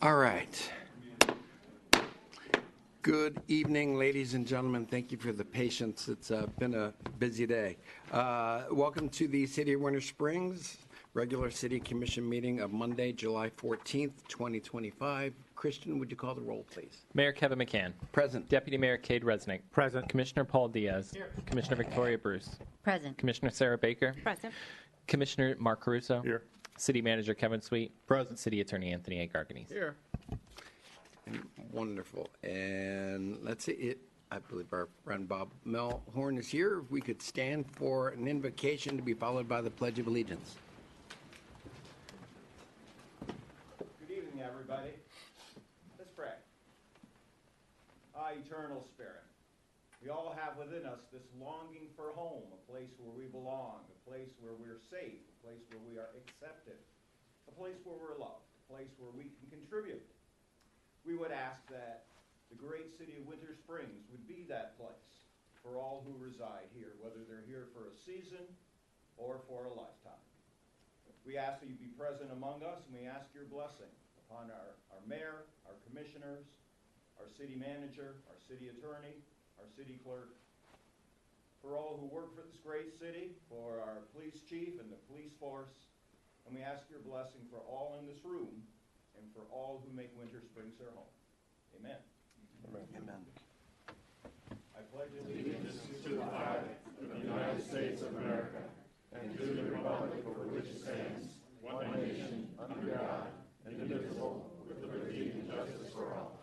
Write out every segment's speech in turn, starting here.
All right. Good evening, ladies and gentlemen. Thank you for the patience. It's been a busy day. Welcome to the City of Winter Springs regular City Commission meeting of Monday, July 14th, 2025. Christian, would you call the roll, please? Mayor Kevin McCann. Present. Deputy Mayor Cade Resnick. Present. Commissioner Paul Diaz. Here. Commissioner Victoria Bruce. Present. Commissioner Sarah Baker. Present. Commissioner Mark Caruso. Here. City Manager Kevin Sweet. Present. City Attorney Anthony A. Garganese. Here. Wonderful. And let's see, I believe our friend Bob Melhorn is here. If we could stand for an invocation to be followed by the Pledge of Allegiance. Good evening, everybody. Let's pray. Eternal Spirit, we all have within us this longing for home, a place where we belong, a place where we're safe, a place where we are accepted, a place where we're loved, a place where we can contribute. We would ask that the great city of Winter Springs would be that place for all who reside here, whether they're here for a season or for a lifetime. We ask that you be present among us, and we ask your blessing upon our mayor, our commissioners, our city manager, our city attorney, our city clerk, for all who work for this great city, for our police chief and the police force, and we ask your blessing for all in this room and for all who make Winter Springs their home. Amen. Amen. I pledge allegiance to the flag of the United States of America and to the republic for which it stands, one nation, under God, indivisible, with liberty and justice for all.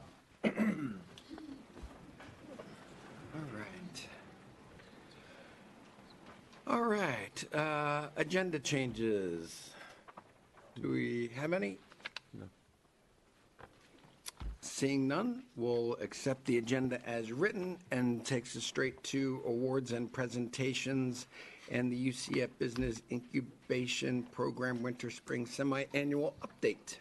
All right. Agenda changes. Do we have any? No. Seeing none, we'll accept the agenda as written and takes us straight to awards and presentations and the UCF Business Incubation Program Winter Spring Semi-Annual Update.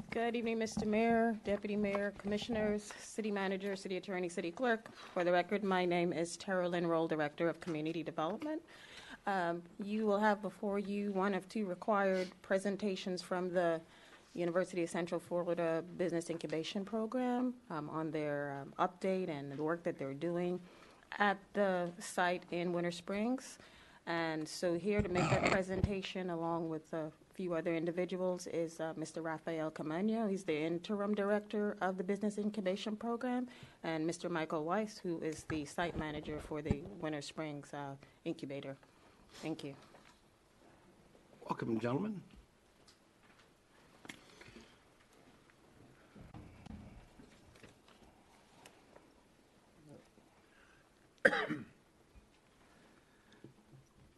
Good evening, Mr. Mayor, Deputy Mayor, Commissioners, City Manager, City Attorney, City Clerk. For the record, my name is Tara Lynn Roll, Director of Community Development. You will have before you one of two required presentations from the University of Central Florida Business Incubation Program on their update and the work that they're doing at the site in Winter Springs. And so here to make that presentation along with a few other individuals is Mr. Rafael Camaño. He's the interim director of the Business Incubation Program, and Mr. Michael Weiss, who is the site manager for the Winter Springs Incubator. Thank you. Welcome, gentlemen.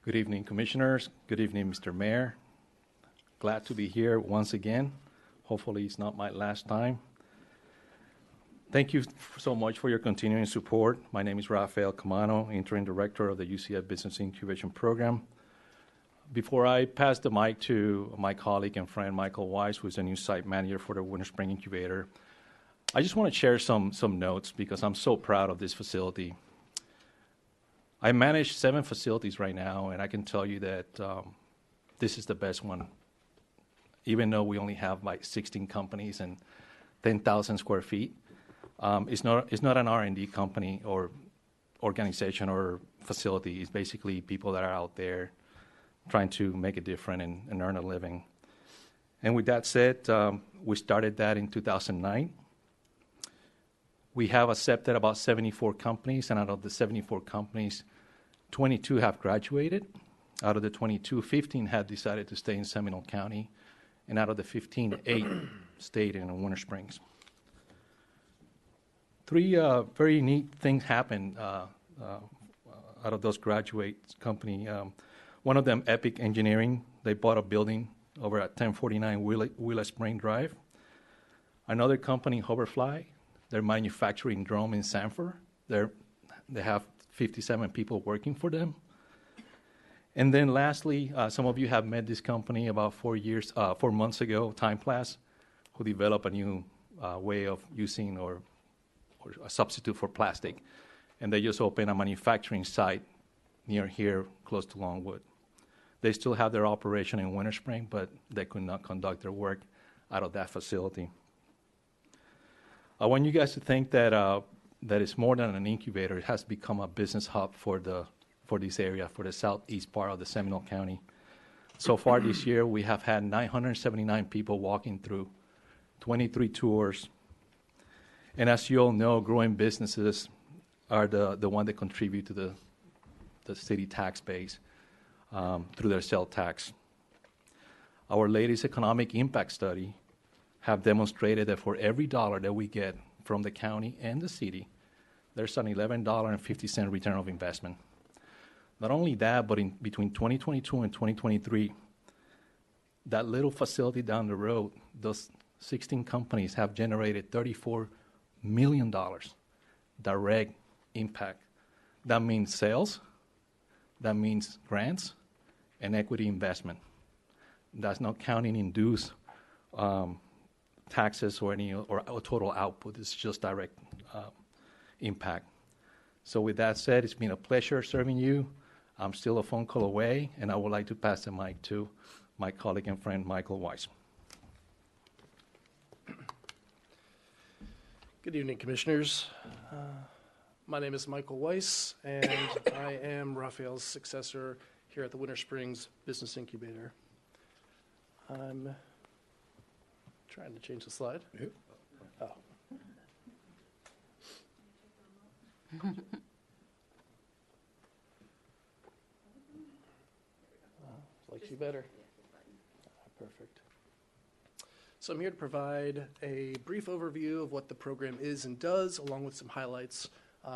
Good evening, Commissioners. Good evening, Mr. Mayor. Glad to be here once again. Hopefully it's not my last time. Thank you so much for your continuing support. My name is Rafael Camaño, Interim Director of the UCF Business Incubation Program. Before I pass the mic to my colleague and friend Michael Weiss, who is the new site manager for the Winter Spring Incubator, I just want to share some notes because I'm so proud of this facility. I manage 7 facilities right now, and I can tell you that this is the best one. Even though we only have like 16 companies and 10,000 square feet, it's not an R&D company or organization or facility. It's basically people that are out there trying to make a difference and earn a living. And with that said, we started that in 2009. We have accepted about 74 companies, and out of the 74 companies, 22 have graduated. Out of the 22, 15 have decided to stay in Seminole County, and out of the 15, 8 stayed in Winter Springs. 3 very neat things happened out of those graduate company. One of them, Epic Engineering, they bought a building over at 1049 Willow Spring Drive. Another company, Hoverfly, they're manufacturing drone in Sanford. They have 57 people working for them. And then lastly, some of you have met this company about 4 months ago, TimePlast, who developed a new way of using or a substitute for plastic. And they just opened a manufacturing site near here, close to Longwood. They still have their operation in Winter Spring, but they could not conduct their work out of that facility. I want you guys to think that it's more than an incubator. It has become a business hub for this area, for the southeast part of the Seminole County. So far this year, we have had 979 people walking through, 23 tours. And as you all know, growing businesses are the one that contribute to the city tax base through their sales tax. Our latest economic impact study have demonstrated that for every dollar that we get from the county and the city, there's an $11.50 return of investment. Not only that, but in between 2022 and 2023, that little facility down the road, those 16 companies have generated $34 million direct impact. That means sales, that means grants, and equity investment. That's not counting in dues, taxes, or total output. It's just direct impact. So with that said, it's been a pleasure serving you. I'm still a phone call away, and I would like to pass the mic to my colleague and friend, Michael Weiss. Good evening, Commissioners. My name is Michael Weiss, and I am Raphael's successor here at the Winter Springs Business Incubator. I'm trying to change the slide. Oh. Like you better. Perfect. So I'm here to provide a brief overview of what the program is and does, along with some highlights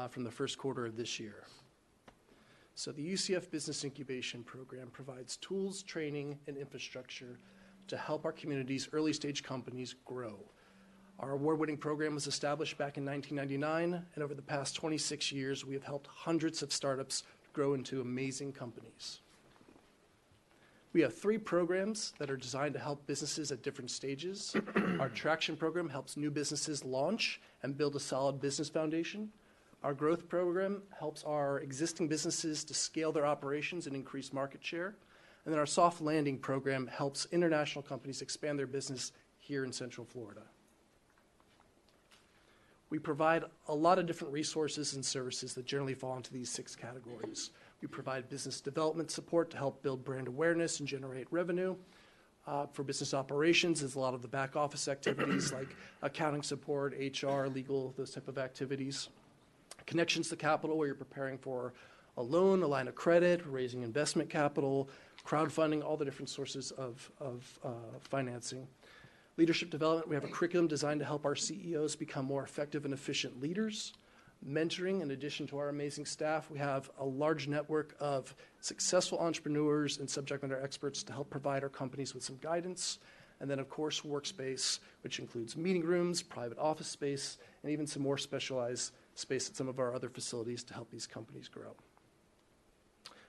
from the first quarter of this year. So the UCF Business Incubation Program provides tools, training, and infrastructure to help our community's early-stage companies grow. Our award-winning program was established back in 1999, and over the past 26 years, we have helped hundreds of startups grow into amazing companies. We have 3 programs that are designed to help businesses at different stages. Our Traction program helps new businesses launch and build a solid business foundation. Our Growth program helps our existing businesses to scale their operations and increase market share. And then our Soft Landing program helps international companies expand their business here in Central Florida. We provide a lot of different resources and services that generally fall into these 6 categories. We provide business development support to help build brand awareness and generate revenue. For business operations, it's a lot of the back office activities like accounting support, HR, legal, those type of activities. Connections to capital, where you're preparing for a loan, a line of credit, raising investment capital, crowdfunding, all the different sources of financing. Leadership development, we have a curriculum designed to help our CEOs become more effective and efficient leaders. Mentoring, in addition to our amazing staff, we have a large network of successful entrepreneurs and subject matter experts to help provide our companies with some guidance. And then, of course, workspace, which includes meeting rooms, private office space, and even some more specialized space at some of our other facilities to help these companies grow.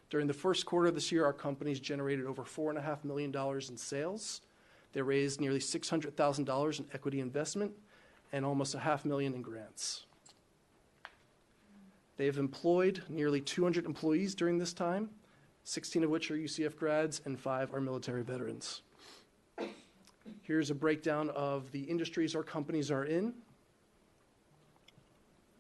During the first quarter of this year, our companies generated over $4.5 million in sales. They raised nearly $600,000 in equity investment and almost $500,000 in grants. They have employed nearly 200 employees during this time, 16 of which are UCF grads and 5 are military veterans. Here's a breakdown of the industries our companies are in.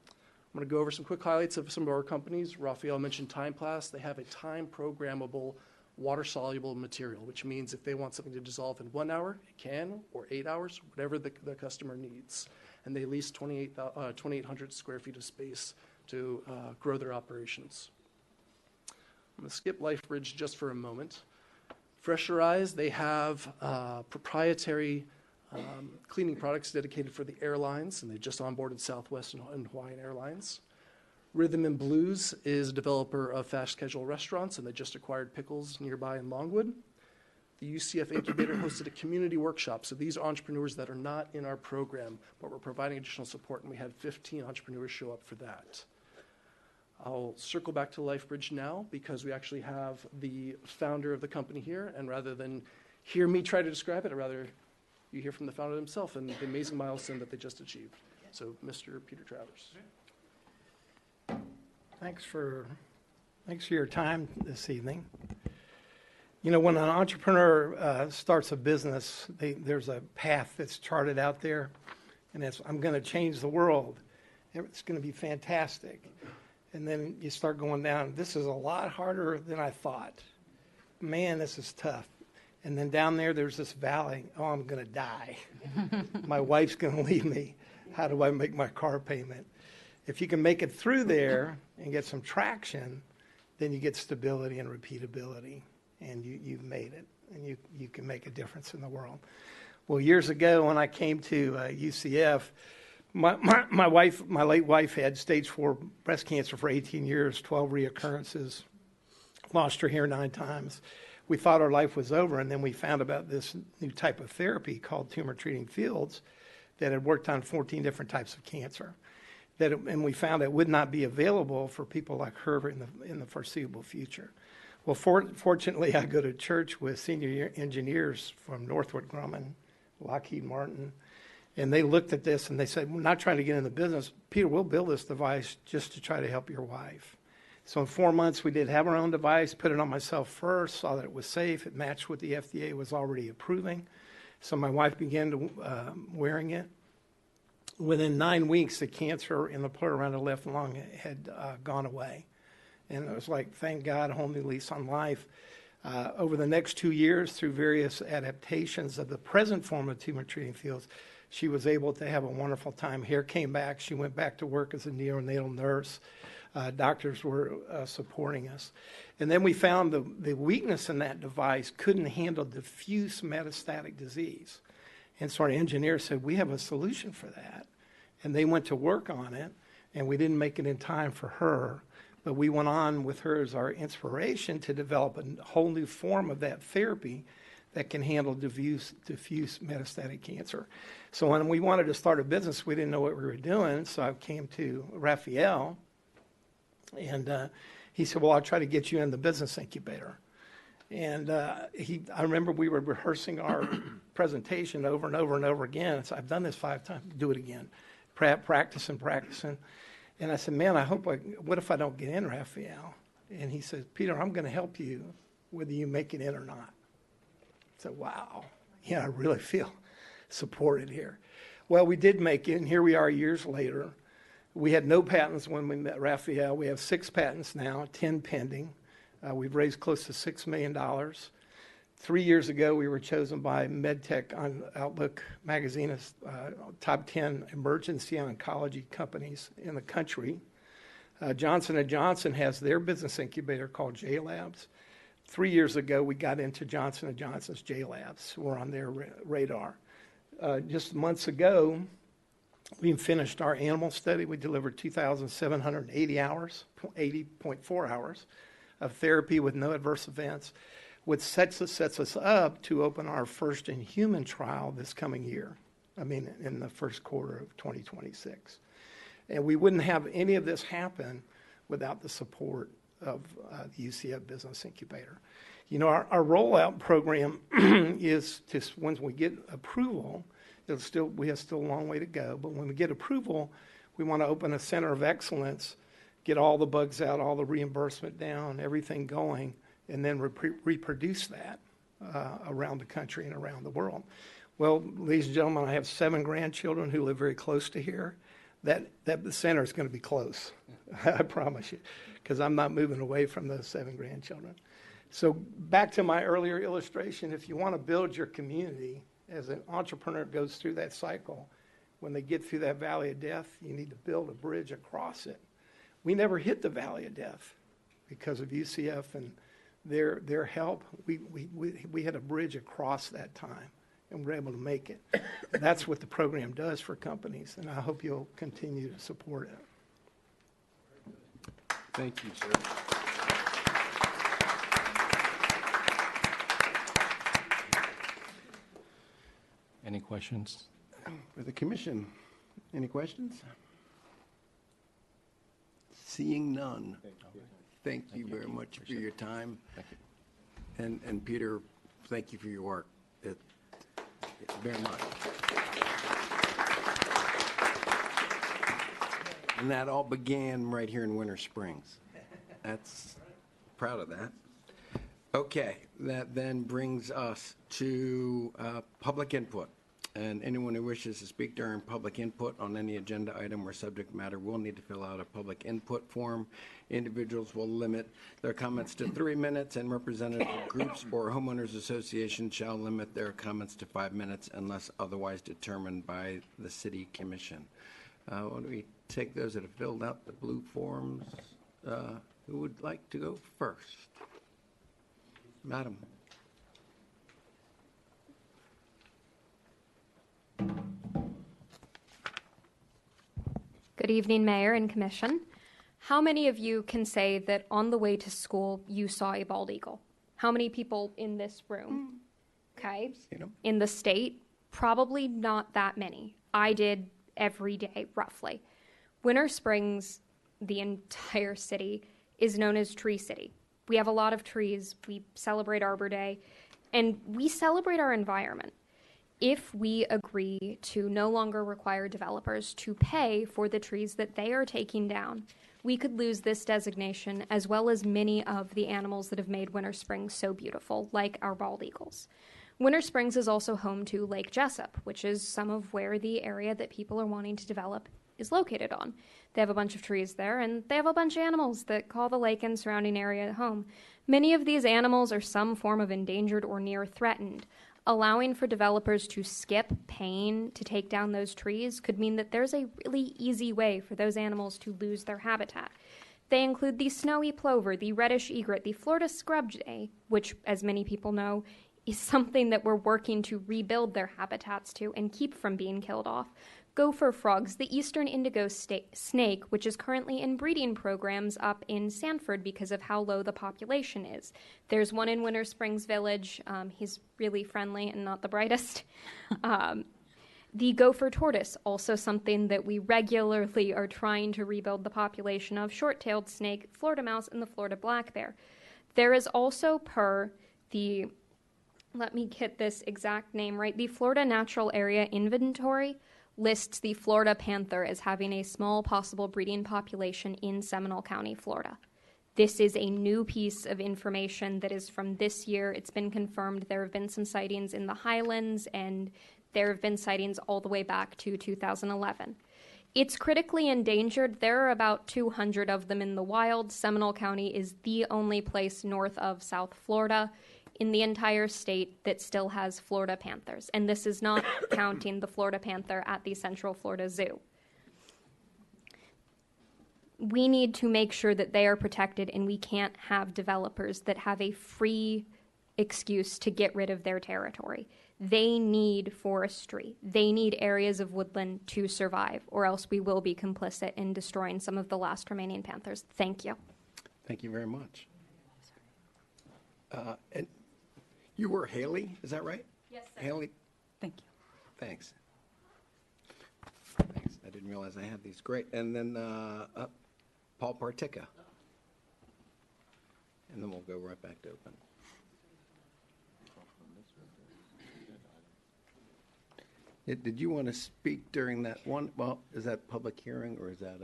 I'm going to go over some quick highlights of some of our companies. Raphael mentioned TimePlast. They have a time-programmable, water-soluble material, which means if they want something to dissolve in 1 hour, it can, or 8 hours, whatever the customer needs. And they lease 2,800 square feet of space to grow their operations. I'm going to skip LifeBridge just for a moment. Fresherize, they have proprietary cleaning products dedicated for the airlines, and they just onboarded Southwest and Hawaiian Airlines. Rhythm and Blues is a developer of fast casual restaurants, and they just acquired Pickles nearby in Longwood. The UCF Incubator hosted a community workshop, so these are entrepreneurs that are not in our program, but we're providing additional support, and we had 15 entrepreneurs show up for that. I'll circle back to LifeBridge now because we actually have the founder of the company here, and rather than hear me try to describe it, I'd rather you hear from the founder himself and the amazing milestone that they just achieved. So, Mr. Peter Travers. Thanks for your time this evening. You know, when an entrepreneur starts a business, there's a path that's charted out there, and it's, I'm going to change the world. It's going to be fantastic. And then you start going down, this is a lot harder than I thought. Man, this is tough. And then down there's this valley. Oh, I'm going to die. My wife's going to leave me. How do I make my car payment? If you can make it through there and get some traction, then you get stability and repeatability, and you've made it, and you can make a difference in the world. Well, years ago when I came to UCF, my wife, my late wife, had stage 4 breast cancer for 18 years, 12 reoccurrences, lost her hair 9 times. We thought our life was over, and then we found about this new type of therapy called Tumor Treating Fields that had worked on 14 different types of cancer. And we found it would not be available for people like her in the foreseeable future. Well, fortunately, I go to church with senior engineers from Northrop Grumman, Lockheed Martin, and they looked at this and they said, we're not trying to get in the business. Peter, we'll build this device just to try to help your wife. So in 4 months, we did have our own device, put it on myself first, saw that it was safe. It matched what the FDA was already approving. So my wife began wearing it. Within 9 weeks, the cancer in the pleural around the left lung had gone away. And it was like, thank God, a whole new lease on life. Over the next 2 years, through various adaptations of the present form of Tumor Treating Fields, she was able to have a wonderful time. Hair came back. She went back to work as a neonatal nurse. Doctors were supporting us. And then we found the weakness in that device couldn't handle diffuse metastatic disease. And so our engineer said, we have a solution for that. And they went to work on it, and we didn't make it in time for her. But we went on with her as our inspiration to develop a whole new form of that therapy that can handle diffuse metastatic cancer. So when we wanted to start a business, we didn't know what we were doing. So I came to Raphael, and he said, well, I'll try to get you in the business incubator. And I remember we were rehearsing our presentation over and over and over again. So I've done this 5 times, do it again. Practicing. And I said, man, what if I don't get in, Raphael? And he said, Peter, I'm going to help you whether you make it in or not. I said, wow, yeah, I really feel supported here. Well, we did make it, and here we are years later. We had no patents when we met Raphael. We have 6 patents now, 10 pending. We've raised close to $6 million. 3 years ago, we were chosen by MedTech on Outlook magazine as top 10 emergency oncology companies in the country. Johnson & Johnson has their business incubator called J-Labs. 3 years ago, we got into Johnson & Johnson's J-Labs. We're on their radar. Just months ago, we finished our animal study. We delivered 2,780 hours, 80.4 hours of therapy with no adverse events, which sets us up to open our first in-human trial this coming year, in the first quarter of 2026. And we wouldn't have any of this happen without the support of the UCF Business Incubator. You know, our rollout program is to, once we get approval, we have still a long way to go, but when we get approval, we want to open a center of excellence, get all the bugs out, all the reimbursement down, everything going, and then reproduce that around the country and around the world. Well, ladies and gentlemen, I have 7 grandchildren who live very close to here. That center is going to be close, I promise you, because I'm not moving away from those 7 grandchildren. So back to my earlier illustration, if you want to build your community, as an entrepreneur goes through that cycle, when they get through that valley of death, you need to build a bridge across it. We never hit the valley of death because of UCF and their help. We had a bridge across that time, and we're able to make it. And that's what the program does for companies, and I hope you'll continue to support it. Thank you, sir. Any questions? For the commission, any questions? Seeing none. Thank you very much for your time. Thank you. And Peter, thank you for your work. Very much. And that all began right here in Winter Springs. That's proud of that. Okay, that then brings us to public input. And anyone who wishes to speak during public input on any agenda item or subject matter will need to fill out a public input form. Individuals will limit their comments to 3 minutes, and representative groups or homeowners associations shall limit their comments to 5 minutes unless otherwise determined by the city commission. Why don't we take those that have filled out the blue forms? Who would like to go first? Madam. Good evening, Mayor and Commission. How many of you can say that on the way to school you saw a bald eagle? How many people in this room? Okay. In the state, probably not that many. I did every day, roughly. Winter Springs, the entire city, is known as Tree City. We have a lot of trees. We celebrate Arbor Day, and we celebrate our environment. If we agree to no longer require developers to pay for the trees that they are taking down, we could lose this designation as well as many of the animals that have made Winter Springs so beautiful, like our bald eagles. Winter Springs is also home to Lake Jessup, which is some of where the area that people are wanting to develop is located on. They have a bunch of trees there, and they have a bunch of animals that call the lake and surrounding area home. Many of these animals are some form of endangered or near threatened. Allowing for developers to skip paying to take down those trees could mean that there's a really easy way for those animals to lose their habitat. They include the snowy plover, the reddish egret, the Florida scrub jay, which, as many people know, is something that we're working to rebuild their habitats to and keep from being killed off. Gopher frogs, the eastern indigo snake, which is currently in breeding programs up in Sanford because of how low the population is. There's one in Winter Springs Village. He's really friendly and not the brightest. The gopher tortoise, also something that we regularly are trying to rebuild the population of. Short-tailed snake, Florida mouse, and the Florida black bear. There is also, per the, let me get this exact name right, the Florida Natural Area Inventory lists the Florida panther as having a small possible breeding population in Seminole County, Florida. This is a new piece of information that is from this year. It's been confirmed. There have been some sightings in the Highlands, and there have been sightings all the way back to 2011. It's critically endangered. There are about 200 of them in the wild. Seminole County is the only place north of South Florida in the entire state that still has Florida panthers. And this is not counting the Florida panther at the Central Florida Zoo. We need to make sure that they are protected, and we can't have developers that have a free excuse to get rid of their territory. They need forestry. They need areas of woodland to survive, or else we will be complicit in destroying some of the last remaining panthers. Thank you. Thank you very much. And you were Haley, is that right? Yes, sir. Haley, Thank you. thanks. Thanks. I didn't realize I had these. Great. And then Paul Partica. And then we'll go right back to open. Did you want to speak during that one? Well, is that public hearing or is that?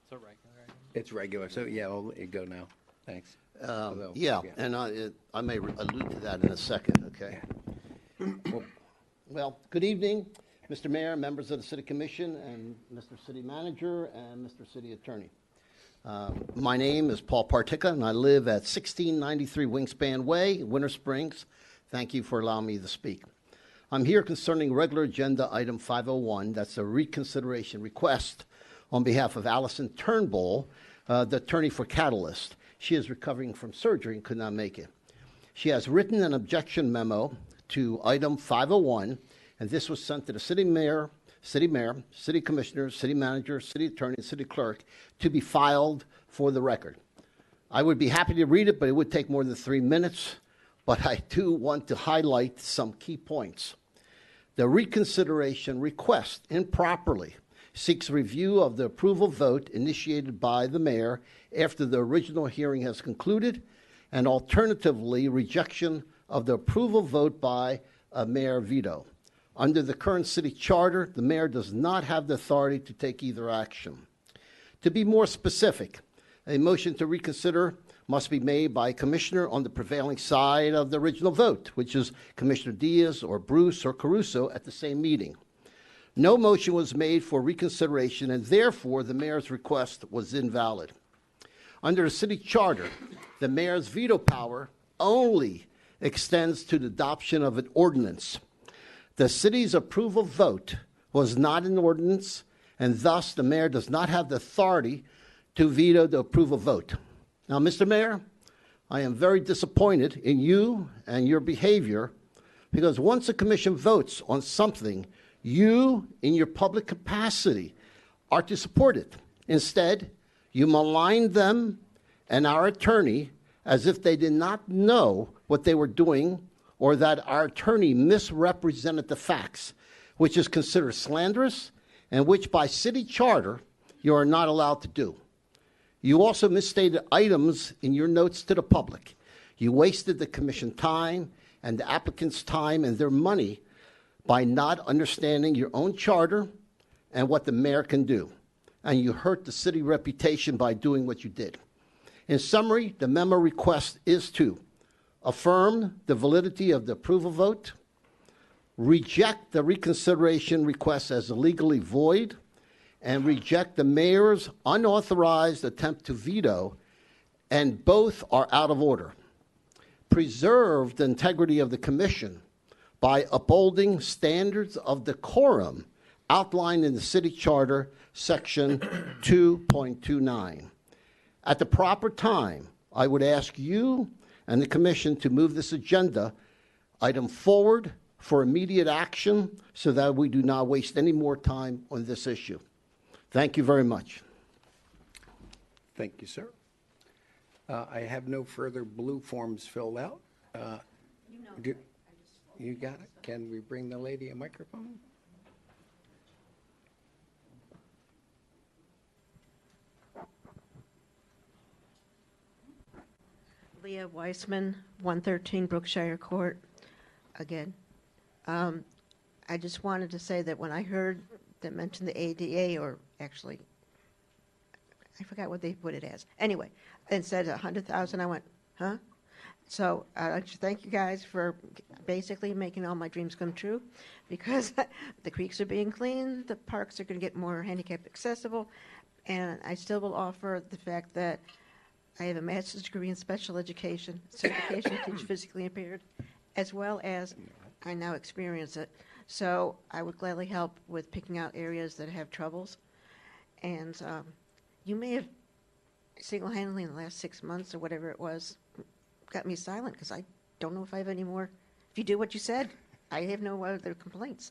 So regular. It's regular. So yeah, I'll let you go now. Thanks. Although, Yeah, and I may allude to that in a second, okay? Well, good evening, Mr. Mayor, members of the City Commission, and Mr. City Manager, and Mr. City Attorney. My name is Paul Partica, and I live at 1693 Wingspan Way, Winter Springs. Thank you for allowing me to speak. I'm here concerning regular agenda item 501. That's a reconsideration request on behalf of Allison Turnbull, the attorney for Catalyst. She is recovering from surgery and could not make it. She has written an objection memo to item 501, and this was sent to the city mayor, city commissioners, city manager, city attorney, and city clerk to be filed for the record. I would be happy to read it, but it would take more than 3 minutes. But I do want to highlight some key points. The reconsideration request improperly seeks review of the approval vote initiated by the mayor after the original hearing has concluded, and alternatively, rejection of the approval vote by a mayor veto. Under the current city charter, the mayor does not have the authority to take either action. To be more specific, a motion to reconsider must be made by a commissioner on the prevailing side of the original vote, which is Commissioner Diaz or Bruce or Caruso at the same meeting. No motion was made for reconsideration, and therefore the mayor's request was invalid. Under the city charter, the mayor's veto power only extends to the adoption of an ordinance. The city's approval vote was not an ordinance, and thus the mayor does not have the authority to veto the approval vote. Now, Mr. Mayor, I am very disappointed in you and your behavior, because once the commission votes on something, you, in your public capacity, are to support it. Instead, you maligned them and our attorney as if they did not know what they were doing, or that our attorney misrepresented the facts, which is considered slanderous and which by city charter you are not allowed to do. You also misstated items in your notes to the public. You wasted the commission time and the applicants' time and their money by not understanding your own charter and what the mayor can do. And you hurt the city reputation by doing what you did. In summary, the memo request is to affirm the validity of the approval vote, reject the reconsideration request as illegally void, and reject the mayor's unauthorized attempt to veto, and both are out of order. Preserve the integrity of the commission by upholding standards of decorum outlined in the city charter, section 2.29. At the proper time, I would ask you and the commission to move this agenda item forward for immediate action so that we do not waste any more time on this issue. Thank you very much. Thank you, sir. I have no further blue forms filled out. You got it? Can we bring the lady a microphone? Leah Weissman, 113 Brookshire Court, again. I just wanted to say that when I heard that mentioned the ADA, or actually, I forgot what they put it as. Anyway, and said 100,000, I went, huh? So I'd like to thank you guys for basically making all my dreams come true, because the creeks are being cleaned, the parks are going to get more handicap accessible, and I still will offer the fact that I have a master's degree in special education, certification to teach physically impaired, as well as I now experience it. So I would gladly help with picking out areas that have troubles. And you may have single-handedly in the last 6 months or whatever it was, got me silent, because I don't know if I have any more. If you do what you said, I have no other complaints.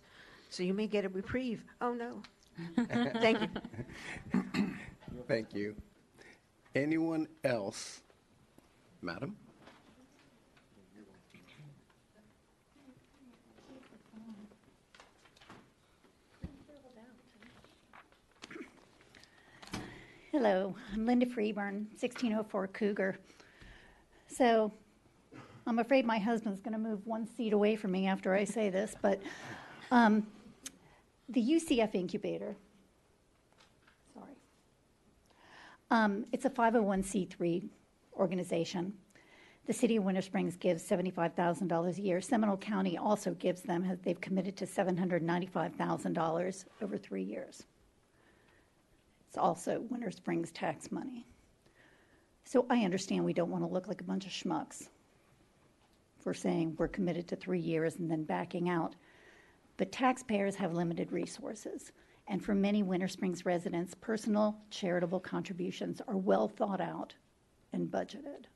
So you may get a reprieve. Oh, no. Thank you. Thank you. Anyone else? Madam? Hello, I'm Linda Freeburn, 1604 Cougar. So I'm afraid my husband's going to move one seat away from me after I say this, but the UCF incubator, it's a 501c3 organization. The city of Winter Springs gives $75,000 a year. Seminole County also gives them, they've committed to $795,000 over 3 years. It's also Winter Springs tax money. So I understand we don't want to look like a bunch of schmucks for saying we're committed to 3 years and then backing out. But taxpayers have limited resources. And for many Winter Springs residents, personal charitable contributions are well thought out and budgeted.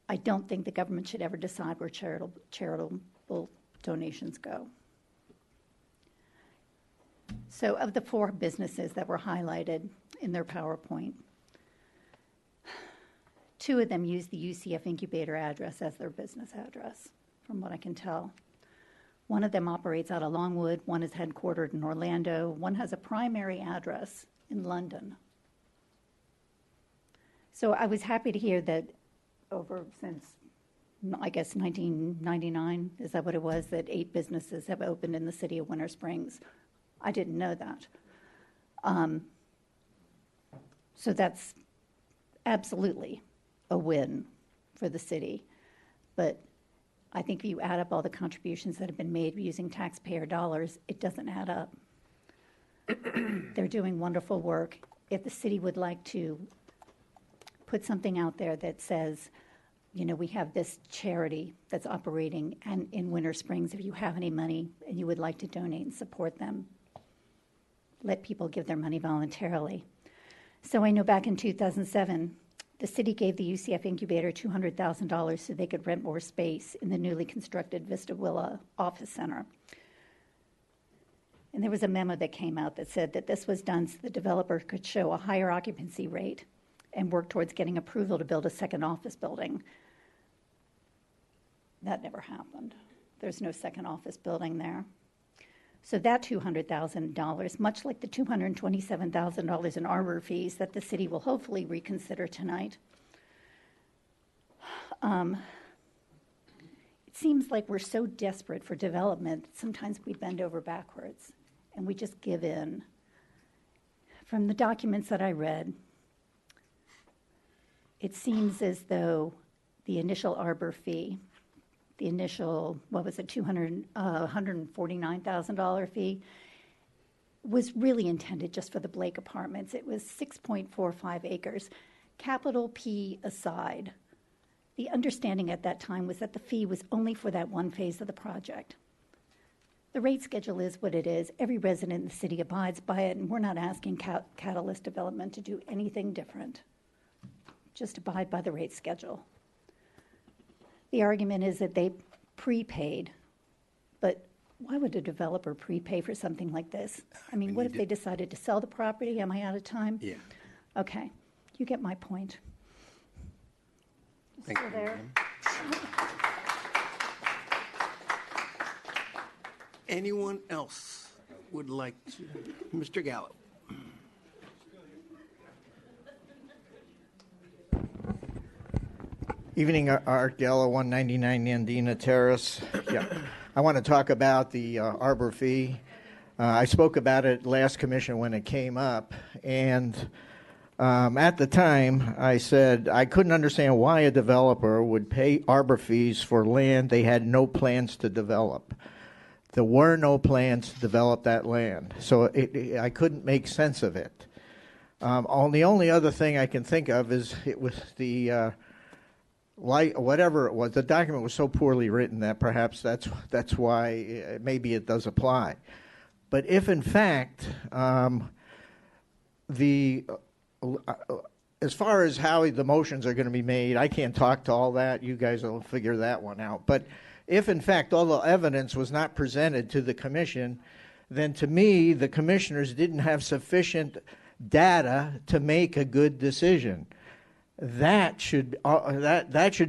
I don't think the government should ever decide where charitable donations go. So of the 4 businesses that were highlighted in their PowerPoint, 2 of them use the UCF incubator address as their business address, from what I can tell. One of them operates out of Longwood, one is headquartered in Orlando, one has a primary address in London. So I was happy to hear that since, I guess, 1999, is that what it was, that 8 businesses have opened in the city of Winter Springs. I didn't know that. So that's absolutely a win for the city. But I think if you add up all the contributions that have been made using taxpayer dollars, it doesn't add up. They're doing wonderful work. If the city would like to put something out there that says, you know, we have this charity that's operating and in Winter Springs, if you have any money and you would like to donate and support them, let people give their money voluntarily. So I know back in 2007, the city gave the UCF incubator $200,000 so they could rent more space in the newly constructed Vista Villa Office Center. And there was a memo that came out that said that this was done so the developer could show a higher occupancy rate and work towards getting approval to build a second office building. That never happened. There's no second office building there. So that $200,000, much like the $227,000 in arbor fees that the city will hopefully reconsider tonight, it seems like we're so desperate for development that sometimes we bend over backwards and we just give in. From the documents that I read, it seems as though the initial arbor fee, the initial, what was it, $149,000 fee, was really intended just for the Blake Apartments. It was 6.45 acres. Capital P aside, the understanding at that time was that the fee was only for that one phase of the project. The rate schedule is what it is. Every resident in the city abides by it, and we're not asking Catalyst Development to do anything different. Just abide by the rate schedule. The argument is that they prepaid, but why would a developer prepay for something like this? I mean, what if they decided to sell the property? Am I out of time? Yeah. Okay, you get my point. Thank Still you, there? ma'am. Anyone else would like to? Mr. Gallo. Evening, Art Gallo, 199 Nandina Terrace. Yeah, I want to talk about the arbor fee. I spoke about it last commission when it came up, and at the time I said I couldn't understand why a developer would pay arbor fees for land they had no plans to develop. There were no plans to develop that land, so I couldn't make sense of it. The only other thing I can think of is it was the whatever it was, the document was so poorly written that perhaps that's why maybe it does apply. But if in fact as far as how the motions are going to be made, I can't talk to all that. You guys will figure that one out. But if in fact all the evidence was not presented to the commission, then to me the commissioners didn't have sufficient data to make a good decision. That should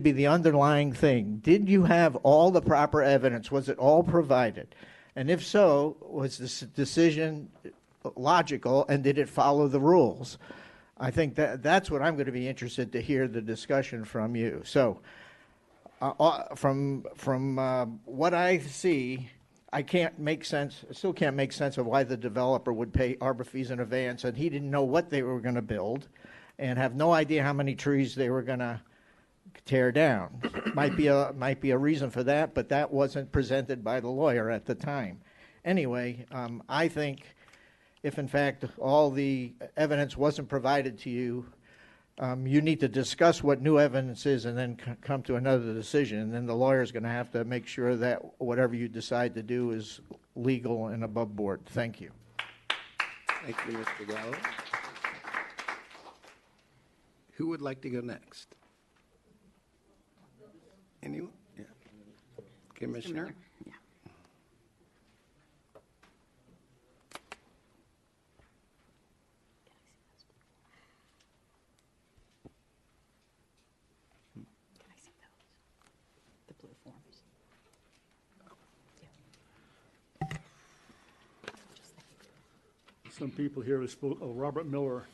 be the underlying thing. Did you have all the proper evidence? Was it all provided? And if so, was this decision logical, and did it follow the rules? I think that's what I'm going to be interested to hear the discussion from you. So from what I see, I still can't make sense of why the developer would pay arbor fees in advance, and he didn't know what they were going to build and have no idea how many trees they were going to tear down. Might be a reason for that, but that wasn't presented by the lawyer at the time. Anyway, I think if in fact all the evidence wasn't provided to you, you need to discuss what new evidence is and then come to another decision. And then the lawyer's going to have to make sure that whatever you decide to do is legal and above board. Thank you. Thank you, Mr. Gallo. Who would like to go next? Anyone? Yeah. Commissioner? Yeah. Can I see those? The blue forms. Some people here have spoken. Robert Miller,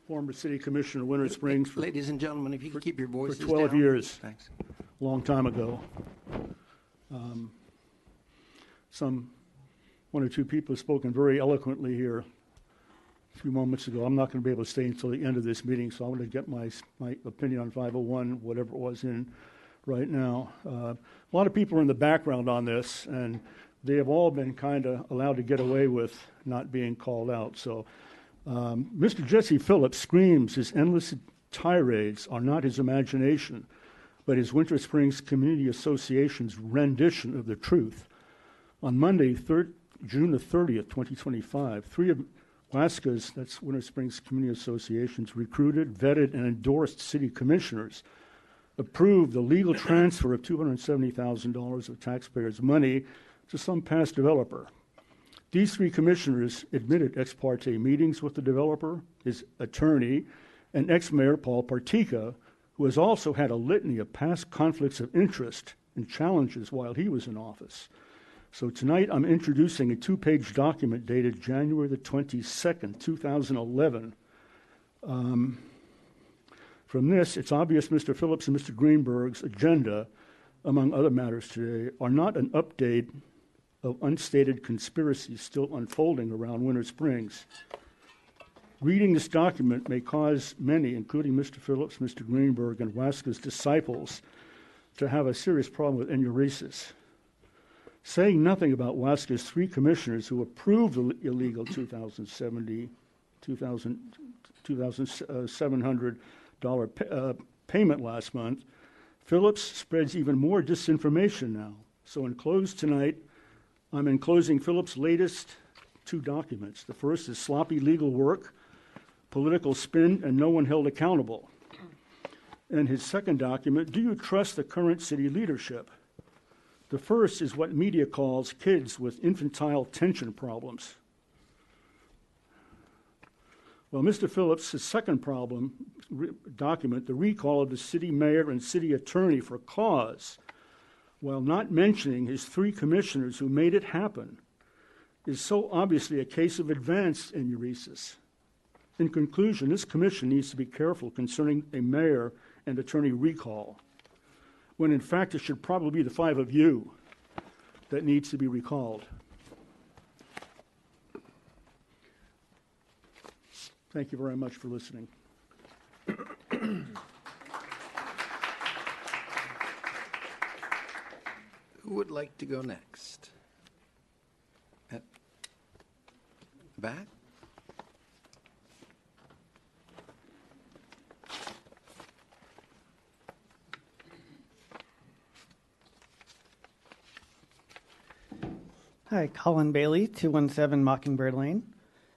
former city commissioner of Winter Springs. Ladies and gentlemen, if you could keep your voices for 12 down. years. Thanks. Long time ago. One or two people have spoken very eloquently here. few moments ago, I'm not going to be able to stay until the end of this meeting, so I'm going to get my opinion on 501, whatever it was, in right now. A lot of people are in the background on this, and they have all been kind of allowed to get away with not being called out. So Mr. Jesse Phillips screams his endless tirades are not his imagination, but his Winter Springs Community Association's rendition of the truth. On Monday, June the 30th, 2025, three of WASCA's, that's Winter Springs Community Association's, recruited, vetted, and endorsed city commissioners approved the legal transfer of $270,000 of taxpayers' money to some past developer. These three commissioners admitted ex parte meetings with the developer, his attorney, and ex-mayor Paul Partica, who has also had a litany of past conflicts of interest and challenges while he was in office. So tonight I'm introducing a 2-page document dated January the 22nd, 2011. From this, it's obvious Mr. Phillips and Mr. Greenberg's agenda, among other matters today, are not an update of unstated conspiracies still unfolding around Winter Springs. Reading this document may cause many, including Mr. Phillips, Mr. Greenberg, and WASCA's disciples, to have a serious problem with enuresis. Saying nothing about WASCA's three commissioners who approved the illegal $2,700 payment last month, Phillips spreads even more disinformation now. So I'm enclosing Phillips' latest two documents. The first is sloppy legal work, political spin, and no one held accountable. And his second document, do you trust the current city leadership? The first is what media calls kids with infantile tension problems. Well, Mr. Phillips' second document, the recall of the city mayor and city attorney for cause, while not mentioning his three commissioners who made it happen, is so obviously a case of advanced enuresis. In conclusion, this commission needs to be careful concerning a mayor and attorney recall, when in fact it should probably be the five of you that needs to be recalled. Thank you very much for listening. Who would like to go next? At the back? Hi, Colin Bailey, 217 Mockingbird Lane.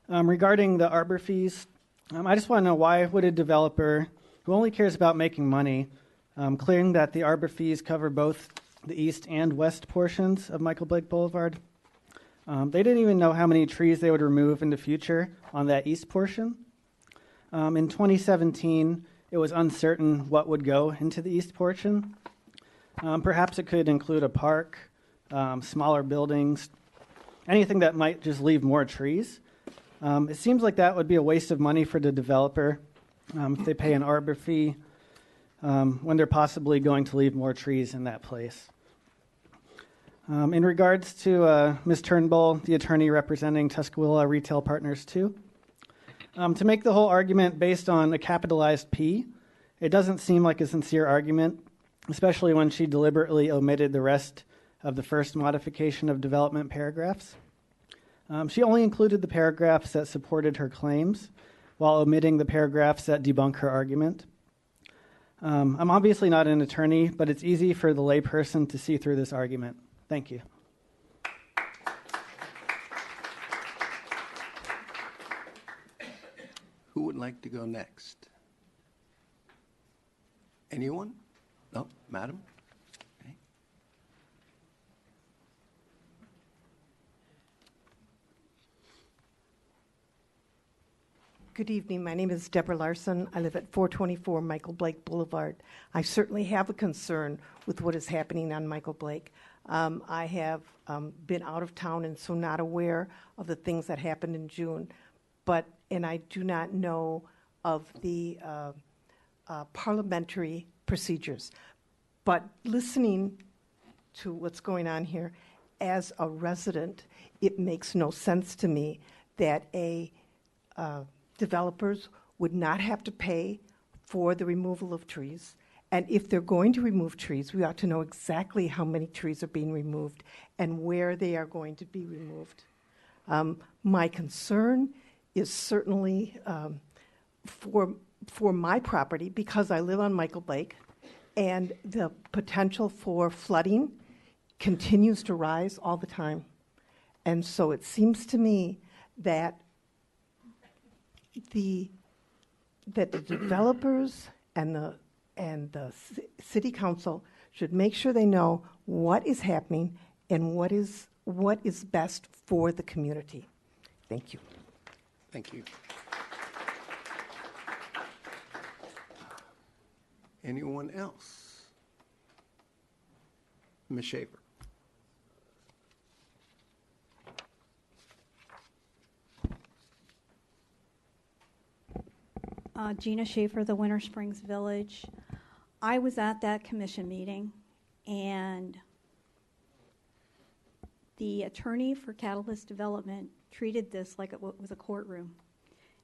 Regarding the arbor fees, I just want to know, why would a developer who only cares about making money claim that the arbor fees cover both the east and west portions of Michael Blake Boulevard? They didn't even know how many trees they would remove in the future on that east portion. In 2017, it was uncertain what would go into the east portion. Perhaps it could include a park, smaller buildings, anything that might just leave more trees. It seems like that would be a waste of money for the developer if they pay an arbor fee when they're possibly going to leave more trees in that place. In regards to Ms. Turnbull, the attorney representing Tuscaloosa Retail Partners 2, to make the whole argument based on a capitalized P, it doesn't seem like a sincere argument, especially when she deliberately omitted the rest of the first modification of development paragraphs. She only included the paragraphs that supported her claims, while omitting the paragraphs that debunk her argument. I'm obviously not an attorney, but it's easy for the layperson to see through this argument. Thank you. Who would like to go next? Anyone? No, madam? Okay. Good evening. My name is Deborah Larson. I live at 424 Michael Blake Boulevard. I certainly have a concern with what is happening on Michael Blake. I have been out of town and so not aware of the things that happened in June, and I do not know of the parliamentary procedures. But listening to what's going on here, as a resident, it makes no sense to me that a developers would not have to pay for the removal of trees. And if they're going to remove trees, we ought to know exactly how many trees are being removed and where they are going to be removed. My concern is certainly for my property, because I live on Michael Blake, and the potential for flooding continues to rise all the time. And so it seems to me that the developers and the city council should make sure they know what is happening and what is best for the community. Thank you. Thank you. Anyone else? Ms. Schaefer. Gina Schaefer, the Winter Springs Village. I was at that commission meeting, and the attorney for Catalyst Development treated this like it was a courtroom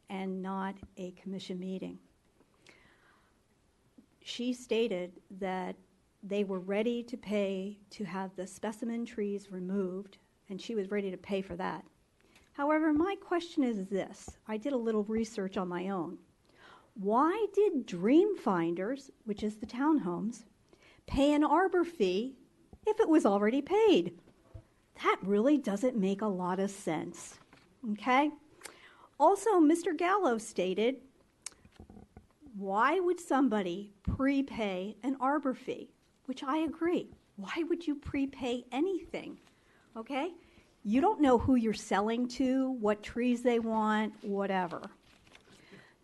and not a commission meeting. She stated that they were ready to pay to have the specimen trees removed, and she was ready to pay for that. However, my question is this. I did a little research on my own. Why did Dream Finders, which is the townhomes, pay an arbor fee if it was already paid? That really doesn't make a lot of sense, okay? Also, Mr. Gallo stated, why would somebody prepay an arbor fee? Which I agree. Why would you prepay anything, okay? You don't know who you're selling to, what trees they want, whatever.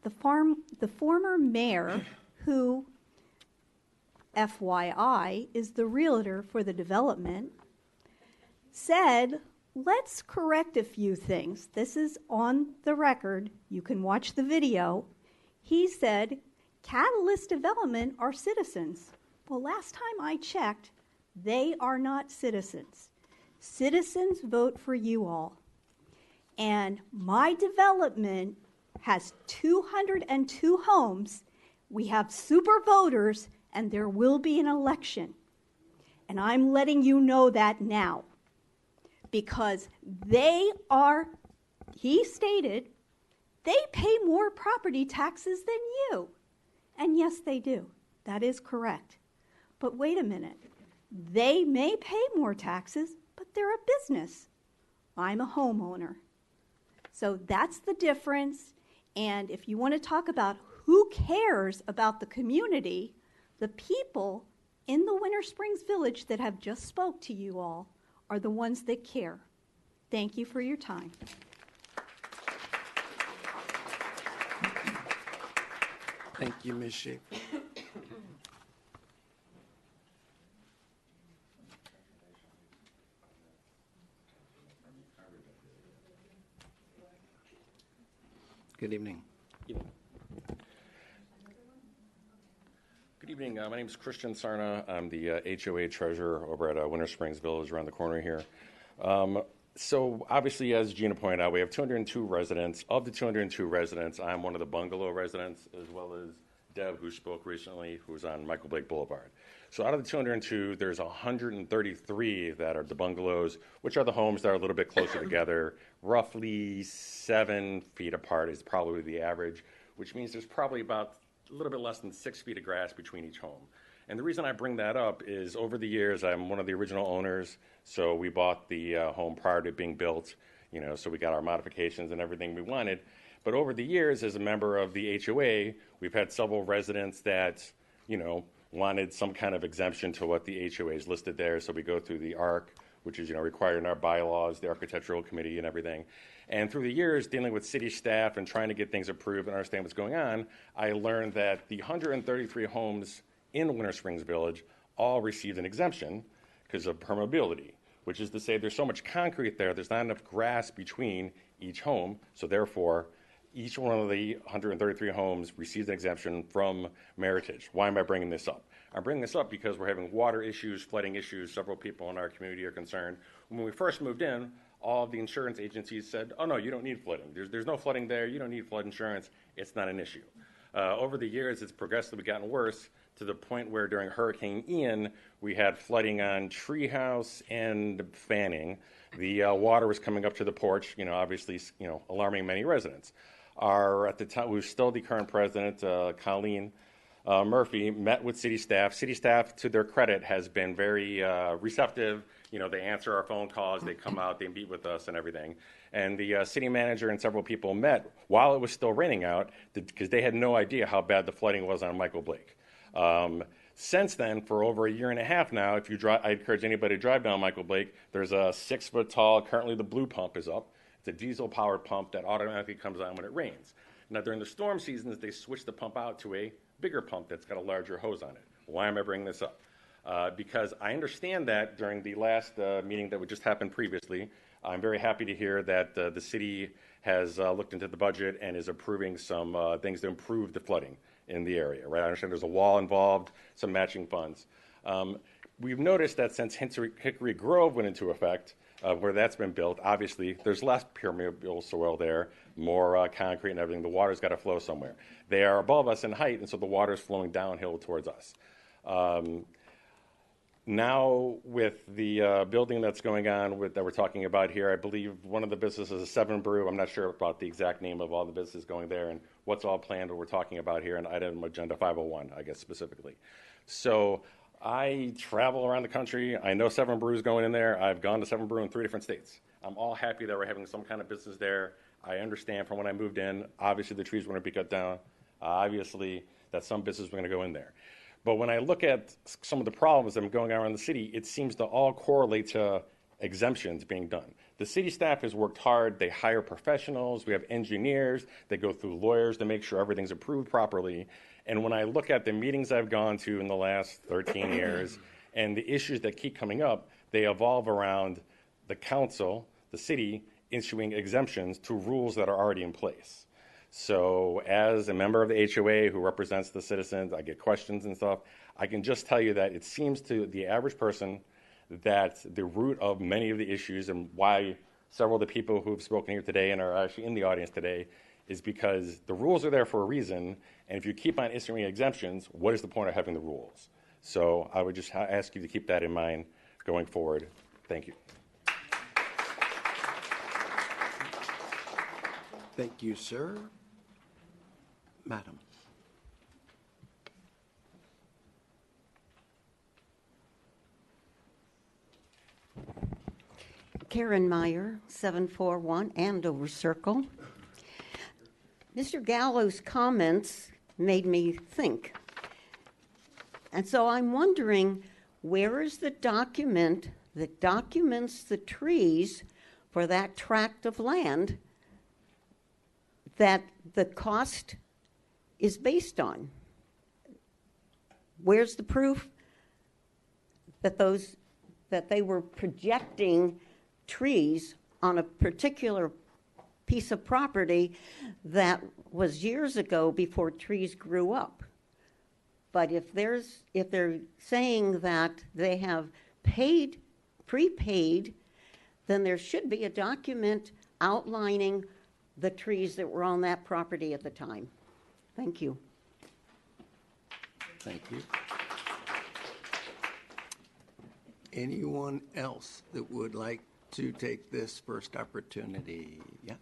The former mayor, who, FYI, is the realtor for the development, said, let's correct a few things. This is on the record. You can watch the video. He said, Catalyst Development are citizens. Well, last time I checked, they are not citizens. Citizens vote for you all. And my development has 202 homes. We have super voters, and there will be an election. And I'm letting you know that now. Because they are, he stated, they pay more property taxes than you. And yes, they do. That is correct. But wait a minute. They may pay more taxes, but they're a business. I'm a homeowner. So that's the difference. And if you want to talk about who cares about the community, the people in the Winter Springs Village that have just spoke to you all are the ones that care. Thank you for your time. Thank you, Ms. Schaefer. Good evening. Good evening. My name is Christian Sarna. I'm the HOA treasurer over at Winter Springs Village around the corner here. So obviously, as Gina pointed out, we have 202 residents. Of the 202 residents, I'm one of the bungalow residents, as well as Deb, who spoke recently, who's on Michael Blake Boulevard. So out of the 202, there's 133 that are the bungalows, which are the homes that are a little bit closer together. Roughly 7 feet apart is probably the average, which means there's probably about a little bit less than 6 feet of grass between each home. And the reason I bring that up is over the years, I'm one of the original owners, so we bought the home prior to it being built, so we got our modifications and everything we wanted. But over the years, as a member of the HOA, we've had several residents that, wanted some kind of exemption to what the HOA is listed there. So we go through the ARC, which is, required in our bylaws, the Architectural Committee and everything. And through the years, dealing with city staff and trying to get things approved and understand what's going on, I learned that the 133 homes in Winter Springs Village all received an exemption because of permeability, which is to say there's so much concrete there, there's not enough grass between each home, so therefore each one of the 133 homes received an exemption from Meritage. Why am I bringing this up? I'm bringing this up because we're having water issues, flooding issues. Several people in our community are concerned. When we first moved in, all of the insurance agencies said, oh, no, you don't need flooding. There's no flooding there. You don't need flood insurance. It's not an issue. Over the years, it's progressively gotten worse to the point where during Hurricane Ian, we had flooding on Treehouse and Fanning. The water was coming up to the porch, obviously, alarming many residents. At the time, who's still the current president, Colleen Murphy, met with city staff. City staff, to their credit, has been very receptive. They answer our phone calls, they come out, they meet with us and everything. And the city manager and several people met while it was still raining out because they had no idea how bad the flooding was on Michael Blake. Since then, for over a year and a half now, if you drive, I encourage anybody to drive down Michael Blake. There's a 6-foot tall, currently the blue pump is up. It's a diesel-powered pump that automatically comes on when it rains. Now, during the storm seasons, they switch the pump out to a bigger pump that's got a larger hose on it. Why am I bringing this up? Because I understand that during the last meeting that just happened previously, I'm very happy to hear that the city has looked into the budget and is approving some things to improve the flooding in the area, right? I understand there's a wall involved, some matching funds. We've noticed that since Hickory Grove went into effect, where that's been built, obviously there's less permeable soil there, more concrete and everything. The water's got to flow somewhere. They are above us in height, and so the water's flowing downhill towards us. Now, with the building that's going on that we're talking about here, I believe one of the businesses is 7 Brew. I'm not sure about the exact name of all the businesses going there and what's all planned, what we're talking about here in item agenda 501, I guess specifically. So I travel around the country. I know 7 Brew is going in there. I've gone to 7 Brew in 3 different states. I'm all happy that we're having some kind of business there. I understand from when I moved in, obviously the trees were going to be cut down. Obviously that some business were going to go in there. But when I look at some of the problems that are going on around the city, it seems to all correlate to exemptions being done. The city staff has worked hard. They hire professionals. We have engineers. They go through lawyers to make sure everything's approved properly. And when I look at the meetings I've gone to in the last 13 years and the issues that keep coming up, they evolve around the council, the city, issuing exemptions to rules that are already in place. So as a member of the HOA who represents the citizens, I get questions and stuff. I can just tell you that it seems to the average person that the root of many of the issues and why several of the people who have spoken here today and are actually in the audience today is because the rules are there for a reason, and if you keep on issuing exemptions, what is the point of having the rules? So I would just ask you to keep that in mind going forward. Thank you. Thank you, sir. Madam. Karen Meyer, 741 Andover Circle. Mr. Gallo's comments made me think. And so I'm wondering, where is the document that documents the trees for that tract of land that the cost is based on? Where's the proof that they were projecting trees on a particular piece of property that was years ago before trees grew up? But if they're saying that they have prepaid, then there should be a document outlining the trees that were on that property at the time. Thank you. Thank you. Anyone else that would like to take this first opportunity? Yeah.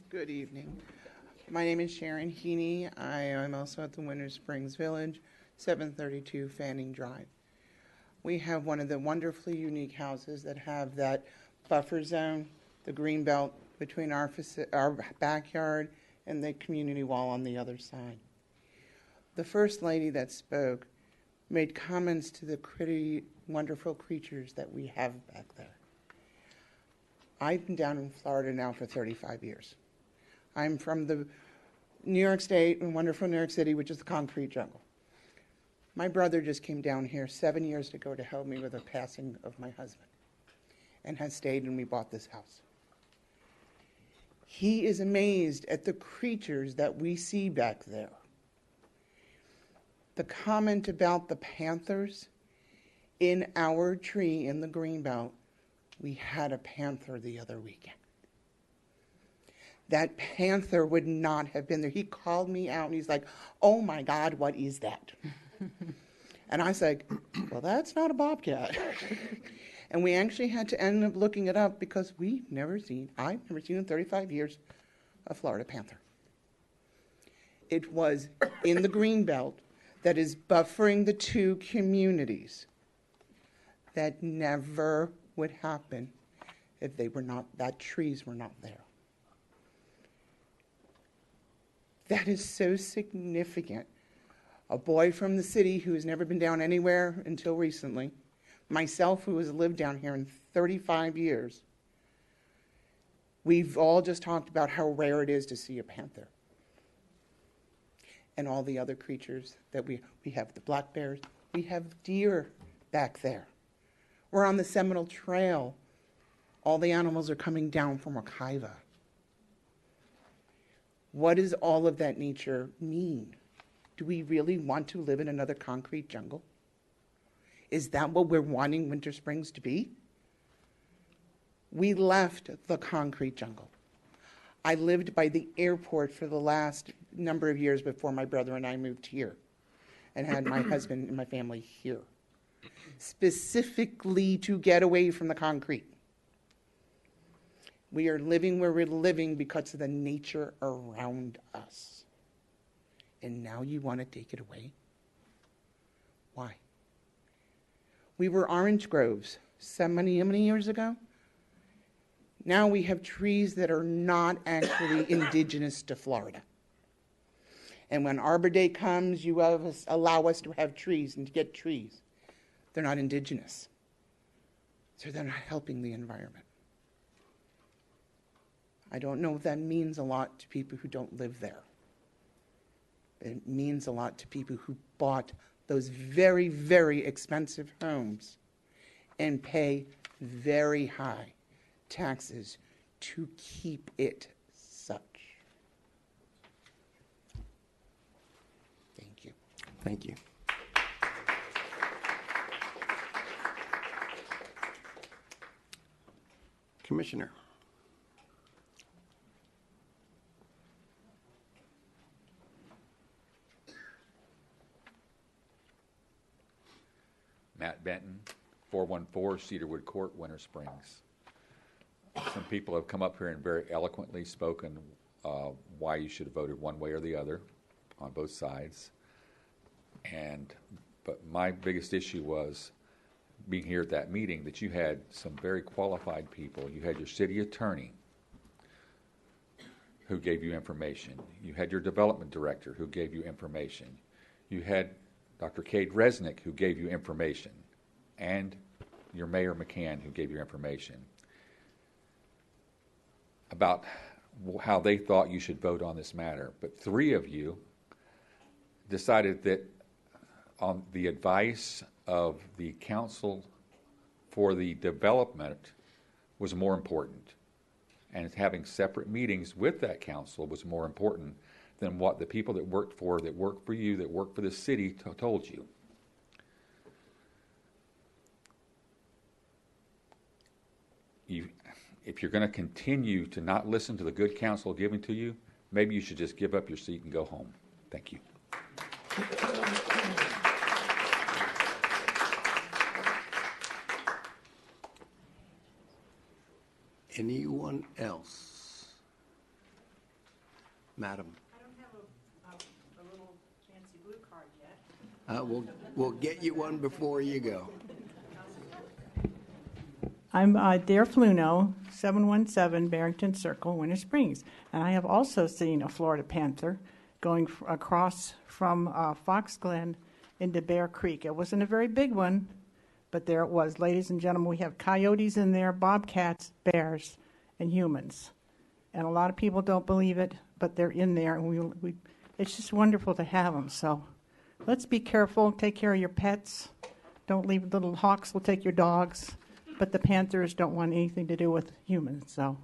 Good evening. My name is Sharon Heaney. I am also at the Winter Springs Village, 732 Fanning Drive. We have one of the wonderfully unique houses that have that buffer zone, the green belt between our backyard and the community wall on the other side. The first lady that spoke made comments to the pretty, wonderful creatures that we have back there. I've been down in Florida now for 35 years. I'm from the New York State and wonderful New York City, which is the concrete jungle. My brother just came down here 7 years ago to help me with the passing of my husband and has stayed, and we bought this house. He is amazed at the creatures that we see back there. The comment about the panthers in our tree in the greenbelt, we had a panther the other weekend. That panther would not have been there. He called me out and he's like, "Oh my God, what is that?" And I said, "Well, that's not a bobcat." And we actually had to end up looking it up because I've never seen in 35 years a Florida panther. It was in the greenbelt that is buffering the two communities. That never would happen if that trees were not there. That is so significant. A boy from the city who has never been down anywhere until recently, myself who has lived down here in 35 years, we've all just talked about how rare it is to see a panther. And all the other creatures that we have, the black bears, we have deer back there. We're on the Seminole Trail. All the animals are coming down from Wekiva. What does all of that nature mean? Do we really want to live in another concrete jungle? Is that what we're wanting Winter Springs to be? We left the concrete jungle. I lived by the airport for the last number of years before my brother and I moved here and had my husband and my family here, specifically to get away from the concrete. We are living where we're living because of the nature around us. And now you want to take it away? Why? We were orange groves how many years ago? Now we have trees that are not actually indigenous to Florida. And when Arbor Day comes, you allow us to have trees and to get trees. They're not indigenous. So they're not helping the environment. I don't know if that means a lot to people who don't live there. It means a lot to people who bought those very, very expensive homes and pay very high taxes to keep it such. Thank you. Thank you. Commissioner. Matt Benton, 414 Cedarwood Court, Winter Springs. Some people have come up here and very eloquently spoken why you should have voted one way or the other on both sides. But my biggest issue was being here at that meeting that you had some very qualified people. You had your city attorney who gave you information. You had your development director who gave you information. You had Dr. Cade Resnick who gave you information, and your Mayor McCann who gave you information about how they thought you should vote on this matter. But three of you decided that on the advice of the Council for the Development was more important, and having separate meetings with that council was more important than what the people that worked for you, that worked for the city told you. If you're going to continue to not listen to the good counsel given to you, maybe you should just give up your seat and go home. Thank you. Anyone else? Madam. I don't have a little fancy blue card yet. We'll get you one before you go. I'm Dare Fluno, 717 Barrington Circle, Winter Springs. And I have also seen a Florida panther going across from Fox Glen into Bear Creek. It wasn't a very big one, but there it was. Ladies and gentlemen, we have coyotes in there, bobcats, bears, and humans. And a lot of people don't believe it, but they're in there. And it's just wonderful to have them. So let's be careful. Take care of your pets. Don't leave little hawks will take your dogs. But the panthers don't want anything to do with humans. So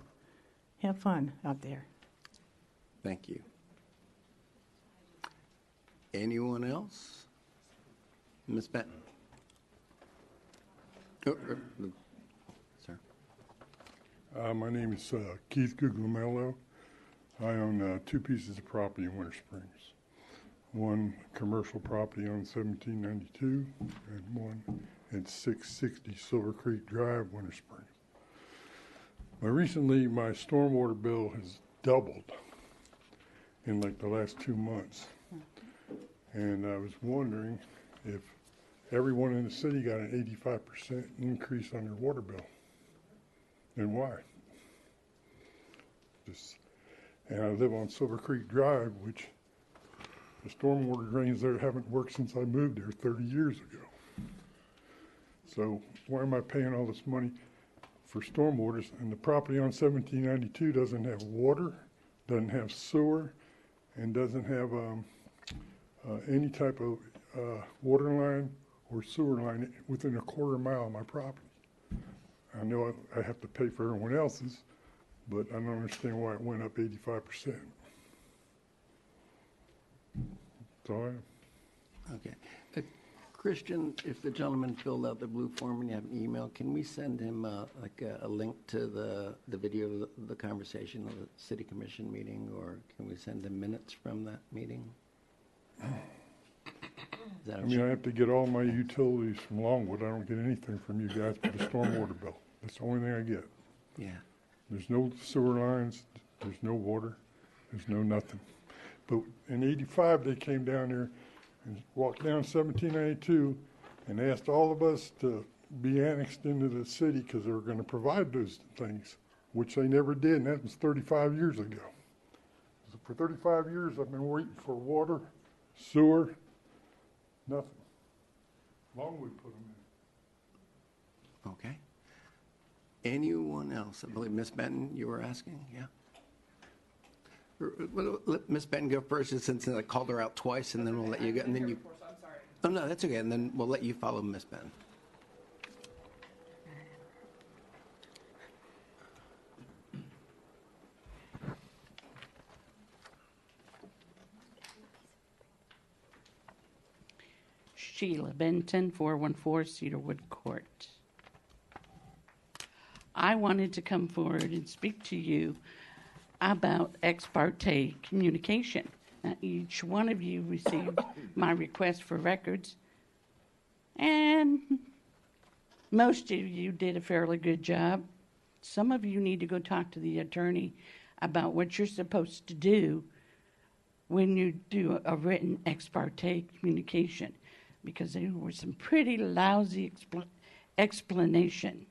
have fun out there. Thank you. Anyone else? Ms. Benton. Oh, sir. My name is Keith Guglielmo. I own 2 pieces of property in Winter Springs. One commercial property on 1792 and one at 660 Silver Creek Drive, Winter Springs. Recently, my stormwater bill has doubled in like the last 2 months. And I was wondering if everyone in the city got an 85% increase on their water bill, and why? And I live on Silver Creek Drive, which the stormwater drains there haven't worked since I moved there 30 years ago. So why am I paying all this money for stormwaters, and the property on 1792 doesn't have water, doesn't have sewer, and doesn't have any type of water line or sewer line within a quarter mile of my property. I know I have to pay for everyone else's, but I don't understand why it went up 85%. That's all I have. Okay. Christian, if the gentleman filled out the blue form and you have an email, can we send him like a link to the video of the conversation of the city commission meeting, or can we send him minutes from that meeting? Is that I mean, I have to get all my utilities from Longwood. I don't get anything from you guys but the stormwater bill. That's the only thing I get. Yeah. There's no sewer lines, there's no water, there's no nothing. But in '85, they came down there and walked down 1792 and asked all of us to be annexed into the city because they were going to provide those things, which they never did, and that was 35 years ago. So for 35 years, I've been waiting for water, sewer, nothing. Longwood put them in. Okay. Anyone else? I believe Ms. Benton, you were asking, yeah? Let Ms. Benton go first, since I called her out twice, and then we'll let you go, and then you. I'm sorry. Oh, no, that's okay, and then we'll let you follow Ms. Benton. Sheila Benton, 414 Cedarwood Court. I wanted to come forward and speak to you about ex parte communication. Now, each one of you received my request for records, and most of you did a fairly good job. Some of you need to go talk to the attorney about what you're supposed to do when you do a written ex parte communication, because there were some pretty lousy explanations.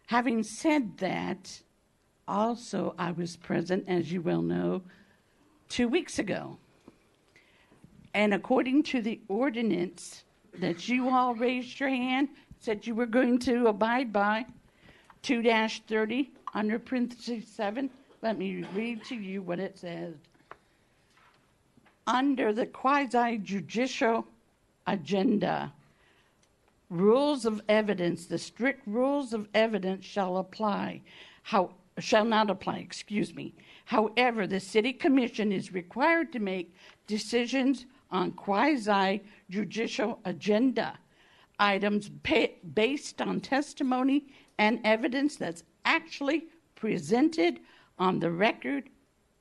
Having said that, also I was present, as you well know, 2 weeks ago. And according to the ordinance that you all raised your hand, said you were going to abide by, 2-30 under parentheses 7, let me read to you what it says. Under the quasi-judicial agenda, rules of evidence, the strict rules of evidence shall not apply. However, the city commission is required to make decisions on quasi-judicial agenda items based on testimony and evidence that's actually presented on the record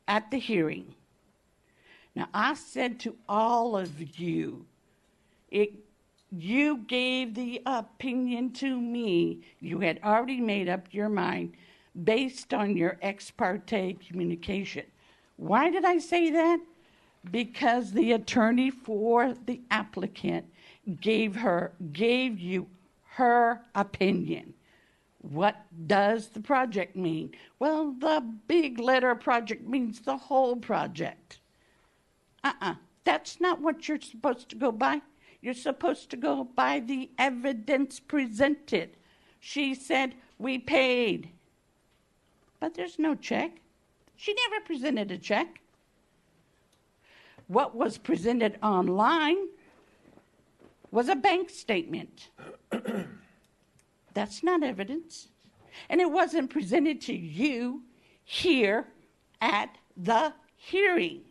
at the hearing. Now, I said to all of you, you gave the opinion to me. You had already made up your mind based on your ex parte communication. Why did I say that? Because the attorney for the applicant gave you her opinion. What does the project mean? Well, the big letter project means the whole project. That's not what you're supposed to go by. You're supposed to go by the evidence presented. She said, we paid. But there's no check. She never presented a check. What was presented online was a bank statement. That's not evidence. And it wasn't presented to you here at the hearing,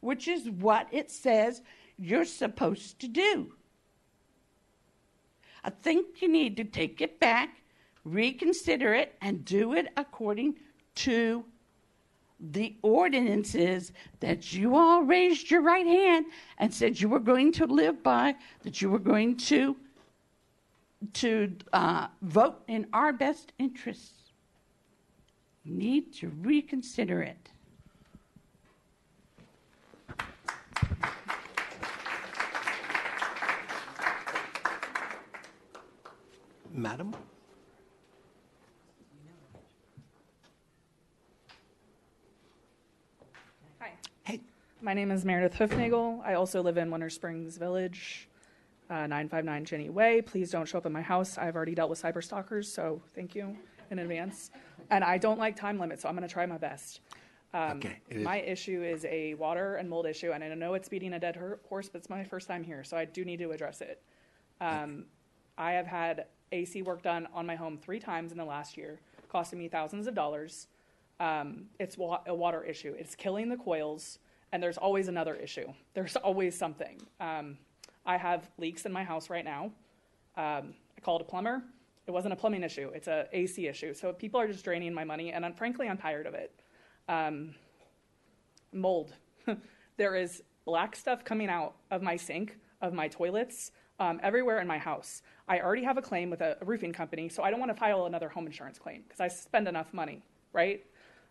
which is what it says you're supposed to do. I think you need to take it back, reconsider it, and do it according to the ordinances that you all raised your right hand and said you were going to live by, that you were going to vote in our best interests. You need to reconsider it. Madam? Hi. Hey. My name is Meredith Hoofnagel. I also live in Winter Springs Village, 959 Jenny Way. Please don't show up at my house. I've already dealt with cyber stalkers, so thank you in advance. And I don't like time limits, so I'm going to try my best. My issue is a water and mold issue, and I know it's beating a dead horse, but it's my first time here, so I do need to address it. I have had AC work done on my home 3 times in the last year, costing me thousands of dollars. It's a water issue. It's killing the coils, and there's always another issue. There's always something. I have leaks in my house right now. I called a plumber. It wasn't a plumbing issue. It's an AC issue. So people are just draining my money, and frankly, I'm tired of it. Mold. There is black stuff coming out of my sink, of my toilets, everywhere in my house. I already have a claim with a roofing company, so I don't want to file another home insurance claim because I spend enough money, right?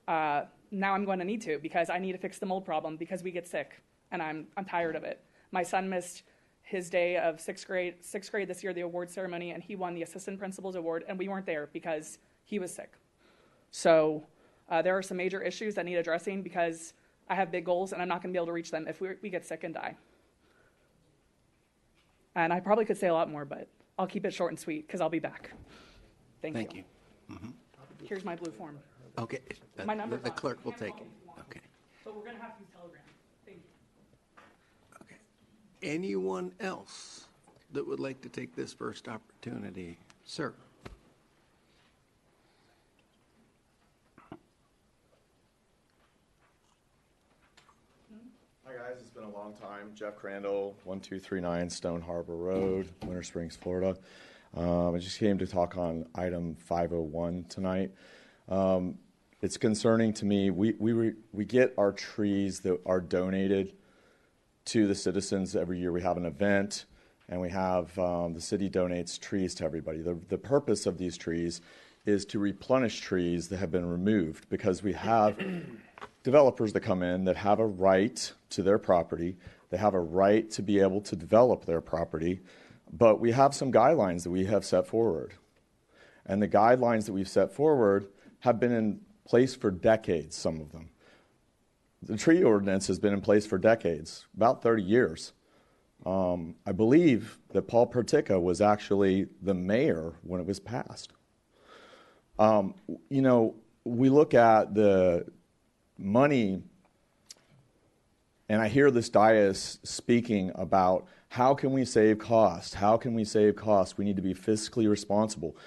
Now I'm going to need to because I need to fix the mold problem because we get sick, and I'm tired of it. My son missed his day of sixth grade this year, the award ceremony, and he won the assistant principal's award, and we weren't there because he was sick. So there are some major issues that need addressing because I have big goals, and I'm not going to be able to reach them if we get sick and die. And I probably could say a lot more, but I'll keep it short and sweet because I'll be back. Thank you. Mm-hmm. Here's my blue form. Okay. My number. The clerk will take it. Okay. But we're going to have to use Telegram. Thank you. Okay. Anyone else that would like to take this first opportunity? Sir. Hi guys, it's been a long time. Jeff Crandall, 1239 Stone Harbor Road, Winter Springs, Florida. I just came to talk on item 501 tonight. It's concerning to me. We get our trees that are donated to the citizens every year. We have an event, and we have the city donates trees to everybody. The purpose of these trees is to replenish trees that have been removed because we have developers that come in that have a right to their property. They have a right to be able to develop their property, but we have some guidelines that we have set forward. And the guidelines that we've set forward have been in place for decades, some of them. The tree ordinance has been in place for decades, about 30 years. I believe that Paul Partica was actually the mayor when it was passed. We look at the money, and I hear this dais speaking about how can we save costs? How can we save costs? We need to be fiscally responsible.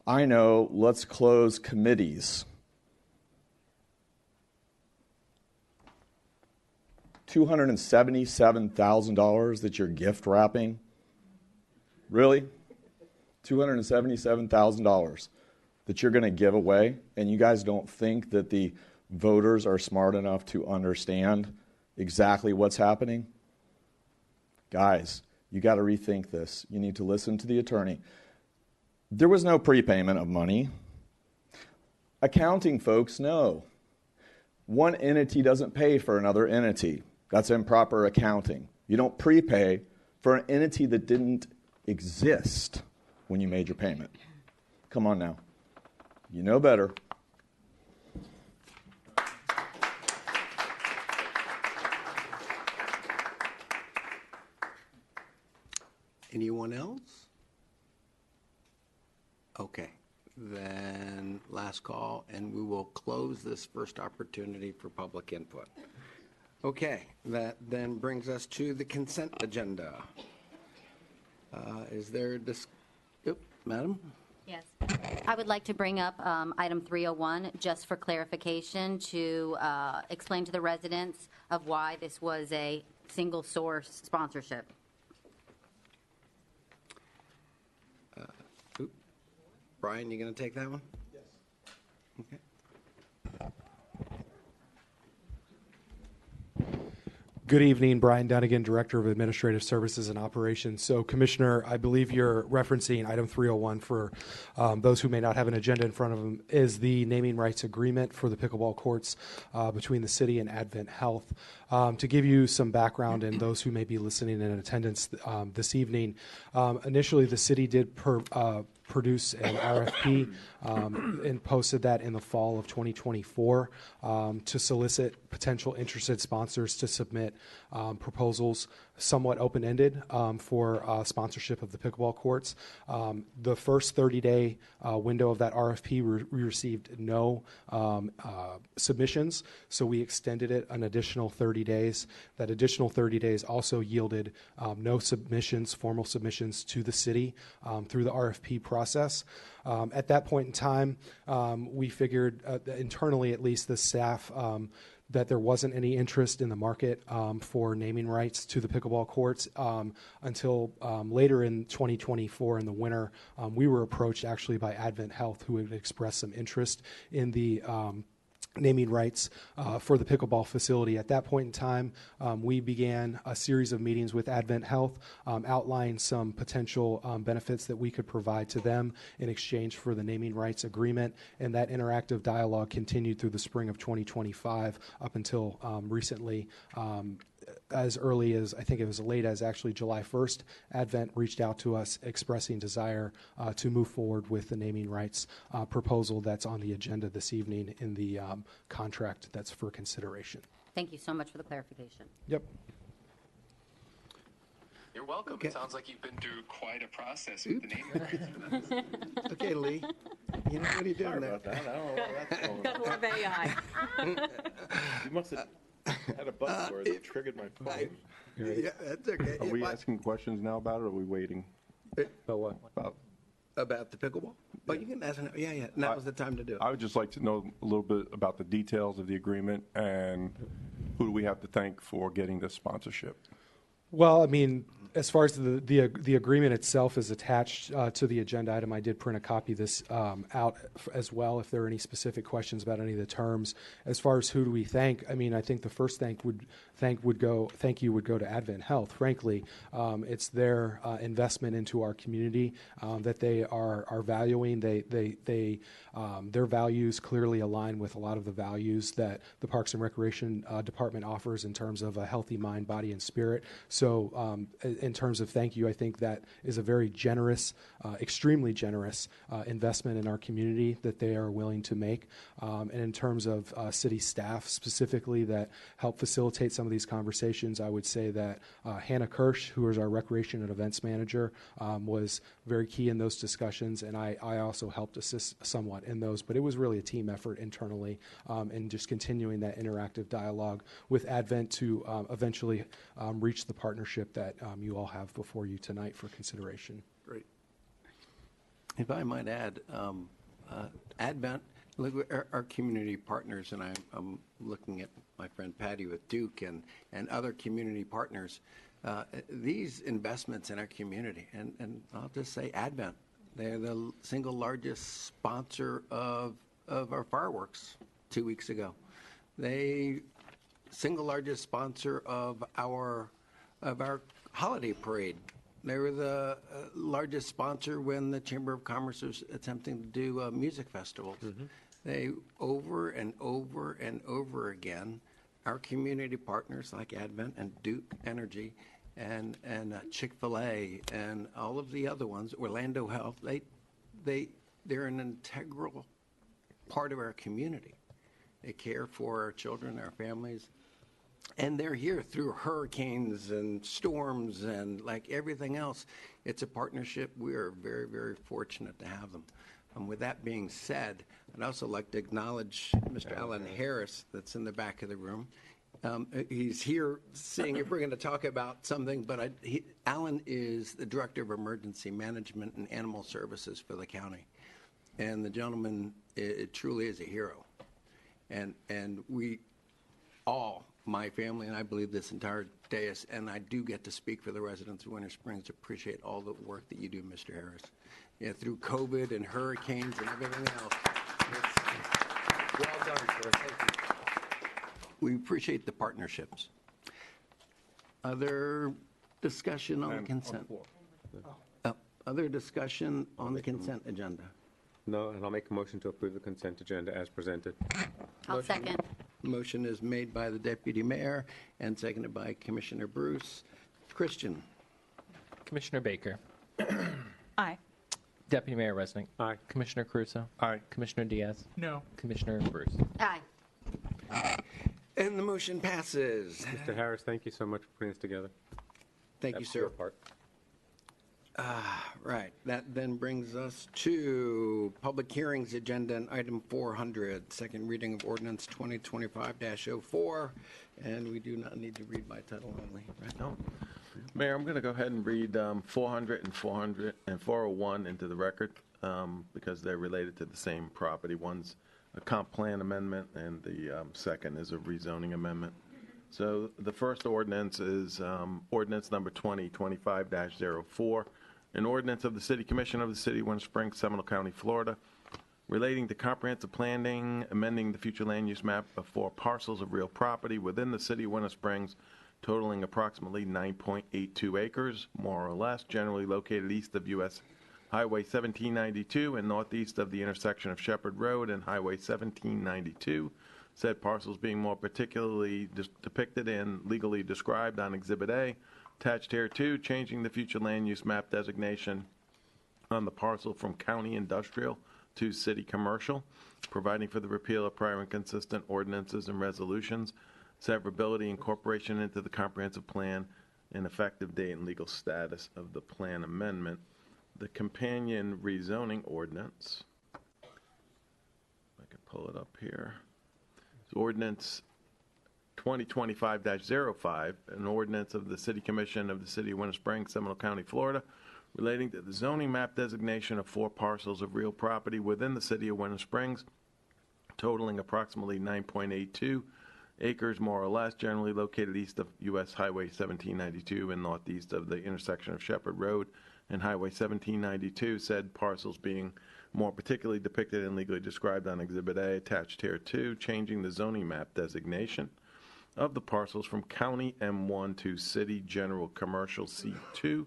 I know, let's close committees. $277,000 that you're gift wrapping? Really? $277,000 that you're going to give away, and you guys don't think that the voters are smart enough to understand exactly what's happening? Guys, you got to rethink this. You need to listen to the attorney. There was no prepayment of money. Accounting folks know. One entity doesn't pay for another entity. That's improper accounting. You don't prepay for an entity that didn't exist when you made your payment. Come on now. You know better. Anyone else? Okay, then last call, and we will close this first opportunity for public input. Okay, that then brings us to the consent agenda. Is there Madam? Yes. I would like to bring up item 301 just for clarification to explain to the residents of why this was a single source sponsorship. Brian, you going to take that one? Yes. Okay. Good evening, Brian Dunnigan, Director of Administrative Services and Operations. So, Commissioner, I believe you're referencing item 301 for those who may not have an agenda in front of them, is the naming rights agreement for the pickleball courts between the city and Advent Health. To give you some background and those who may be listening in attendance this evening, initially the city did produce an RFP and posted that in the fall of 2024 to solicit potential interested sponsors to submit proposals, somewhat open-ended, for sponsorship of the pickleball courts. The first 30-day window of that RFP, we received no submissions, so we extended it an additional 30 days. That additional 30 days also yielded no submissions, formal submissions to the city through the RFP process. At that point in time, we figured, internally at least, the staff, that there wasn't any interest in the market for naming rights to the pickleball courts until later in 2024 in the winter. We were approached actually by Advent Health, who had expressed some interest in the naming rights for the pickleball facility. At that point in time, we began a series of meetings with Advent Health, outlining some potential benefits that we could provide to them in exchange for the naming rights agreement, and that interactive dialogue continued through the spring of 2025 up until recently. As early as, I think it was late as actually July 1st, Advent reached out to us expressing desire to move forward with the naming rights proposal that's on the agenda this evening in the contract that's for consideration. Thank you so much for the clarification. Yep. You're welcome. Okay. It sounds like you've been through quite a process with the naming rights. Okay, Lee. You know what are you doing Sorry there? about that. I don't know where that's going. Got love AI. You must have had a button where it triggered my phone. Yeah, that's okay. Are we asking questions now about it, or are we waiting? About what? About the pickleball? But you can ask. Yeah. Now is the time to do it. I would just like to know a little bit about the details of the agreement and who do we have to thank for getting this sponsorship? Well, I mean, as far as the agreement itself is attached to the agenda item, I did print a copy of this out as well if there are any specific questions about any of the terms. As far as who do we thank, I mean, I think the first thank you would go to Advent Health. Frankly, it's their investment into our community that they are valuing. Their values clearly align with a lot of the values that the Parks and Recreation Department offers in terms of a healthy mind, body, and spirit. So in terms of thank you, I think that is a very generous, extremely generous investment in our community that they are willing to make. And in terms of city staff specifically that help facilitate some of these conversations, I would say that Hannah Kirsch, who is our Recreation and Events Manager, was very key in those discussions, and I also helped assist somewhat in those. But it was really a team effort internally, and just continuing that interactive dialogue with Advent to eventually reach the partnership that you all have before you tonight for consideration. Great. If I might add, Advent, look, our community partners, and I'm looking at my friend Patty with Duke and other community partners, these investments in our community, and I'll just say Advent, they're the single largest sponsor of our fireworks 2 weeks ago. They single largest sponsor of our holiday parade. They were the largest sponsor when the Chamber of Commerce was attempting to do music festivals. Mm-hmm. They, over and over and over again, our community partners like Advent and Duke Energy and Chick-fil-A and all of the other ones, Orlando Health, they're an integral part of our community. They care for our children, our families. And they're here through hurricanes and storms and like everything else. It's a partnership. We are very, very fortunate to have them. With that being said, I'd also like to acknowledge Mr. Alan Harris that's in the back of the room. He's here seeing if we're going to talk about something, but Alan is the Director of Emergency Management and Animal Services for the county. And the gentleman, it truly is a hero. And we all my family, and I believe this entire dais, and I do get to speak for the residents of Winter Springs, appreciate all the work that you do, Mr. Harris. Yeah, through COVID and hurricanes and everything else. Well done, sir. Thank you. We appreciate the partnerships. Other discussion on the consent? Other discussion on the consent agenda? No, and I'll make a motion to approve the consent agenda as presented. I'll second. Motion is made by the Deputy Mayor and seconded by Commissioner Bruce. Christian? Commissioner Baker. Aye. Deputy Mayor Resnick. Aye. Commissioner Caruso. Aye. Commissioner Diaz. No. Commissioner Bruce. Aye. And the motion passes. Mr. Harris, thank you so much for putting this together. Thank you, That's sir. your part. Right. That then brings us to public hearings agenda and item 400, second reading of ordinance 2025-04. And we do not need to read by title only, right? No. Mayor, I'm going to go ahead and read 400 and 400 and 401 into the record because they're related to the same property. One's a comp plan amendment and the second is a rezoning amendment. So the first ordinance is ordinance number 2025-04, an ordinance of the City Commission of the City of Winter Springs, Seminole County, Florida, relating to comprehensive planning, amending the future land use map of 4 parcels of real property within the City of Winter Springs, totaling approximately 9.82 acres, more or less, generally located east of U.S. Highway 1792 and northeast of the intersection of Shepherd Road and Highway 1792. Said parcels being more particularly depicted and legally described on Exhibit A. Attached here too, changing the future land use map designation on the parcel from county industrial to city commercial, providing for the repeal of prior inconsistent ordinances and resolutions, severability, incorporation into the comprehensive plan, and effective date and legal status of the plan amendment. The companion rezoning ordinance, if I can pull it up here, it's ordinance 2025-05, an ordinance of the City Commission of the City of Winter Springs, Seminole County, Florida, relating to the zoning map designation of 4 parcels of real property within the City of Winter Springs, totaling approximately 9.82 acres, more or less, generally located east of U.S. Highway 1792 and northeast of the intersection of Shepherd Road and Highway 1792, said parcels being more particularly depicted and legally described on Exhibit A, attached here too, changing the zoning map designation of the parcels from County M1 to City General Commercial C2,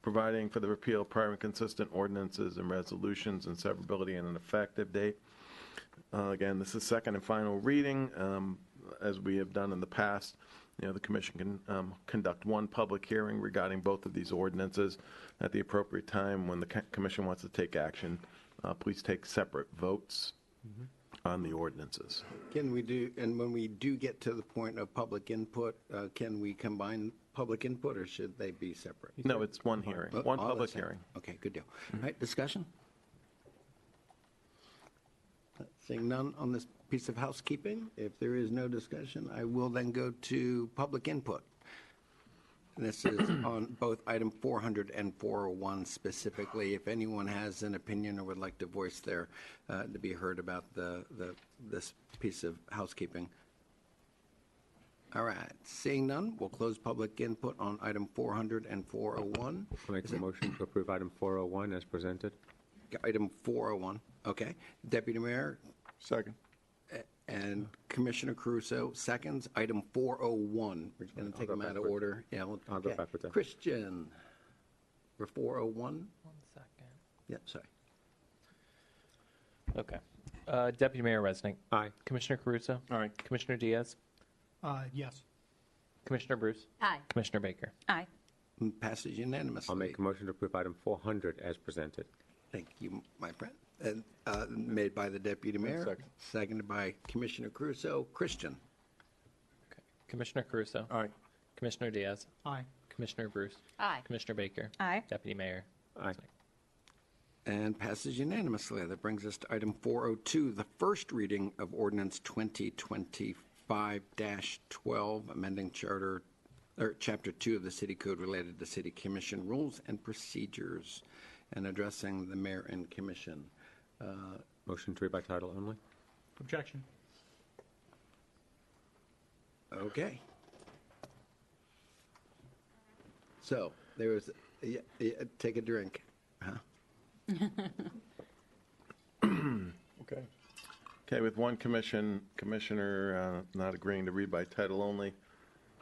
providing for the repeal of prior inconsistent ordinances and resolutions and severability and an effective date. Again, this is second and final reading. As we have done in the past, the Commission can conduct one public hearing regarding both of these ordinances at the appropriate time. When the Commission wants to take action, please take separate votes on the ordinances. Can we do, and when we do get to the point of public input, can we combine public input or should they be separate? No, it's one hearing, one public hearing. Okay, good deal. All right, discussion? Seeing none on this piece of housekeeping, if there is no discussion, I will then go to public input. This is on both item 400 and 401 specifically. If anyone has an opinion or would like to voice their, to be heard about this piece of housekeeping. All right, seeing none, we'll close public input on item 400 and 401. I'll make a motion to approve item 401 as presented. Item 401, okay. Deputy Mayor? Second. And Commissioner Caruso, seconds. Item 401. We're going to take them out of order. Yeah, I'll go back with that. Christian, for 401? 1 second. Yeah, sorry. Okay. Deputy Mayor Resnick. Aye. Commissioner Caruso. Aye. Commissioner Diaz. Yes. Commissioner Bruce. Aye. Commissioner Baker. Aye. Passes unanimously. I'll make a motion to approve item 400 as presented. Thank you, my friend. And made by the Deputy Mayor. Second. Seconded by Commissioner Caruso. Christian? Okay. Commissioner Caruso. Aye. Commissioner Diaz. Aye. Commissioner Bruce. Aye. Commissioner Baker. Aye. Deputy Mayor. Aye. And passes unanimously. That brings us to item 402, the first reading of ordinance 2025-12, amending Chapter 2 of the City Code related to City Commission rules and procedures, and addressing the mayor and commission. Motion to read by title only. Objection. Okay. So there was, take a drink. Huh? Okay. Okay, with one commissioner not agreeing to read by title only,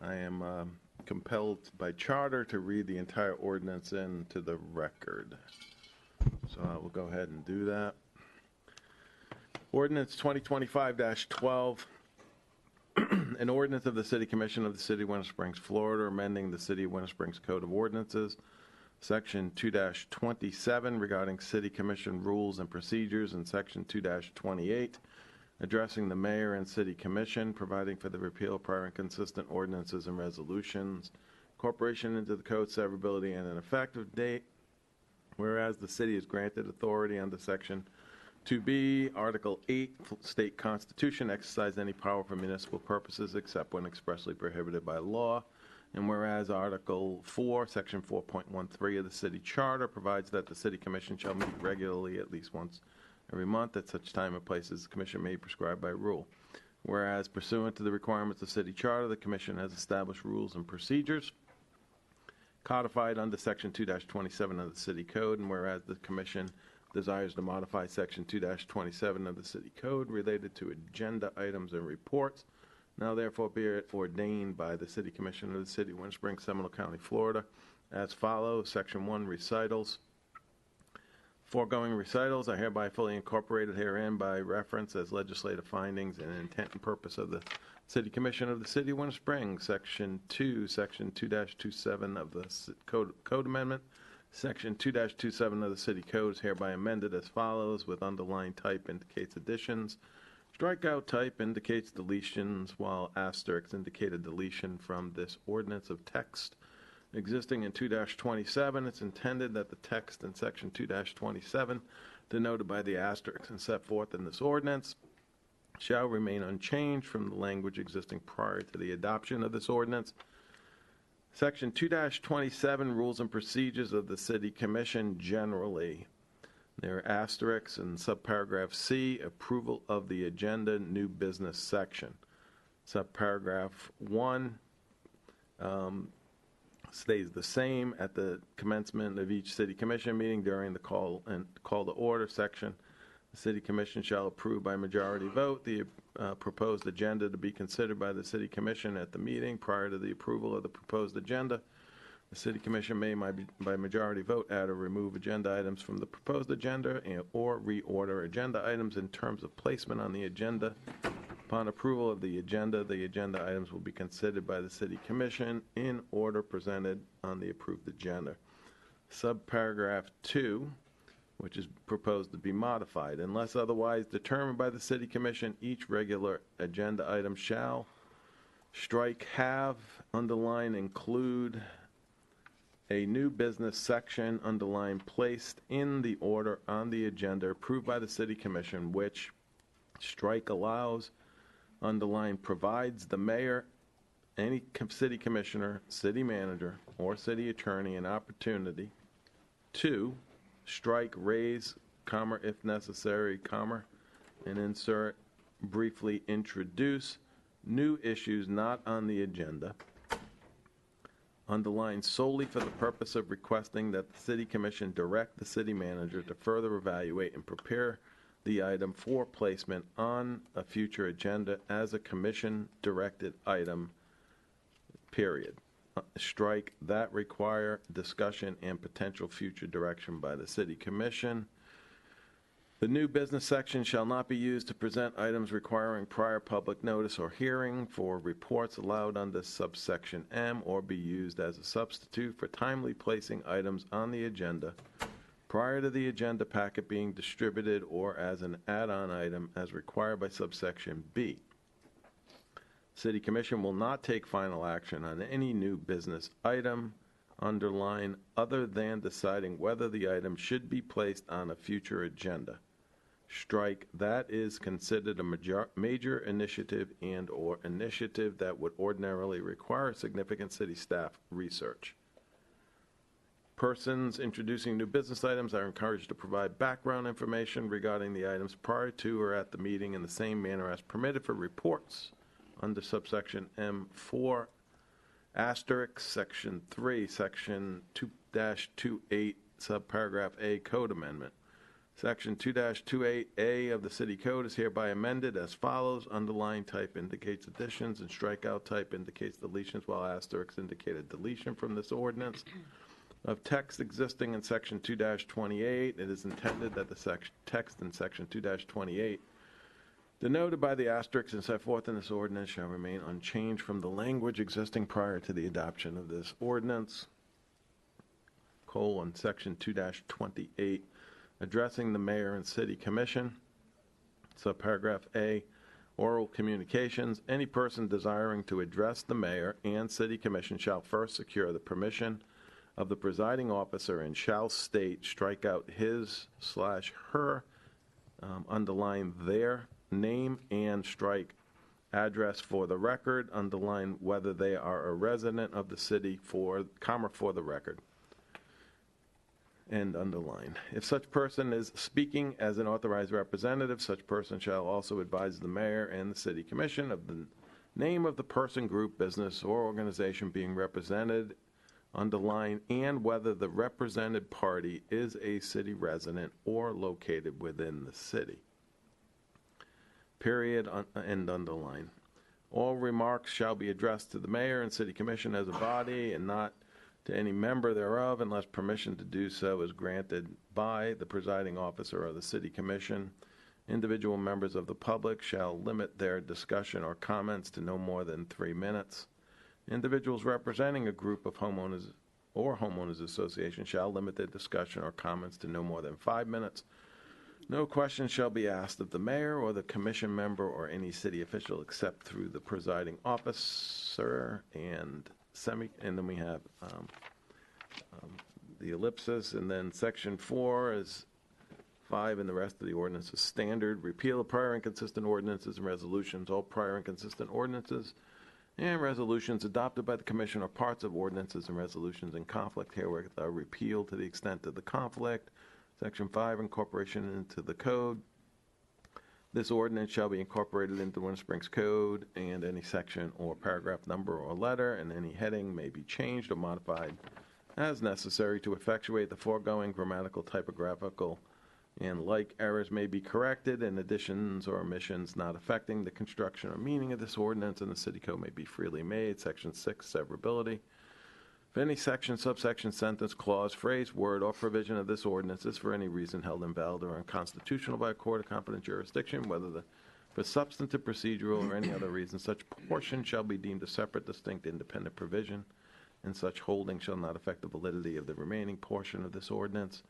I am compelled by charter to read the entire ordinance into the record. So I will go ahead and do that. Ordinance 2025-12, an ordinance of the City Commission of the City of Winter Springs, Florida, amending the City of Winter Springs Code of Ordinances, Section 2-27 regarding City Commission rules and procedures, and Section 2-28 addressing the mayor and City Commission, providing for the repeal of prior inconsistent ordinances and resolutions, incorporation into the code, severability, and an effective date. Whereas the city is granted authority under Section 2B, Article 8, State Constitution, exercise any power for municipal purposes except when expressly prohibited by law. And whereas Article 4, Section 4.13 of the City Charter provides that the City Commission shall meet regularly at least once every month at such time and place as the Commission may prescribe by rule. Whereas pursuant to the requirements of City Charter, the Commission has established rules and procedures codified under Section 2-27 of the City Code, and whereas the Commission desires to modify Section 2-27 of the City Code related to agenda items and reports, now therefore be it ordained by the City Commission of the City of Winter Springs, Seminole County, Florida, as follows. Section 1, recitals. Foregoing recitals are hereby fully incorporated herein by reference as legislative findings and intent and purpose of the City Commission of the City of Winter Springs. Section 2, Section 2-27 of the Code Amendment. Section 2-27 of the City Code is hereby amended as follows, with underlined type indicates additions. Strikeout type indicates deletions, while asterisks indicate a deletion from this ordinance of text. Existing in 2-27, it's intended that the text in Section 2-27, denoted by the asterisks and set forth in this ordinance, shall remain unchanged from the language existing prior to the adoption of this ordinance. Section 2-27, rules and procedures of the City Commission generally. There are asterisks in subparagraph C, approval of the agenda, new business section. Subparagraph 1 stays the same at the commencement of each City Commission meeting during the call to order section. The City Commission shall approve by majority vote the proposed agenda to be considered by the City Commission at the meeting. Prior to the approval of the proposed agenda, the City Commission may, by majority vote, add or remove agenda items from the proposed agenda or reorder agenda items in terms of placement on the agenda. Upon approval of the agenda items will be considered by the City Commission in order presented on the approved agenda. Subparagraph 2, which is proposed to be modified. Unless otherwise determined by the City Commission, each regular agenda item shall strike have, underline, include, a new business section, underline, placed in the order on the agenda approved by the City Commission, which strike allows, underline, provides the mayor, any city commissioner, city manager, or city attorney an opportunity to strike, raise, comma, if necessary, comma, and insert, briefly introduce new issues not on the agenda, underline, solely for the purpose of requesting that the City Commission direct the city manager to further evaluate and prepare the item for placement on a future agenda as a commission-directed item, period. Strike, that require discussion and potential future direction by the City Commission. The new business section shall not be used to present items requiring prior public notice or hearing for reports allowed under subsection M, or be used as a substitute for timely placing items on the agenda prior to the agenda packet being distributed, or as an add-on item as required by subsection B. City Commission will not take final action on any new business item, underline, other than deciding whether the item should be placed on a future agenda. Strike, that is considered a major initiative and or initiative that would ordinarily require significant city staff research. Persons introducing new business items are encouraged to provide background information regarding the items prior to or at the meeting in the same manner as permitted for reports under subsection M4, asterisk, section 3, section 2-28, subparagraph A, code amendment. Section 2-28A of the City Code is hereby amended as follows. Underline type indicates additions and strikeout type indicates deletions, while asterisks indicate a deletion from this ordinance. Of text existing in Section 2-28, it is intended that the text in Section 2-28 denoted by the asterisks and set forth in this ordinance shall remain unchanged from the language existing prior to the adoption of this ordinance. Section 2-28, addressing the mayor and city commission. Subparagraph A, oral communications. Any person desiring to address the mayor and city commission shall first secure the permission of the presiding officer and shall state, strike out his/her, underline their name and strike address for the record, underline whether they are a resident of the city for the record, and underline. If such person is speaking as an authorized representative, such person shall also advise the mayor and the city commission of the name of the person, group, business, or organization being represented, underline, and whether the represented party is a city resident or located within the city. Period, and underline. All remarks shall be addressed to the mayor and city commission as a body and not to any member thereof unless permission to do so is granted by the presiding officer or the city commission. Individual members of the public shall limit their discussion or comments to no more than 3 minutes. Individuals representing a group of homeowners or homeowners association shall limit their discussion or comments to no more than 5 minutes. No question shall be asked of the mayor or the commission member or any city official except through the presiding officer, and then we have the ellipsis, and then section 4 is 5, and the rest of the ordinance is standard. Repeal of prior inconsistent ordinances and resolutions. All prior inconsistent ordinances and resolutions adopted by the commission or parts of ordinances and resolutions in conflict herewith are repealed to the extent of the conflict. Section 5, incorporation into the code. This ordinance shall be incorporated into the Winter Springs Code, and any section or paragraph number or letter and any heading may be changed or modified as necessary to effectuate the foregoing grammatical, typographical, and like errors may be corrected, and additions or omissions not affecting the construction or meaning of this ordinance and the city code may be freely made. Section 6, severability. If any section, subsection, sentence, clause, phrase, word, or provision of this ordinance is for any reason held invalid or unconstitutional by a court of competent jurisdiction, whether for substantive, procedural, or any other reason, such portion shall be deemed a separate, distinct, independent provision, and such holding shall not affect the validity of the remaining portion of this ordinance.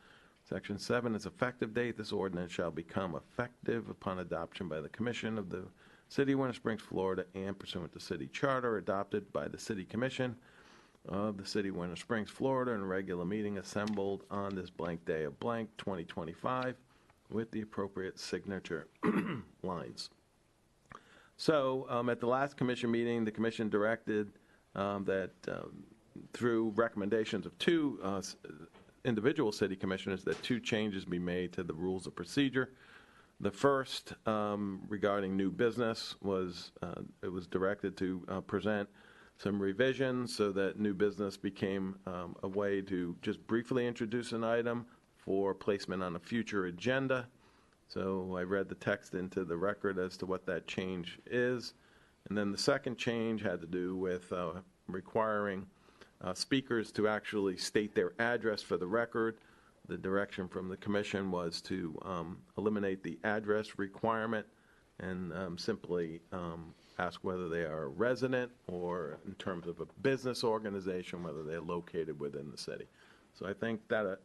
Section 7 is effective date. This ordinance shall become effective upon adoption by the Commission of the City of Winter Springs, Florida, and pursuant to city charter adopted by the City Commission of the City of Winter Springs, Florida, in a regular meeting assembled on this blank day of blank 2025 with the appropriate signature lines. So at the last commission meeting, the commission directed that through recommendations of two individual city commissioners that 2 changes be made to the rules of procedure. The first, regarding new business, was it was directed to present some revisions so that new business became a way to just briefly introduce an item for placement on a future agenda. So I read the text into the record as to what that change is. And then the second change had to do with requiring speakers to actually state their address for the record. The direction from the commission was to eliminate the address requirement and simply ask whether they are a resident or, in terms of a business organization, whether they're located within the city. So I think that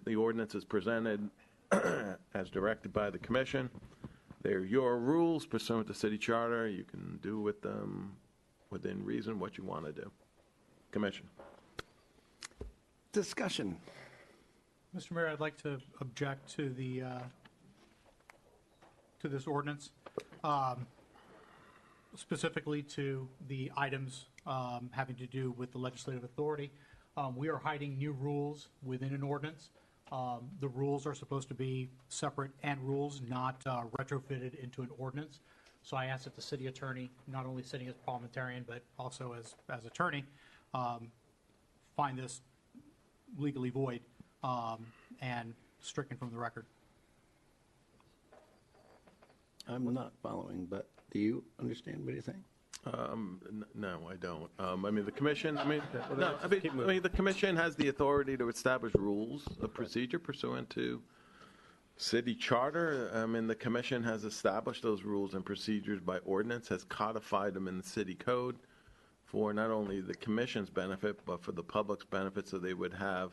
the ordinance is presented as directed by the commission. They're your rules pursuant to city charter. You can do with them within reason what you want to do. Commission. Discussion. Mr. Mayor, I'd like to object to the to this ordinance, specifically to the items having to do with the legislative authority. We are hiding new rules within an ordinance. The rules are supposed to be separate and rules, not retrofitted into an ordinance. So I asked that the city attorney, not only sitting as parliamentarian, but also as attorney, find this legally void and stricken from the record. I'm not following, but do you understand what he's saying? No, I don't. I mean, the commission, the commission has the authority to establish rules of procedure pursuant to city charter. I mean, the commission has established those rules and procedures by ordinance, has codified them in the city code for not only the commission's benefit, but for the public's benefit, so they would have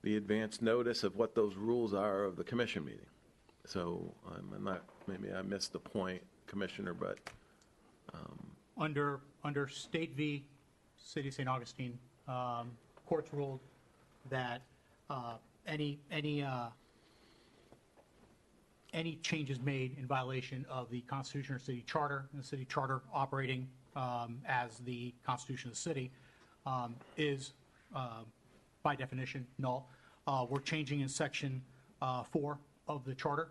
the advance notice of what those rules are of the commission meeting. So I'm not, maybe I missed the point, Commissioner, but Under State v. City of St. Augustine, courts ruled that any changes made in violation of the Constitution or city charter, and the city charter operating as the Constitution of the city, is by definition null. We're changing in section 4 of the charter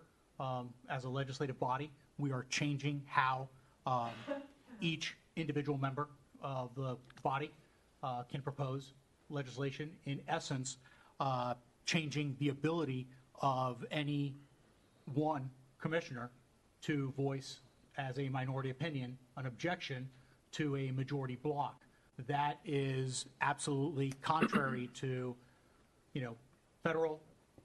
as a legislative body. We are changing how each individual member of the body can propose legislation. In essence, changing the ability of any one commissioner to voice as a minority opinion an objection to a majority block. That is absolutely contrary to, federal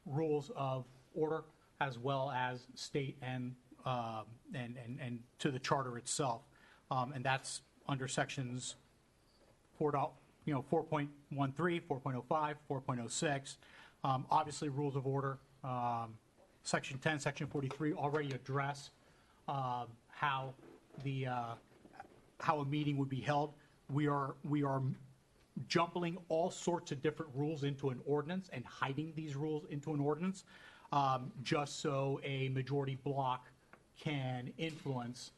rules of order, as well as state and to the charter itself. And that's under sections 4.13, 4.05, 4.06. Obviously, rules of order, section 10, section 43 already address how a meeting would be held. We are jumbling all sorts of different rules into an ordinance and hiding these rules into an ordinance, just so a majority block can influence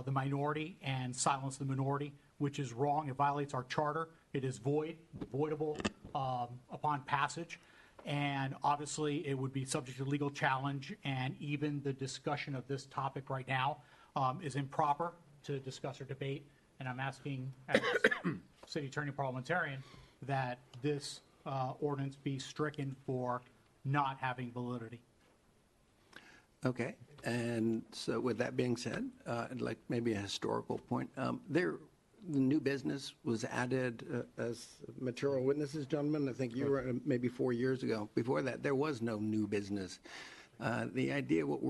the minority and silence the minority, which is wrong. It violates our charter. It is voidable upon passage. And obviously, it would be subject to legal challenge. And even the discussion of this topic right now is improper to discuss or debate. And I'm asking, as city attorney parliamentarian, that this ordinance be stricken for not having validity. Okay, and so with that being said, I'd like maybe a historical point. The new business was added as material witnesses, gentlemen. I think you were maybe 4 years ago. Before that, there was no new business. The idea, what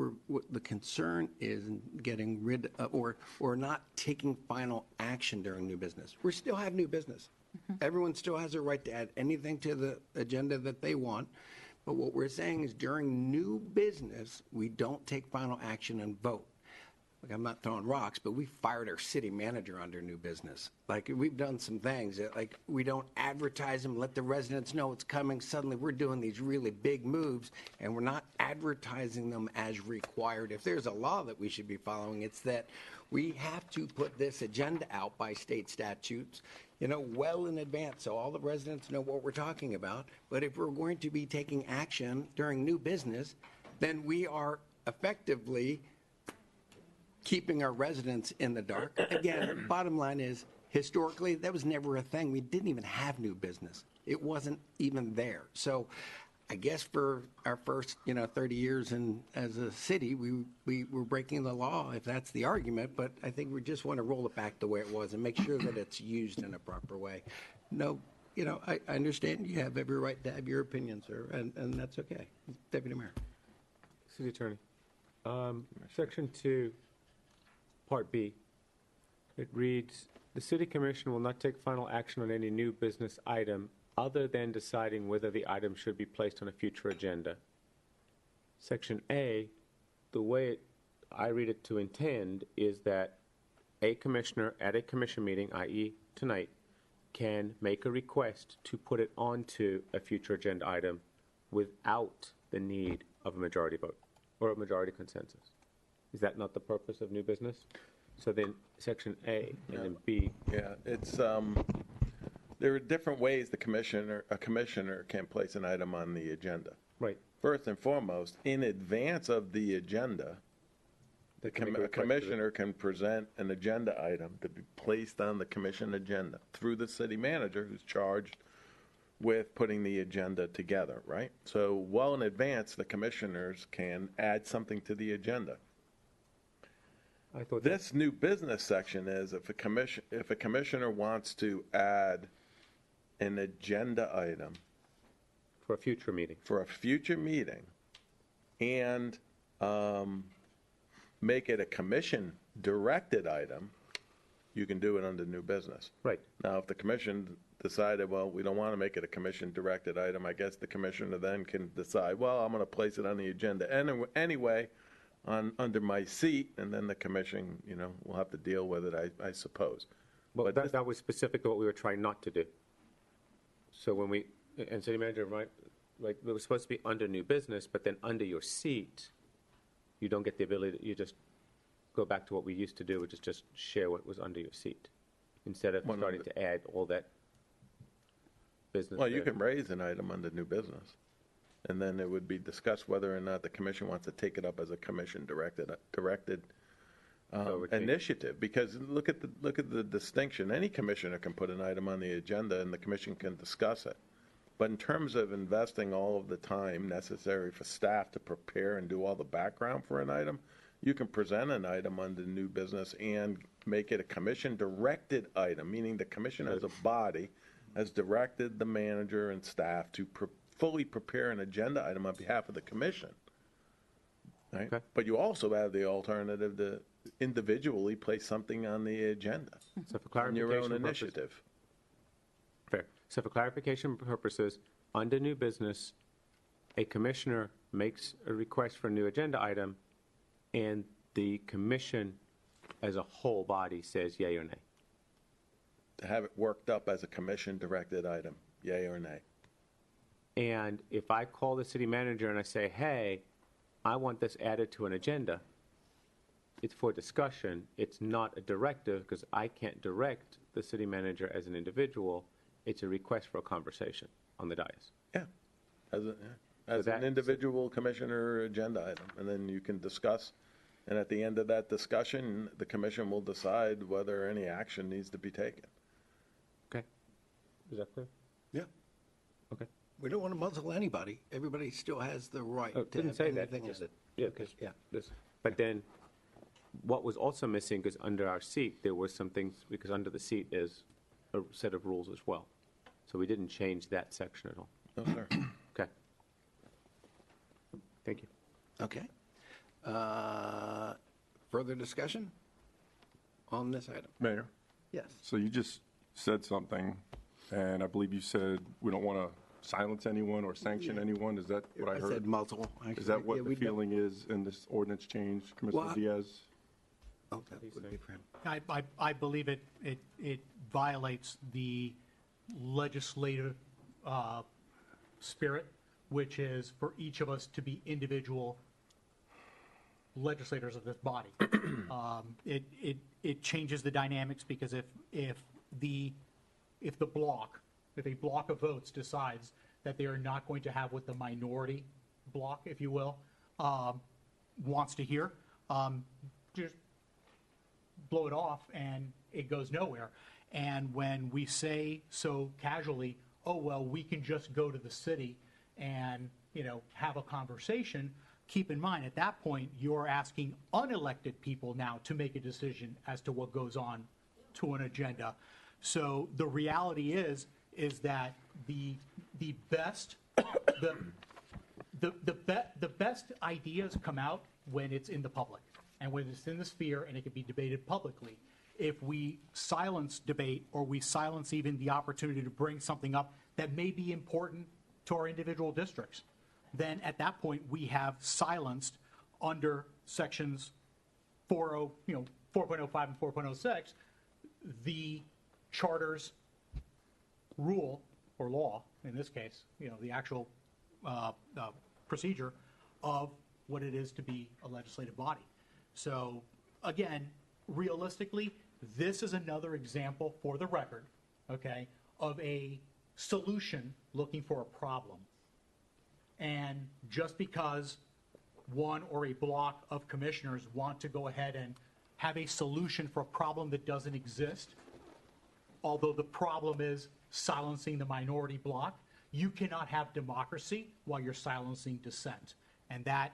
the concern is in getting rid of, or not taking final action during new business. We still have new business. Everyone still has a right to add anything to the agenda that they want. But what we're saying is during new business, we don't take final action and vote. Like, I'm not throwing rocks, but we fired our city manager under new business. Like, we've done some things that, like, we don't advertise them, let the residents know it's coming. Suddenly we're doing these really big moves and we're not advertising them as required. If there's a law that we should be following, it's that we have to put this agenda out by state statutes, well in advance, so all the residents know what we're talking about. But if we're going to be taking action during new business, then we are effectively keeping our residents in the dark. Again, bottom line is, historically, that was never a thing. We didn't even have new business. It wasn't even there. So I guess for our first, 30 years as a city, we were breaking the law, if that's the argument. But I think we just want to roll it back the way it was and make sure that it's used in a proper way. No, I understand you have every right to have your opinion, sir, and that's okay. Deputy Mayor. City Attorney. Section 2, Part B. It reads, the City Commission will not take final action on any new business item other than deciding whether the item should be placed on a future agenda. Section A, the way I read it to intend is that a commissioner at a commission meeting, i.e. tonight, can make a request to put it onto a future agenda item without the need of a majority vote or a majority consensus. Is that not the purpose of new business? So then Section A and then B. Yeah, it's there are different ways a commissioner can place an item on the agenda. Right. First and foremost, in advance of the agenda, The Can make a a request to the- commissioner can present an agenda item to be placed on the commission agenda through the city manager, who's charged with putting the agenda together, right? So well in advance, the commissioners can add something to the agenda. I thought This new business section is if a commissioner wants to add an agenda item for a future meeting. For a future meeting, and make it a commission-directed item, you can do it under new business. Right. Now, if the commission decided, well, we don't want to make it a commission-directed item, I guess the commissioner then can decide, well, I'm going to place it on the agenda anyway, under my seat, and then the commission, will have to deal with it, I suppose. Well, that was specific to what we were trying not to do. So when and city manager, right, like, it was supposed to be under new business, but then under your seat, you don't get the ability, you just go back to what we used to do, which is just share what was under your seat, instead of starting to add all that business. Well, you can raise an item under new business, and then it would be discussed whether or not the commission wants to take it up as a commission-directed initiative. Because look at the distinction. Any commissioner can put an item on the agenda, and the commission can discuss it. But in terms of investing all of the time necessary for staff to prepare and do all the background for an item, you can present an item under new business and make it a commission-directed item, meaning the commission as a body has directed the manager and staff to fully prepare an agenda item on behalf of the commission. Right? Okay. But you also have the alternative to individually place something on the agenda So for on your own clarification initiative. Fair. So for clarification purposes, under new business, a commissioner makes a request for a new agenda item, and the commission as a whole body says yay or nay. To have it worked up as a commission-directed item, yay or nay. And if I call the city manager and I say, hey, I want this added to an agenda, it's for discussion. It's not a directive, because I can't direct the city manager as an individual. It's a request for a conversation on the dais. Yeah, as an individual commissioner agenda item, and then you can discuss, and at the end of that discussion, the commission will decide whether any action needs to be taken. Okay. Is that clear? Yeah. Okay. We don't want to muzzle anybody. Everybody still has the right Oh, to didn't have say that. anything Just- in it. Yeah, Okay, yeah. But then, what was also missing, because under our seat, there were some things, because under the seat is a set of rules as well. So we didn't change that section at all. No, sir. Okay. Thank you. Okay. Further discussion on this item? Mayor? Yes. So you just said something, and I believe you said we don't want to silence anyone or sanction anyone. Is that what I heard? I said muzzle. Is that what Yeah, the we don't- feeling is in this ordinance change, Commissioner Well, Diaz? Oh, that would be for him. I believe it violates the legislative spirit, which is for each of us to be individual legislators of this body. It changes the dynamics, because if a block of votes decides that they are not going to have what the minority block, if you will, wants to hear, just blow it off and it goes nowhere. And when we say so casually, oh, well, we can just go to the city and, have a conversation, keep in mind, at that point, you're asking unelected people now to make a decision as to what goes on to an agenda. So the reality is that the best the best ideas come out when it's in the public and when it's in the sphere and it can be debated publicly. If we silence debate, or we silence even the opportunity to bring something up that may be important to our individual districts, then at that point we have silenced, under sections 4.05 and 4.06, the charter's rule, or law in this case, the actual procedure of what it is to be a legislative body. So again, realistically, this is another example, for the record, okay, of a solution looking for a problem. And just because one or a block of commissioners want to go ahead and have a solution for a problem that doesn't exist, although the problem is silencing the minority bloc, you cannot have democracy while you're silencing dissent. And that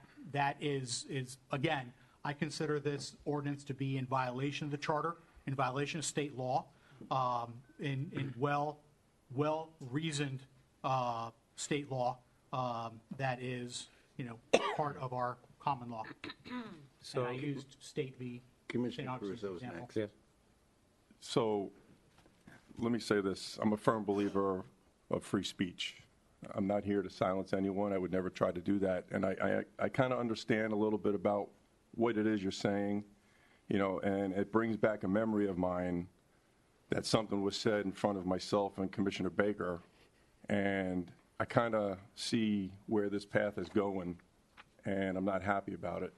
is again, I consider this ordinance to be in violation of the charter, in violation of state law, in well-reasoned state law that is, part of our common law. So I used state v. Commissioner St. Augustine's Caruso is example. next. Yes. So let me say this. I'm a firm believer of free speech. I'm not here to silence anyone. I would never try to do that. And I kind of understand a little bit about what it is you're saying, and it brings back a memory of mine that something was said in front of myself and Commissioner Baker. And I kind of see where this path is going, and I'm not happy about it.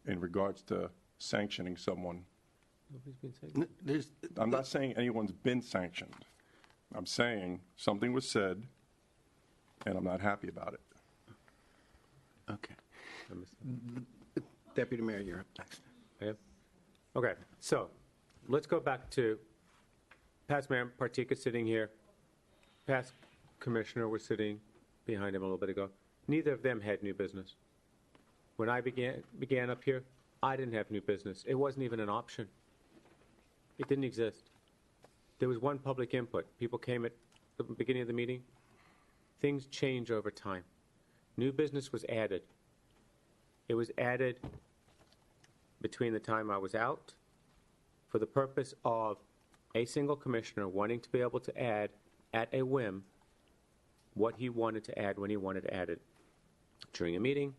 In regards to sanctioning someone. Nobody's been sanctioned. I'm not saying anyone's been sanctioned. I'm saying something was said, and I'm not happy about it. Okay. Deputy Mayor, you're up next. Okay, so let's go back to past Mayor Partika sitting here. Past Commissioner was sitting behind him a little bit ago. Neither of them had new business. When I began up here, I didn't have new business. It wasn't even an option. It didn't exist. There was one public input. People came at the beginning of the meeting. Things change over time. New business was added. It was added between the time I was out for the purpose of a single commissioner wanting to be able to add at a whim what he wanted to add when he wanted to add it during a meeting.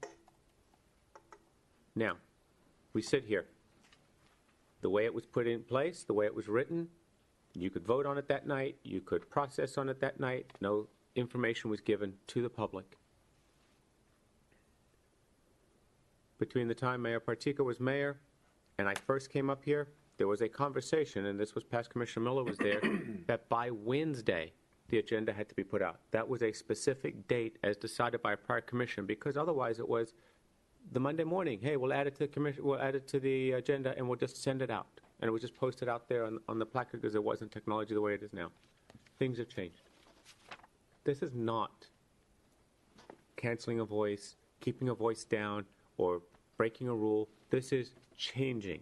Now, we sit here. The way it was put in place, the way it was written, you could vote on it that night, you could process on it that night, no information was given to the public. Between the time Mayor Partika was mayor and I first came up here, there was a conversation, and this was past Commissioner Miller was there, that by Wednesday, the agenda had to be put out. That was a specific date as decided by a prior commission, because otherwise it was the Monday morning, hey, we'll add it to the commission, we'll add it to the agenda, and we'll just send it out. And it was just posted out there on the placard because there wasn't technology the way it is now. Things have changed. This is not canceling a voice, keeping a voice down, or breaking a rule. This is changing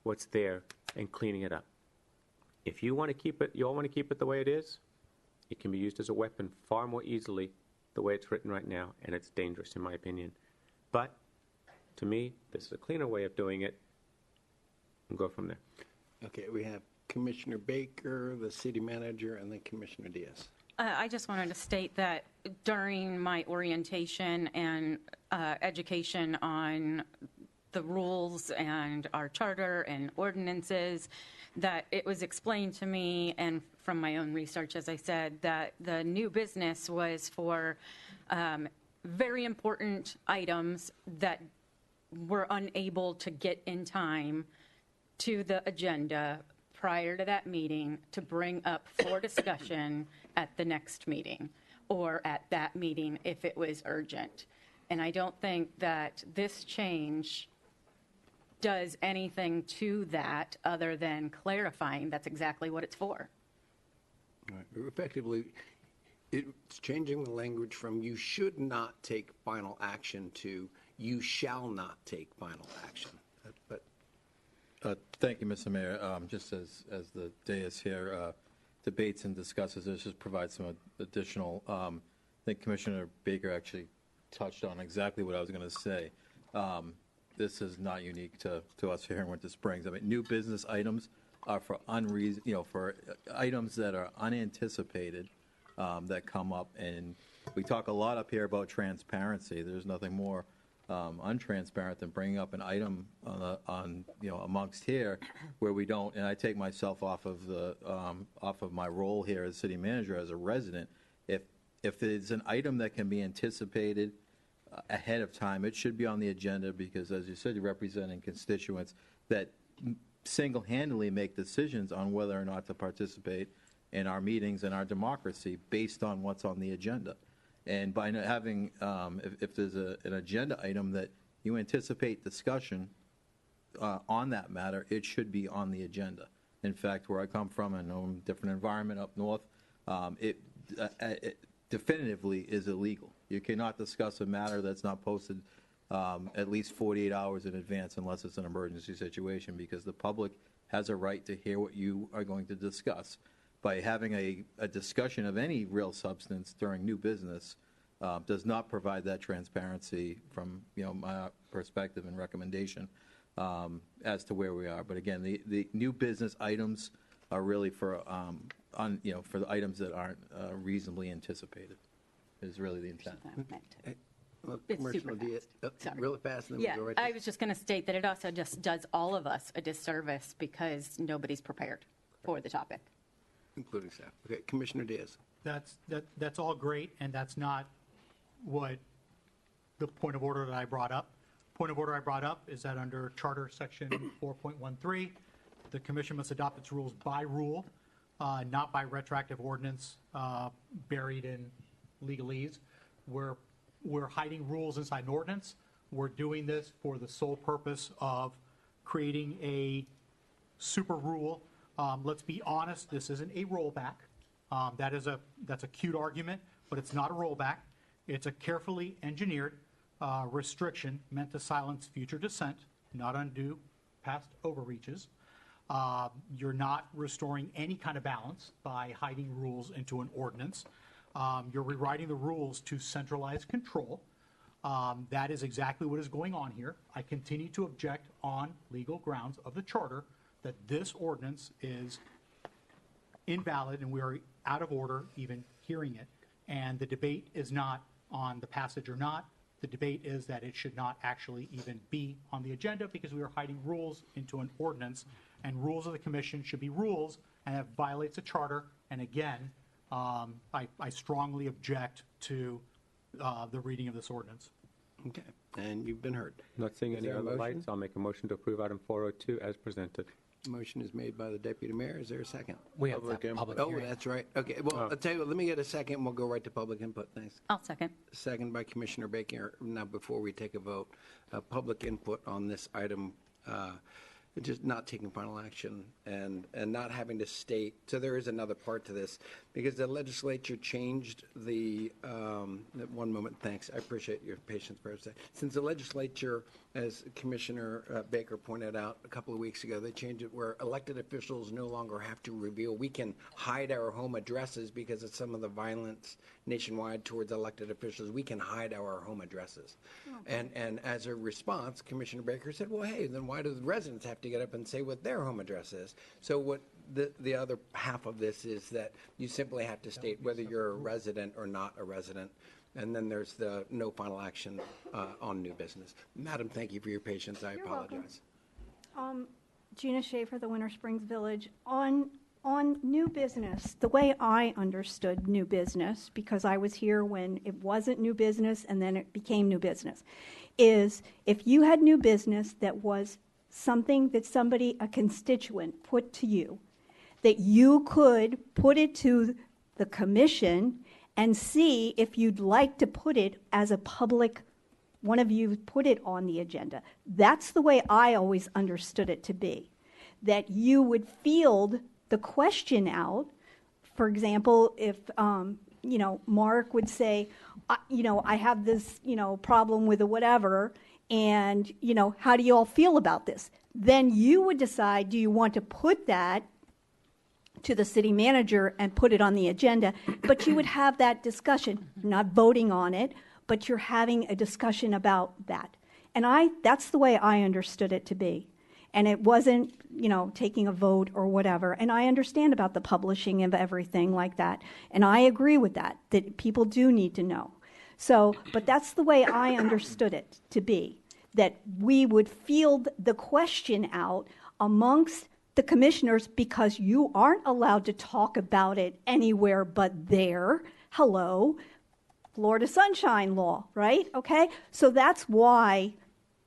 what's there and cleaning it up. If you want to keep it, you all want to keep it the way it is, it can be used as a weapon far more easily the way it's written right now, and it's dangerous in my opinion. But to me, this is a cleaner way of doing it, and go from there. Okay, we have Commissioner Baker, the city manager, and then Commissioner Diaz. I just wanted to state that during my orientation and education on the rules and our charter and ordinances, that it was explained to me, and from my own research, as I said, that the new business was for very important items that were unable to get in time to the agenda prior to that meeting to bring up for discussion at the next meeting or at that meeting if it was urgent. And I don't think that this change does anything to that other than clarifying that's exactly what it's for. Right. Effectively, it's changing the language from you should not take final action to you shall not take final action. But Thank you, Mr. Mayor. Just as the dais here debates and discusses this, just provide some additional, I think Commissioner Baker actually touched on exactly what I was going to say. This is not unique to us here in Winter Springs. I mean, new business items are for for items that are unanticipated that come up, and we talk a lot up here about transparency. There's nothing more untransparent than bringing up an item on amongst here where we don't. And I take myself off of my role here as city manager as a resident. If it's an item that can be anticipated ahead of time, it should be on the agenda, because, as you said, you're representing constituents that single-handedly make decisions on whether or not to participate in our meetings and our democracy based on what's on the agenda. And by not having, if there's an agenda item that you anticipate discussion on that matter, it should be on the agenda. In fact, where I come from, I know I'm in a different environment up north, it definitively is illegal. You cannot discuss a matter that's not posted at least 48 hours in advance unless it's an emergency situation, because the public has a right to hear what you are going to discuss. By having a discussion of any real substance during new business does not provide that transparency from my perspective and recommendation as to where we are. But again, the new business items are really for for the items that aren't reasonably anticipated. Is really the intent. Well, It's Commissioner super Diaz, Sorry. really fast, and then Yeah, we'll go right to I was just going to state that it also just does all of us a disservice because nobody's prepared for the topic. including staff. Okay, Commissioner Diaz. That's all great, and that's not what the point of order that I brought up. Point of order I brought up is that under Charter Section 4.13, the commission must adopt its rules by rule, not by retroactive ordinance buried in legalese. We're hiding rules inside an ordinance. We're doing this for the sole purpose of creating a super rule. Let's be honest, this isn't a rollback. That's a cute argument, but it's not a rollback. It's a carefully engineered restriction meant to silence future dissent, not undo past overreaches. You're not restoring any kind of balance by hiding rules into an ordinance. You're rewriting the rules to centralize control. That is exactly what is going on here. I continue to object on legal grounds of the charter that this ordinance is invalid and we are out of order even hearing it. And the debate is not on the passage or not. The debate is that it should not actually even be on the agenda because we are hiding rules into an ordinance, and rules of the commission should be rules, and that violates the charter. And again, I strongly object to the reading of this ordinance. Okay, and you've been heard. Not seeing Is any there a other motion? lights, I'll make a motion to approve item 402 as presented. Motion is made by the deputy mayor. Is there a second? We have that public Oh, hearing. that's right. Okay, well, I'll tell you what, let me get a second, and we'll go right to public input. Thanks. I'll second. Second by Commissioner Baker. Now, before we take a vote, public input on this item, just not taking final action and not having to state. So there is another part to this because the legislature changed the, one moment, thanks. I appreciate your patience for a second. Since the legislature, as Commissioner Baker pointed out a couple of weeks ago, they changed it where elected officials no longer have to reveal. We can hide our home addresses because of some of the violence nationwide towards elected officials. We can hide our home addresses. And as a response, Commissioner Baker said, well, hey, then why do the residents have to get up and say what their home address is? So what the other half of this is that you simply have to state whether you're a resident or not a resident. And then there's the no final action on new business. Madam, thank you for your patience. I apologize. Gina Schaefer, the Winter Springs Village. On new business, the way I understood new business, because I was here when it wasn't new business and then it became new business, is if you had new business that was something that somebody, a constituent, put to you, that you could put it to the commission and see if you'd like to put it as a public, one of you put it on the agenda. That's the way I always understood it to be, that you would field the question out. For example, if, Mark would say, I have this, problem with a whatever, and, how do you all feel about this? Then you would decide, do you want to put that to the city manager and put it on the agenda? But you would have that discussion, not voting on it, but you're having a discussion about that. And that's the way I understood it to be. And it wasn't, taking a vote or whatever. And I understand about the publishing of everything like that. And I agree with that people do need to know. So, but that's the way I understood it to be, that we would field the question out amongst the commissioners because you aren't allowed to talk about it anywhere but there. Hello, Florida Sunshine Law, right? Okay, so that's why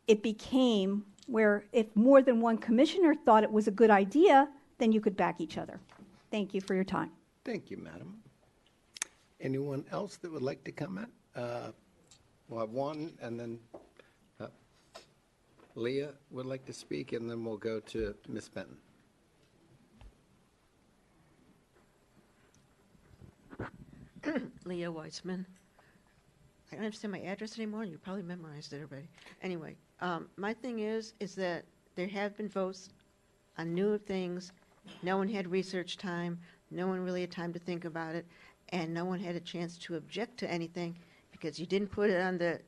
it became where if more than one commissioner thought it was a good idea, then you could back each other. Thank you for your time. Thank you, madam. Anyone else that would like to comment? We'll have one, and then Leah would like to speak, and then we'll go to Ms. Benton. Leah Weitzman. I don't understand my address anymore. You probably memorized it already. Anyway, my thing is that there have been votes on new things. No one had research time. No one really had time to think about it. And no one had a chance to object to anything because you didn't put it on the,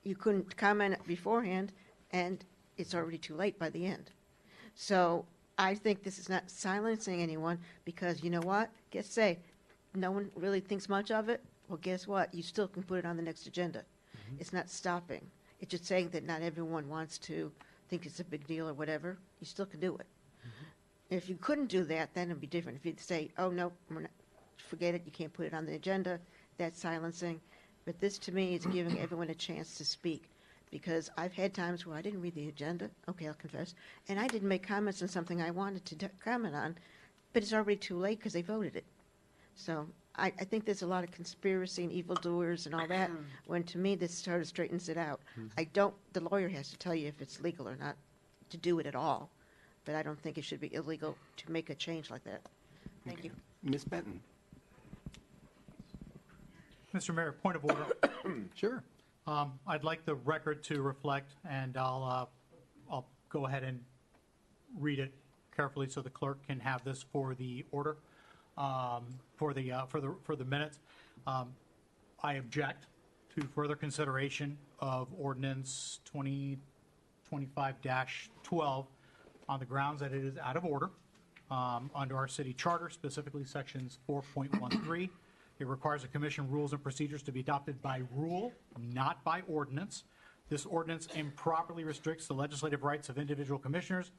you couldn't comment beforehand, and it's already too late by the end. So I think this is not silencing anyone because you know what? No one really thinks much of it. Well, guess what? You still can put it on the next agenda. It's not stopping. It's just saying that not everyone wants to think it's a big deal or whatever. You still can do it. If you couldn't do that, then it'd be different. If you'd say, oh, no, we're not, forget it, you can't put it on the agenda, that's silencing. But this, to me, is giving everyone a chance to speak. Because I've had times where I didn't read the agenda, okay, I'll confess, and I didn't make comments on something I wanted to comment on, but it's already too late because they voted it. So I think there's a lot of conspiracy and evildoers and all that, when to me this sort of straightens it out. The lawyer has to tell you if it's legal or not to do it at all, but I don't think it should be illegal to make a change like that. Thank you. Ms. Benton. Mr. Mayor, point of order. Sure. I'd like the record to reflect, and I'll go ahead and read it carefully so the clerk can have this for the order, for the minutes. I object to further consideration of ordinance 2025-12 on the grounds that it is out of order under our city charter, specifically sections 4.13. It requires the commission rules and procedures to be adopted by rule, not by ordinance. This ordinance improperly restricts the legislative rights of individual commissioners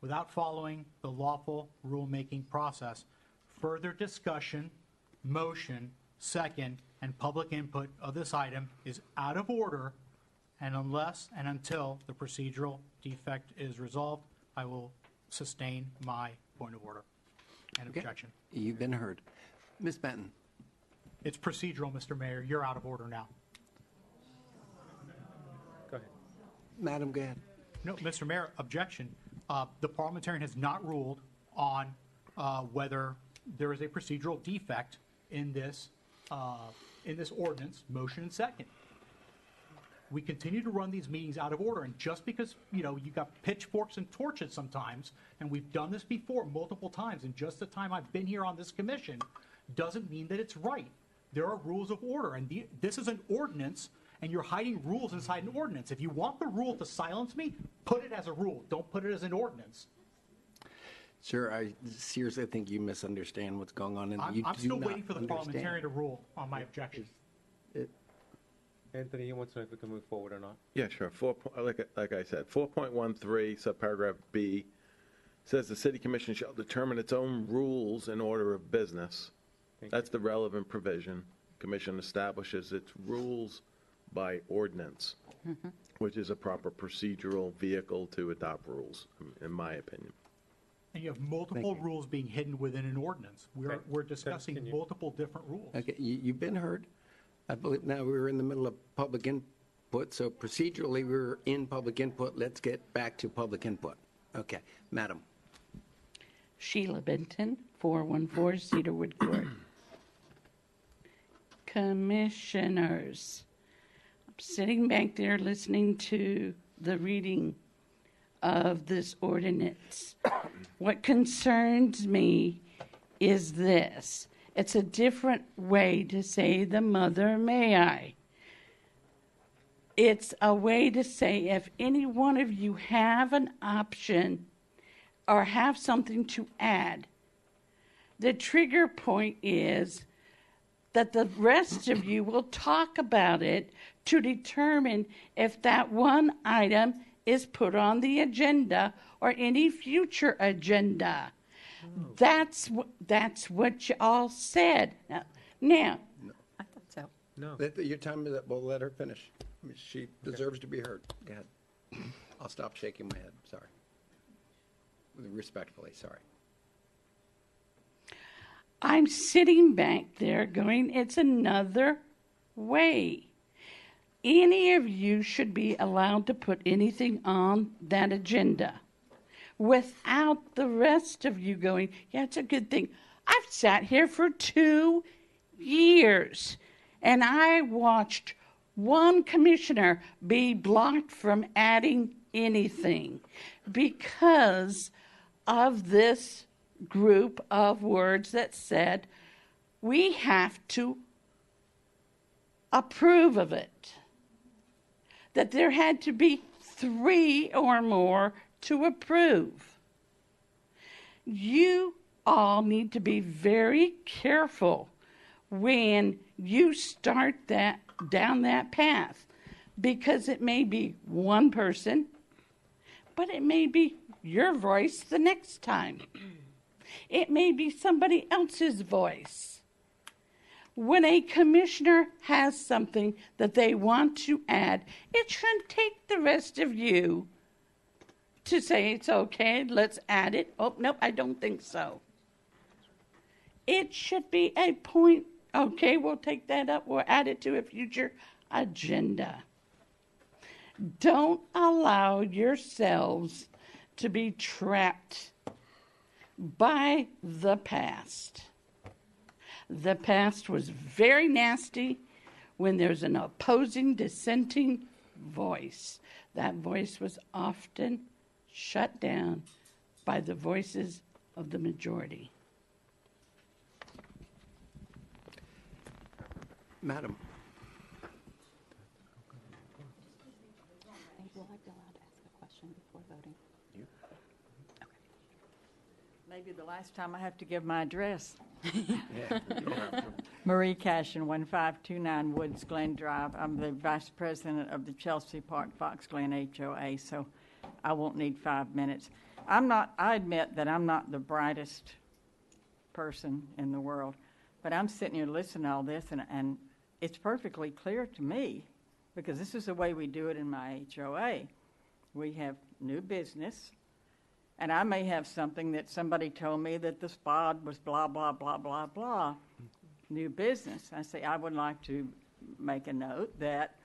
without following the lawful rulemaking process. Further discussion, motion, second, and public input of this item is out of order, and unless and until the procedural defect is resolved, I will sustain my point of order and objection. You've been heard. Ms. Benton. It's procedural, Mr. Mayor. You're out of order now. Go ahead. Madam, go ahead. No, Mr. Mayor, objection. The parliamentarian has not ruled on whether there is a procedural defect in this ordinance, motion and second. We continue to run these meetings out of order, and just because, you got pitchforks and torches sometimes, and we've done this before multiple times in just the time I've been here on this commission, doesn't mean that it's right. There are rules of order, and this is an ordinance, and you're hiding rules inside an ordinance. If you want the rule to silence me, put it as a rule. Don't put it as an ordinance. Sir, I seriously think you misunderstand what's going on. I'm still waiting for the parliamentarian to rule on my objection. Anthony, he wants to know if we can move forward or not. Yeah, sure. Like I said, 4.13, subparagraph B, says the city commission shall determine its own rules in order of business. That's the relevant provision. Commission establishes its rules by ordinance, which is a proper procedural vehicle to adopt rules, in my opinion. And you have multiple rules being hidden within an ordinance. We're discussing multiple different rules. Okay, you've been heard. I believe now we're in the middle of public input, so procedurally we're in public input. Let's get back to public input. Okay, Madam. Sheila Benton, 414 Cedarwood Court. Commissioners, I'm sitting back there listening to the reading of this ordinance. What concerns me is this. It's a different way to say the mother may I. It's a way to say if any one of you have an option or have something to add, the trigger point is that the rest of you will talk about it to determine if that one item is put on the agenda or any future agenda. That's what you all said. Now I thought so. No. Your time is up. We'll let her finish. She deserves to be heard. Go ahead. I'll stop shaking my head. Sorry. Respectfully, sorry. I'm sitting back there going, it's another way. Any of you should be allowed to put anything on that agenda without the rest of you going, yeah, it's a good thing. I've sat here for 2 years and I watched one commissioner be blocked from adding anything because of this group of words that said we have to approve of it. That there had to be 3 or more to approve. You all need to be very careful when you start down that path, because it may be one person, but it may be your voice the next time. It may be somebody else's voice. When a commissioner has something that they want to add, it shouldn't take the rest of you to say it's okay, let's add it. Oh, no, I don't think so. It should be a point, okay, we'll take that up, we'll add it to a future agenda. Don't allow yourselves to be trapped by the past. The past was very nasty when there's an opposing, dissenting voice. That voice was often shut down by the voices of the majority. Madam. Will I be allowed to ask a question before voting? Maybe the last time I have to give my address. Marie Cashin, 1529 Woods Glen Drive. I'm the vice president of the Chelsea Park Fox Glen HOA, so I won't need 5 minutes. I admit that I'm not the brightest person in the world, but I'm sitting here listening to all this, and it's perfectly clear to me, because this is the way we do it in my HOA. We have new business, and I may have something that somebody told me that the spa was blah, blah, blah, blah, blah. New business. I say, I would like to make a note that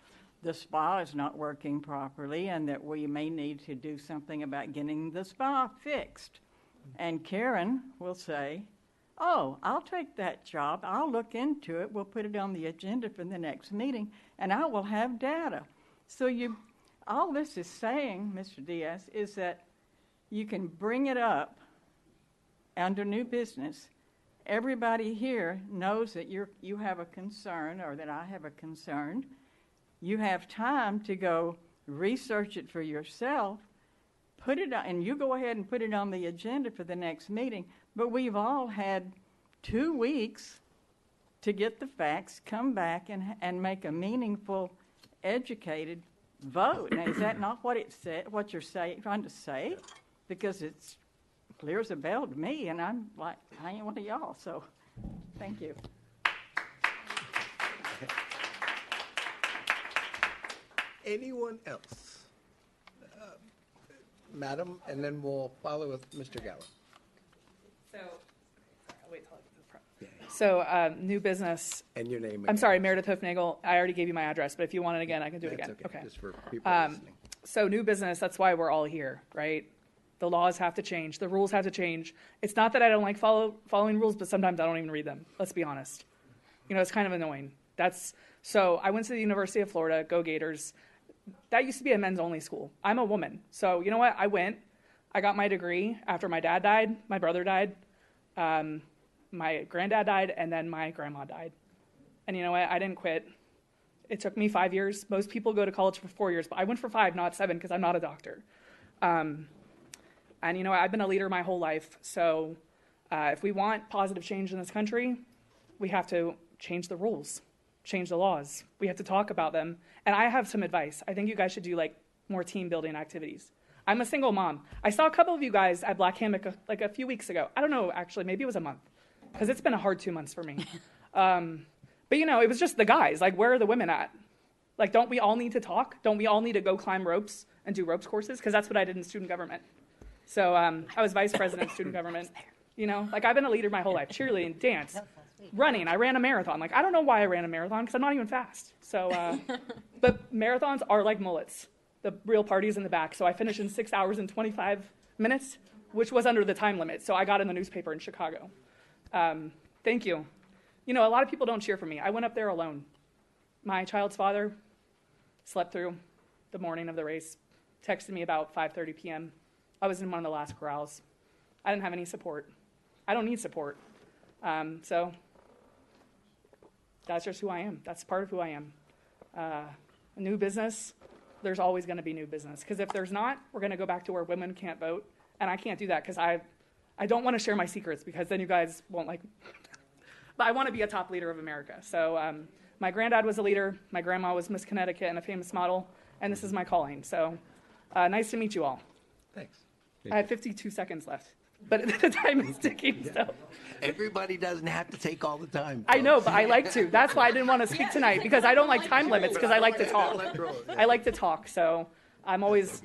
the spa is not working properly and that we may need to do something about getting the spa fixed. And Karen will say, oh, I'll take that job. I'll look into it. We'll put it on the agenda for the next meeting, and I will have data. So all this is saying, Mr. Diaz, is that you can bring it up under new business. Everybody here knows that you have a concern, or that I have a concern. You have time to go research it for yourself, put it on, and you go ahead and put it on the agenda for the next meeting. But we've all had 2 weeks to get the facts, come back, and make a meaningful, educated vote. Now, is that not what what you're trying to say? Because it's clear as a bell to me, and I'm like, I ain't one of y'all, so thank you. Anyone else? Madam, and then we'll follow with Mr. Gallo. So, new business. And your name. I'm sorry, Meredith Hoofnagel. I already gave you my address, but if you want it again, I can do it again. Okay. Just for people listening. So, new business, that's why we're all here, right? The laws have to change. The rules have to change. It's not that I don't like following rules, but sometimes I don't even read them. Let's be honest. It's kind of annoying. So I went to the University of Florida, go Gators. That used to be a men's only school. I'm a woman. So you know what? I got my degree after my dad died, my brother died, my granddad died, and then my grandma died. And you know what? I didn't quit. It took me 5 years. Most people go to college for 4 years, but I went for 5, not 7, because I'm not a doctor. And I've been a leader my whole life. So if we want positive change in this country, we have to change the rules, change the laws. We have to talk about them. And I have some advice. I think you guys should do more team building activities. I'm a single mom. I saw a couple of you guys at Black Hammock a few weeks ago. I don't know, actually, maybe it was a month, because it's been a hard 2 months for me. But it was just the guys. Where are the women at? Don't we all need to talk? Don't we all need to go climb ropes and do ropes courses? Because that's what I did in student government. So I was vice president of student government. You know, like I've been a leader my whole life, cheerleading, dance, running. I ran a marathon. Like I don't know why I ran a marathon because I'm not even fast. So, but marathons are like mullets. The real party's in the back. So I finished in 6 hours and 25 minutes, which was under the time limit. So I got in the newspaper in Chicago. Thank you. You know, a lot of people don't cheer for me. I went up there alone. My child's father slept through the morning of the race, texted me about 5:30 p.m. I was in one of the last corrals. I didn't have any support. I don't need support. So that's just who I am. That's part of who I am. A new business, there's always going to be new business. Because if there's not, we're going to go back to where women can't vote. And I can't do that because I don't want to share my secrets because then you guys won't like me. But I want to be a top leader of America. So my granddad was a leader. My grandma was Miss Connecticut and a famous model. And this is my calling. So nice to meet you all. Thanks. I have 52 seconds left. But the time is ticking, so. Everybody doesn't have to take all the time. I know, but I like to. That's why I didn't want to speak tonight, because I don't like time limits, because I like to talk. I like to talk, so I'm always,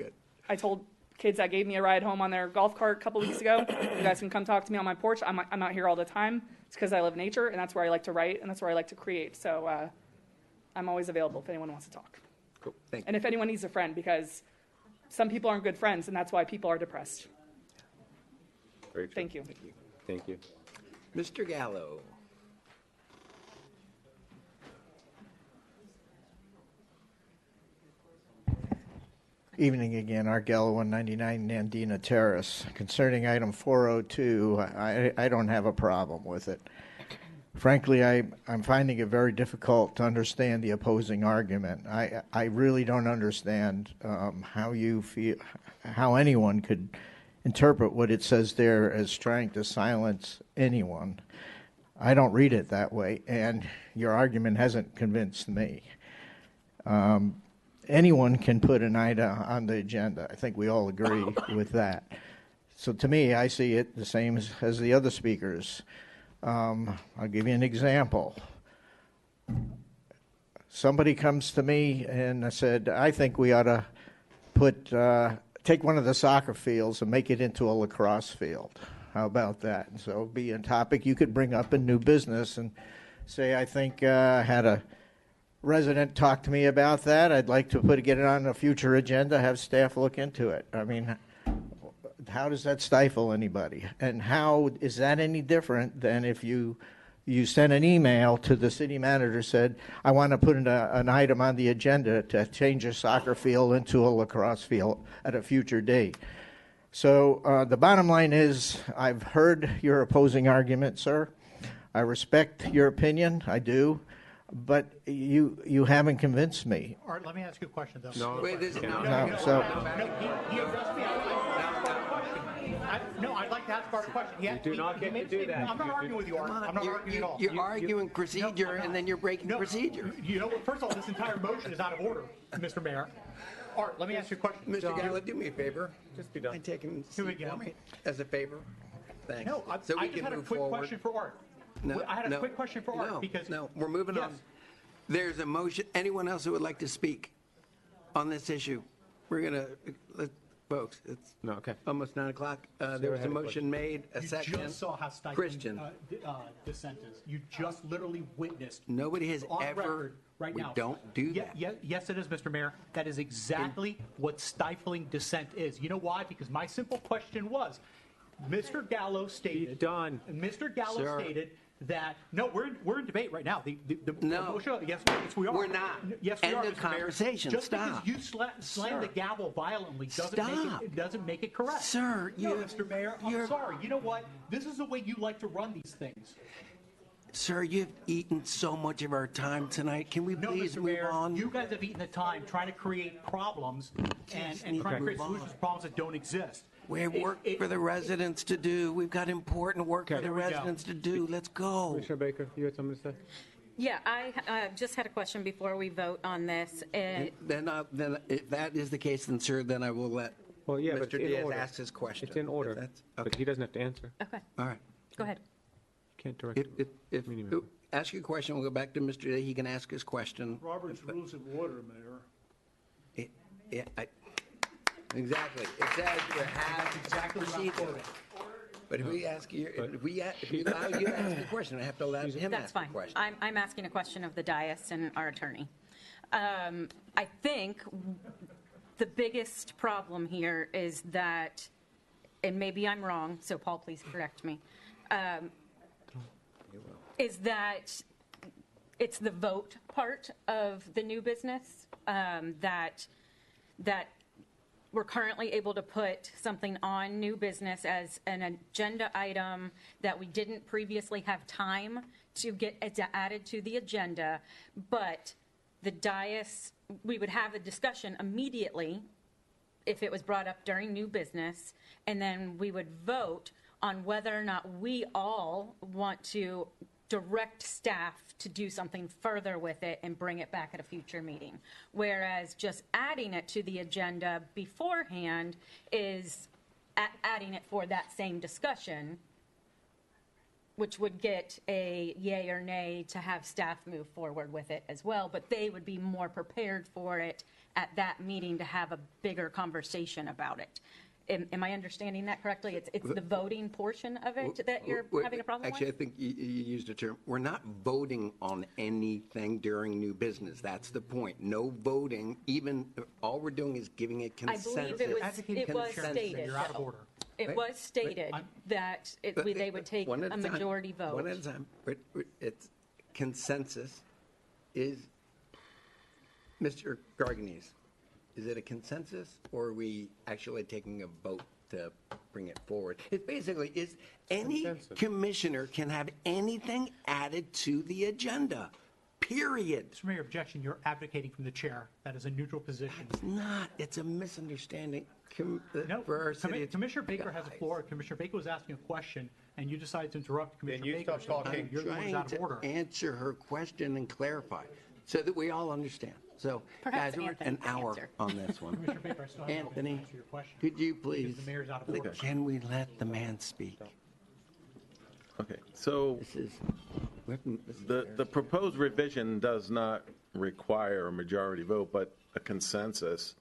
I told kids that gave me a ride home on their golf cart a couple weeks ago, you guys can come talk to me on my porch. I'm out here all the time. It's because I love nature, and that's where I like to write, and that's where I like to create. So I'm always available if anyone wants to talk. Cool, thank you. And if anyone needs a friend, because some people aren't good friends, and that's why people are depressed. Very true. Thank you. Thank you. Mr. Gallo. Evening again, Art Gallo, 199 Nandina Terrace. Concerning item 402, I don't have a problem with it. Frankly, I'm finding it very difficult to understand the opposing argument. I really don't understand how you feel, how anyone could interpret what it says there as trying to silence anyone. I don't read it that way, and your argument hasn't convinced me. Anyone can put an item on the agenda. I think we all agree with that. So to me, I see it the same as the other speakers. I'll give you an example. Somebody comes to me and I said, I think we ought to take one of the soccer fields and make it into a lacrosse field. How about that? And so it'd be a topic you could bring up in new business and say, I think I had a resident talk to me about that. I'd like to get it on a future agenda, have staff look into it. I mean, how does that stifle anybody? And how is that any different than if you sent an email to the city manager, said, I want to put an item on the agenda to change a soccer field into a lacrosse field at a future date? So the bottom line is, I've heard your opposing argument, sir. I respect your opinion, I do, but you haven't convinced me. Art, let me ask you a question, though. No, wait, this is he addressed me. No, I'd like to ask Art a question. You do not get to do that. I'm not arguing with you, Art. I'm not arguing at all. You're arguing procedure, and then you're breaking procedure. You know what? First of all, this entire motion is out of order, Mr. Mayor. Art, let me ask you a question. Mr. Gallo, do me a favor. Just be done. I'm taking Here we seat go. for me as a favor. Thanks. No, so we I just can had a move quick forward. question for Art. No, I had a quick question for Art because we're moving on. There's a motion. Anyone else who would like to speak on this issue? We're gonna, folks. It's almost 9 o'clock. There was a motion made. A second. You just saw how stifling Christian. dissent is. You just literally witnessed. Nobody has on ever. record right we now. don't do that. Yes, it is, Mr. Mayor. That is exactly what stifling dissent is. You know why? Because my simple question was, Mr. Gallo stated. Mr. Gallo stated that we're in debate right now. The motion, yes, we are. We're not. Yes, we End are. of Mr. Mayor. conversation. Just Stop. because you slam the gavel violently doesn't make it correct. Sir, Mr. Mayor, I'm sorry. You know what? This is the way you like to run these things. Sir, you've eaten so much of our time tonight. Can we please Mr. move Mayor, on? You guys have eaten the time trying to create problems and trying to create solutions to problems that don't exist. We have work for the residents to do. We've got important work for the residents to do. Let's go. Commissioner Baker, you had something to say? Yeah, I just had a question before we vote on this. Then if that is the case, then sir, then I will let Mr. Diaz ask his question. It's in order, but he doesn't have to answer. Okay. All right. Go ahead. Can't direct ask your question, we'll go back to Mr. Diaz. He can ask his question. Robert's Rules of Order, Mayor. Exactly. It says you have procedure. But if we ask you, if we allow you to ask the question, I have to allow him to That's ask the fine. question. I'm asking a question of the dais and our attorney. I think the biggest problem here is that, and maybe I'm wrong, so Paul, please correct me, is that it's the vote part of the new business that we're currently able to put something on new business as an agenda item that we didn't previously have time to get added to the agenda, but the dais, we would have a discussion immediately if it was brought up during new business, and then we would vote on whether or not we all want to direct staff to do something further with it and bring it back at a future meeting. Whereas just adding it to the agenda beforehand is adding it for that same discussion, which would get a yay or nay to have staff move forward with it as well, but they would be more prepared for it at that meeting to have a bigger conversation about it. Am I understanding that correctly? It's the voting portion of it that you're having a problem Actually, with? I think you used a term. We're not voting on anything during new business. That's the point. No voting. Even all we're doing is giving a I consensus. believe it was stated. You're out of order. It was stated that they would take One at a time. majority vote. One at a time. It's consensus is, Mr. Garganese, is it a consensus, or are we actually taking a vote to bring it forward? It basically is any commissioner can have anything added to the agenda, period. Mr. Mayor, objection, you're advocating from the chair. That is a neutral position. It's not. It's a misunderstanding No, for our city. Commissioner Baker has the floor. Commissioner Baker was asking a question, and you decided to interrupt Commissioner you Baker. stop talking. You're the one who's Trying out of order. to answer her question and clarify so that we all understand. So, Perhaps guys, we're Anthony an can hour answer. on this one. Commissioner Baker, I still have Anthony, to answer your question. could you please, Because the mayor's out of order. can we let the man speak? Okay, so the proposed revision does not require a majority vote, but a consensus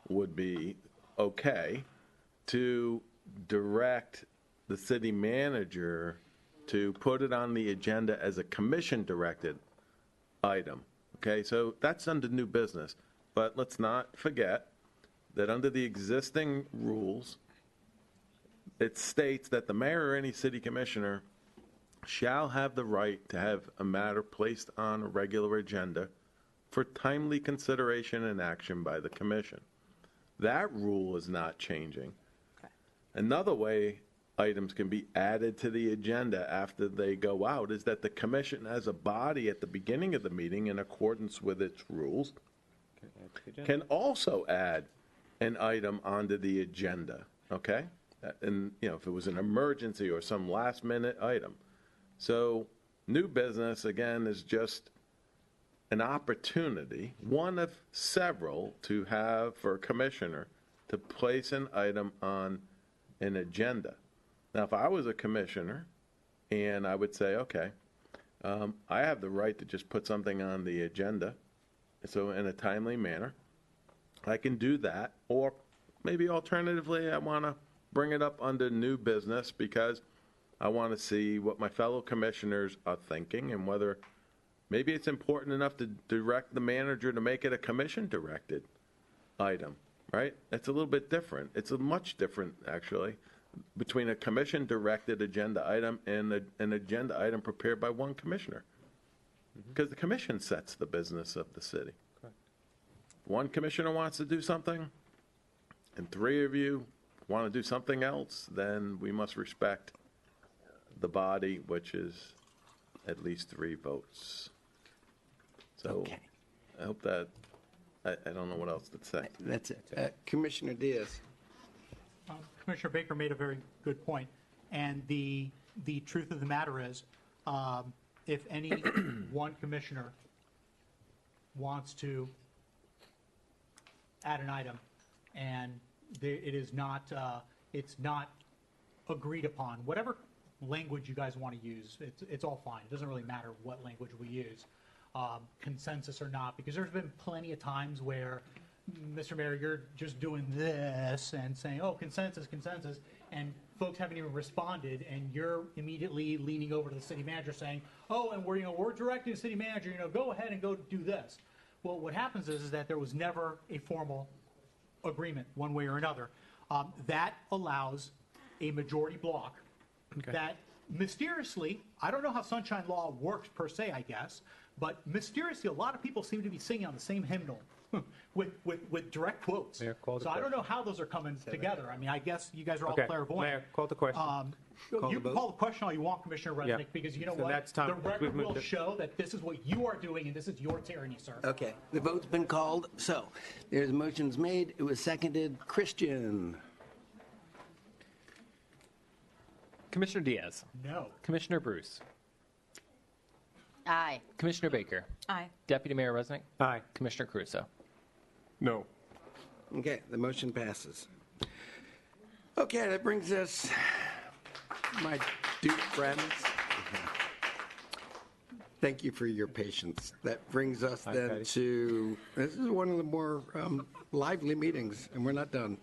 would be okay to direct the city manager to put it on the agenda as a commission-directed item. Okay, so that's under new business. But let's not forget that under the existing rules, it states that the mayor or any city commissioner shall have the right to have a matter placed on a regular agenda for timely consideration and action by the commission. That rule is not changing. Another way items can be added to the agenda after they go out is that the commission as a body at the beginning of the meeting, in accordance with its rules, can also add an item onto the agenda, okay? And, if it was an emergency or some last-minute item. So new business, again, is just an opportunity, one of several, to have for a commissioner to place an item on an agenda. Now, if I was a commissioner and I would say, okay, I have the right to just put something on the agenda, so in a timely manner, I can do that. Or maybe alternatively, I want to bring it up under new business because I want to see what my fellow commissioners are thinking and whether maybe it's important enough to direct the manager to make it a commission-directed item, right? It's a little bit different. It's a much different, actually, between a commission-directed agenda item and an agenda item prepared by one commissioner. Because the commission sets the business of the city. One commissioner wants to do something, and three of you want to do something else, then we must respect the body, which is at least 3 votes. So I hope that, I don't know what else to say. That's it. Commissioner Diaz. Commissioner Baker made a very good point, and the truth of the matter is, if any one commissioner wants to add an item, and it's not agreed upon, whatever language you guys want to use, it's all fine. It doesn't really matter what language we use, consensus or not, because there's been plenty of times where Mr. Mayor, you're just doing this and saying, oh, consensus, consensus, and folks haven't even responded, and you're immediately leaning over to the city manager saying, oh, and we're directing the city manager, go ahead and go do this. Well, what happens is that there was never a formal agreement one way or another. That allows a majority block that mysteriously, I don't know how sunshine law works per se, I guess, but mysteriously, a lot of people seem to be singing on the same hymnal with direct quotes. Mayor, call the so I don't question. know how those are coming together. I mean, I guess you guys are all Okay, clairvoyant. Mayor, call the question. You can call the question all you want, Commissioner Resnick, Yeah. because you know So what? that's time. The We've record moved will it. show that this is what you are doing, and this is your tyranny, sir. Okay, the vote's been called. So there's motions made. It was seconded. Christian. Commissioner Diaz. No. Commissioner Bruce. Aye. Commissioner Baker. Aye. Deputy Mayor Resnick. Aye. Commissioner Caruso. No. Okay, the motion passes. Okay, that brings us, my Duke friends. Thank you for your patience. That brings us then Patty. to, this is one of the more lively meetings, and we're not done.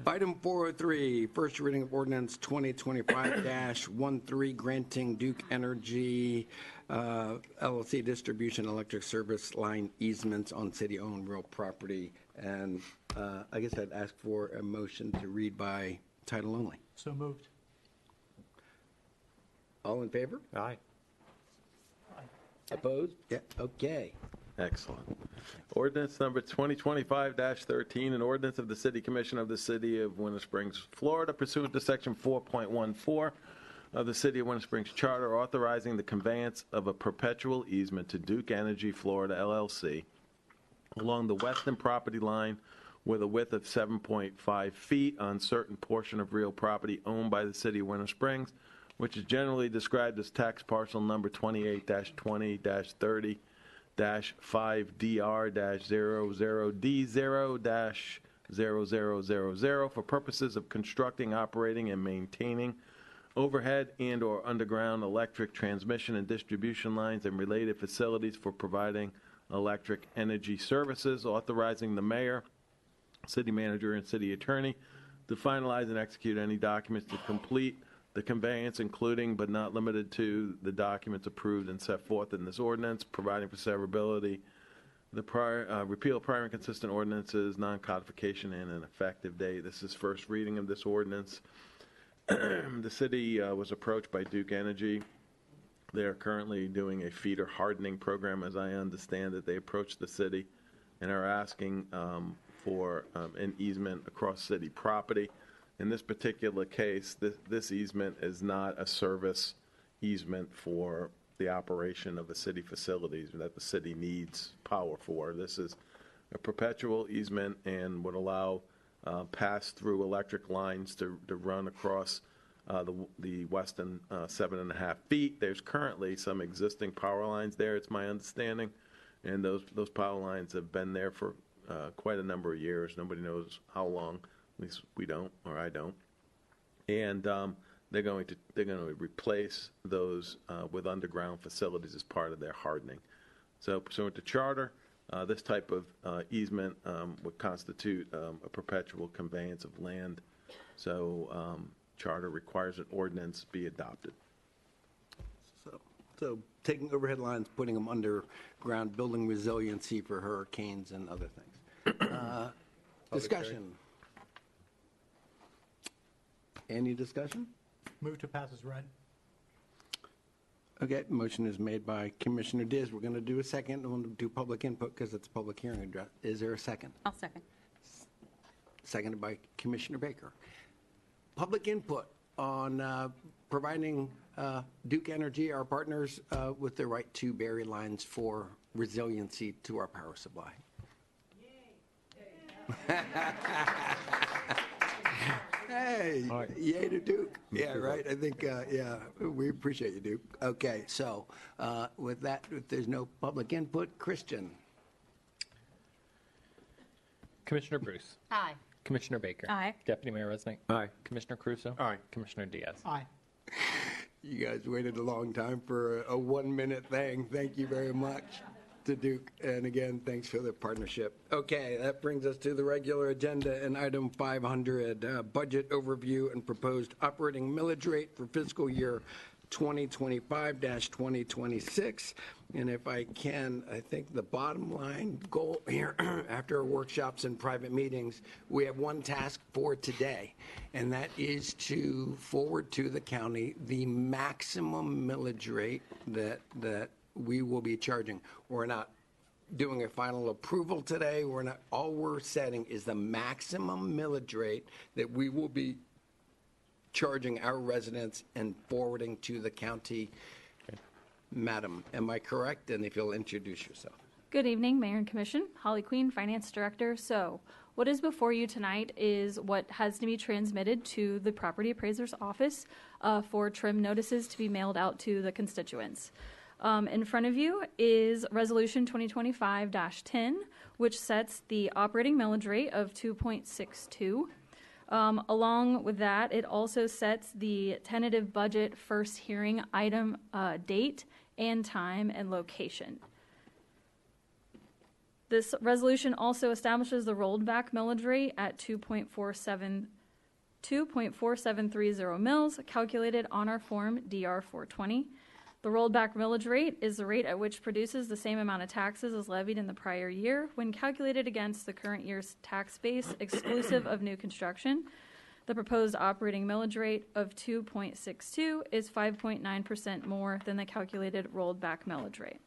Item 403, first reading of ordinance 2025-13, granting Duke Energy LLC distribution electric service line easements on city-owned real property. And I guess I'd ask for a motion to read by title only. So moved. All in favor? Aye. Opposed? Yeah, okay. Excellent. Ordinance number 2025-13, an ordinance of the City Commission of the City of Winter Springs, Florida, pursuant to Section 4.14 of the City of Winter Springs Charter, authorizing the conveyance of a perpetual easement to Duke Energy Florida LLC along the western property line with a width of 7.5 feet on certain portion of real property owned by the City of Winter Springs, which is generally described as tax parcel number 28-20-30-5DR-00D0-0000 for purposes of constructing, operating, and maintaining overhead and/or underground electric transmission and distribution lines and related facilities for providing electric energy services, authorizing the mayor, city manager, and city attorney to finalize and execute any documents to complete the conveyance, including but not limited to the documents approved and set forth in this ordinance, providing for severability, the prior repeal of prior and consistent ordinances, non-codification, and an effective date. This is first reading of this ordinance. The city was approached by Duke Energy. They are currently doing a feeder hardening program, as I understand it. They approached the city and are asking for an easement across city property. In this particular case, this easement is not a service easement for the operation of the city facilities that the city needs power for. This is a perpetual easement and would allow pass-through electric lines to run across the western 7.5 feet. There's currently some existing power lines there, it's my understanding, and those power lines have been there for quite a number of years. Nobody knows how long. At least we don't, or I don't. And they're going to replace those with underground facilities as part of their hardening. So pursuant to charter, this type of easement would constitute a perpetual conveyance of land. So charter requires an ordinance be adopted. So taking overhead lines, putting them underground, building resiliency for hurricanes and other things. Discussion. Any discussion? Move to pass as read. Okay, motion is made by Commissioner Diaz. We're going to do a second. We'll do public input because it's a public hearing address. Is there a second? I'll second. Seconded by Commissioner Baker. Public input on providing Duke Energy, our partners, with the right to bury lines for resiliency to our power supply. Hey, yay to Duke. Yeah, right. I think, yeah, we appreciate you, Duke. Okay, so with that, if there's no public input, Christian. Commissioner Bruce. Aye. Commissioner Baker. Aye. Deputy Mayor Resnick. Aye. Commissioner Caruso. Aye. Commissioner Diaz. Aye. You guys waited a long time for a 1-minute thing. Thank you very much. to Duke. And again, thanks for the partnership. Okay, that brings us to the regular agenda and item 500, budget overview and proposed operating millage rate for fiscal year 2025-2026. And if I can, I think the bottom line goal here, after our workshops and private meetings, we have one task for today, and that is to forward to the county the maximum millage rate that we will be charging. We're not doing a final approval today. We're not. All we're setting is the maximum millage rate that we will be charging our residents and forwarding to the county. Madam, am I correct? And if you'll introduce yourself. Good evening, Mayor and Commission. Holly Queen, Finance Director. So what is before you tonight is what has to be transmitted to the property appraiser's office for trim notices to be mailed out to the constituents. In front of you is Resolution 2025-10, which sets the operating millage rate of 2.62. Along with that, it also sets the tentative budget first hearing item date and time and location. This resolution also establishes the rolled back millage rate at 2.4730 mils, calculated on our form DR 420. The rolled back millage rate is the rate at which produces the same amount of taxes as levied in the prior year when calculated against the current year's tax base exclusive of new construction. The proposed operating millage rate of 2.62 is 5.9% more than the calculated rolled back millage rate.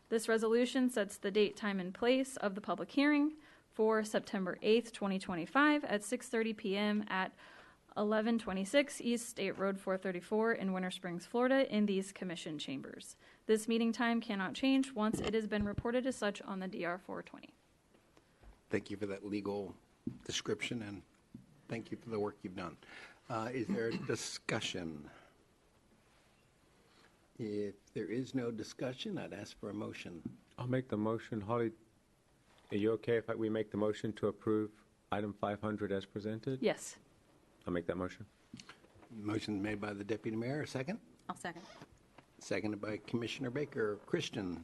This resolution sets the date, time, and place of the public hearing for September 8th, 2025 at 6:30 p.m. at 1126 East State Road 434 in Winter Springs, Florida, in these commission chambers. This meeting time cannot change once it has been reported as such on the DR 420. Thank you for that legal description, and thank you for the work you've done. Is there discussion? If there is no discussion, I'd ask for a motion. I'll make the motion. Holly, are you okay if we make the motion to approve item 500 as presented? Yes. I'll make that motion. Motion made by the Deputy Mayor. A second? I'll second. Seconded by Commissioner Baker. Christian?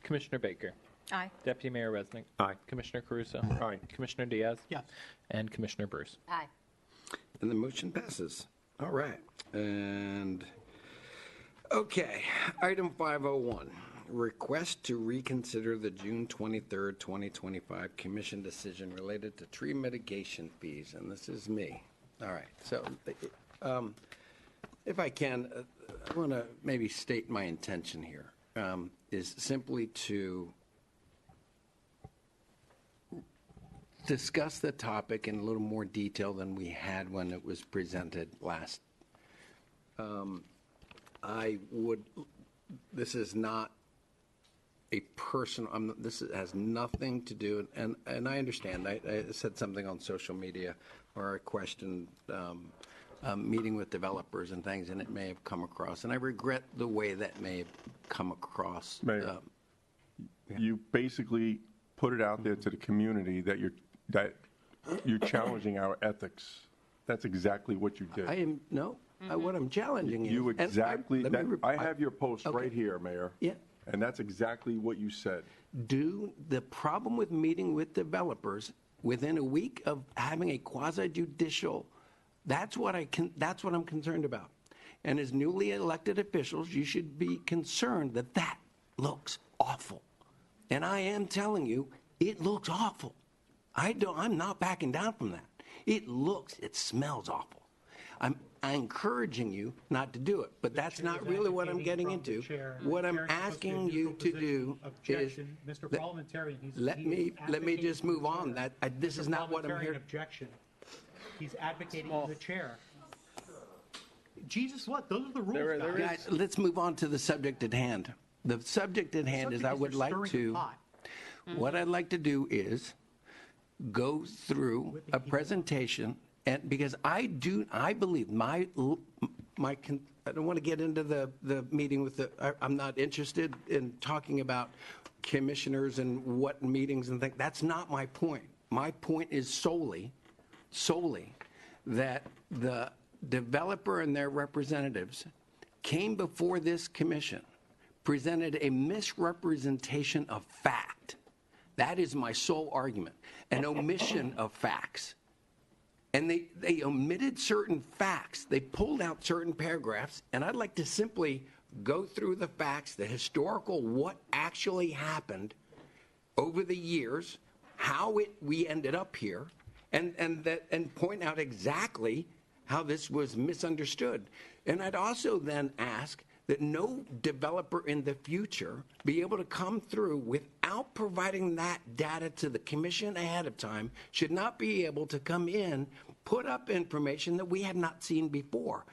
Commissioner Baker. Aye. Deputy Mayor Resnick. Aye. Commissioner Caruso. Aye. Commissioner Diaz. Yes. And Commissioner Bruce. Aye. And the motion passes. All right. And, okay, item 501, request to reconsider the June 23rd, 2025 commission decision related to tree mitigation fees. And this is me. All right. So if I can, I want to maybe state my intention here, is simply to discuss the topic in a little more detail than we had when it was presented last. This is not a personal, this has nothing to do, and I understand, I said something on social media, or I questioned meeting with developers and things, and it may have come across, and I regret the way that may have come across. Mayor, you basically put it out there to the community that you're challenging our ethics. That's exactly what you did. I am, no, what I'm challenging is. You exactly, I have your post Okay. right here, Mayor. Yeah. And that's exactly what you said. The problem with meeting with developers within a week of having a quasi-judicial, that's what I'm concerned about. And as newly elected officials, you should be concerned that that looks awful. And I am telling you, it looks awful. I'm not backing down from that. It smells awful. I'm encouraging you not to do it, but that's not really what I'm getting into. What I'm asking you to do is, Mr. Parliamentarian, let me just move on. This is not what I'm here. Objection. He's advocating for the chair. Jesus, what? Those are the rules, guys. Guys, let's move on to the subject at hand. The subject at hand is I would like to, what I'd like to do is go through a presentation, and because I believe I don't want to get into the meeting with I'm not interested in talking about commissioners and what meetings and things. That's not my point. My point is solely that the developer and their representatives came before this commission, presented a misrepresentation of fact. That is my sole argument, an omission of facts. And they omitted certain facts. They pulled out certain paragraphs, and I'd like to simply go through the facts, the historical, what actually happened over the years, how we ended up here, and point out exactly how this was misunderstood. And I'd also then ask that no developer in the future be able to come through without providing that data to the commission ahead of time, should not be able to come in, put up information that we had not seen before.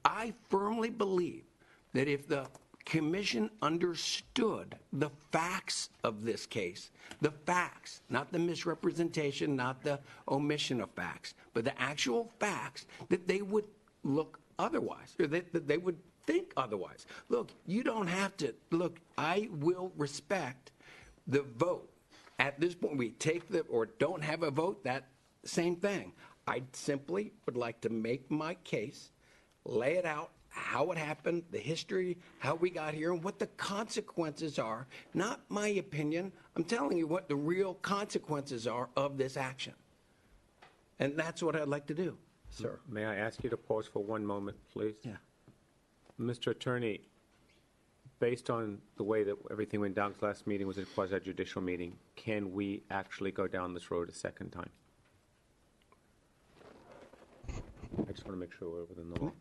I firmly believe that if the commission understood the facts of this case, the facts, not the misrepresentation, not the omission of facts, but the actual facts, that they would look otherwise, or that they would think otherwise. Look, you don't have to. Look, I will respect the vote. At this point, we take the, or don't have a vote, that same thing. I simply would like to make my case, lay it out, how it happened, the history, how we got here, and what the consequences are. Not my opinion. I'm telling you what the real consequences are of this action. And that's what I'd like to do, sir. May I ask you to pause for one moment, please? Yeah. Mr. Attorney, based on the way that everything went down, last meeting was a quasi-judicial meeting, can we actually go down this road a second time? I just want to make sure we're within the law.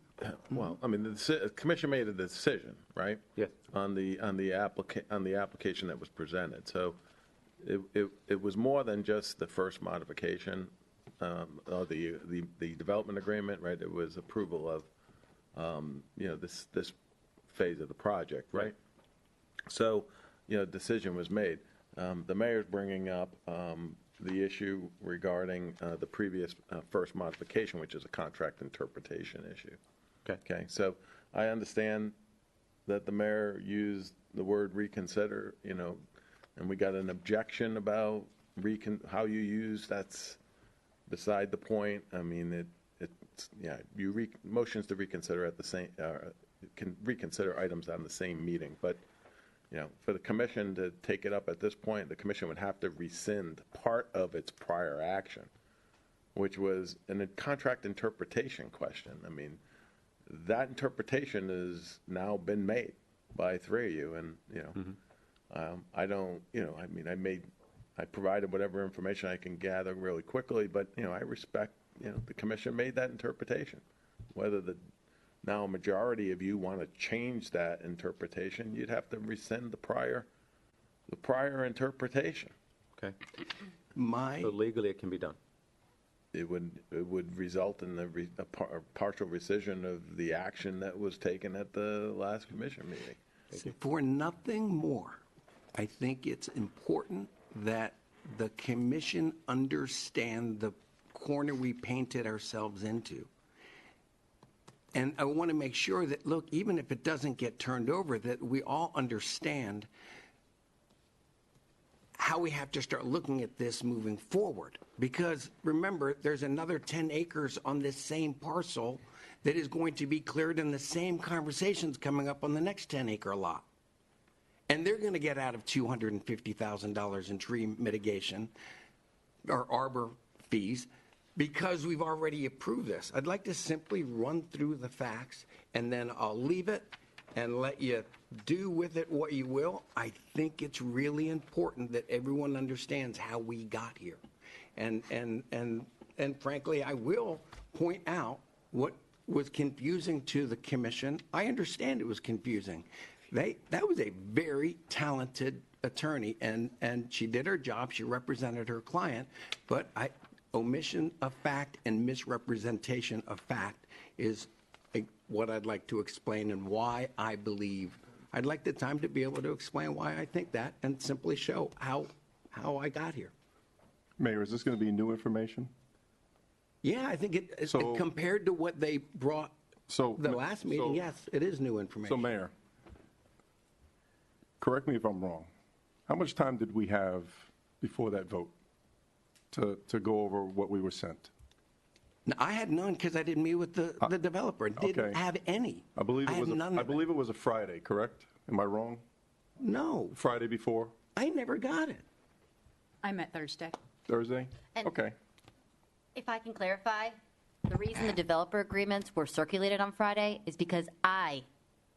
Well, I mean, the commission made a decision, right? Yes. On the application that was presented. So it was more than just the first modification of the development agreement, right? It was approval of this phase of the project, right? So, decision was made. The mayor's bringing up the issue regarding the previous first modification, which is a contract interpretation issue. Okay. So I understand that the mayor used the word reconsider, and we got an objection about how you use. That's beside the point. I mean, motions to reconsider at the same can reconsider items on the same meeting, but for the commission to take it up at this point, the commission would have to rescind part of its prior action, which was a contract interpretation question. I mean, that interpretation has now been made by three of you, and I don't, I provided whatever information I can gather really quickly, but I respect, the commission made that interpretation. Whether now a majority of you want to change that interpretation, you'd have to rescind the prior interpretation. Okay. So legally it can be done. It would result in a partial rescission of the action that was taken at the last commission meeting. For nothing more, I think it's important that the commission understand the corner we painted ourselves into. And I want to make sure that, look, even if it doesn't get turned over, that we all understand how we have to start looking at this moving forward. Because remember, there's another 10 acres on this same parcel that is going to be cleared, and the same conversations coming up on the next 10-acre lot. And they're going to get out of $250,000 in tree mitigation or arbor fees because we've already approved this. I'd like to simply run through the facts, and then I'll leave it and let you do with it what you will. I think it's really important that everyone understands how we got here. And frankly, I will point out what was confusing to the commission. I understand it was confusing. That was a very talented attorney, and she did her job. She represented her client, but omission of fact and misrepresentation of fact is what I'd like to explain, and why I believe I'd like the time to be able to explain why I think that, and simply show how I got here. Mayor, is this going to be new information? Yeah, I think it compared to what they brought the last meeting, yes, it is new information. So, Mayor, correct me if I'm wrong. How much time did we have before that vote to go over what we were sent? No, I had none because I didn't meet with the developer. Didn't okay. have any. I believe have none I of believe it was a Friday, correct? Am I wrong? No, Friday before? I never got it. I met Thursday. Thursday? And- Okay. If I can clarify, the reason the developer agreements were circulated on Friday is because I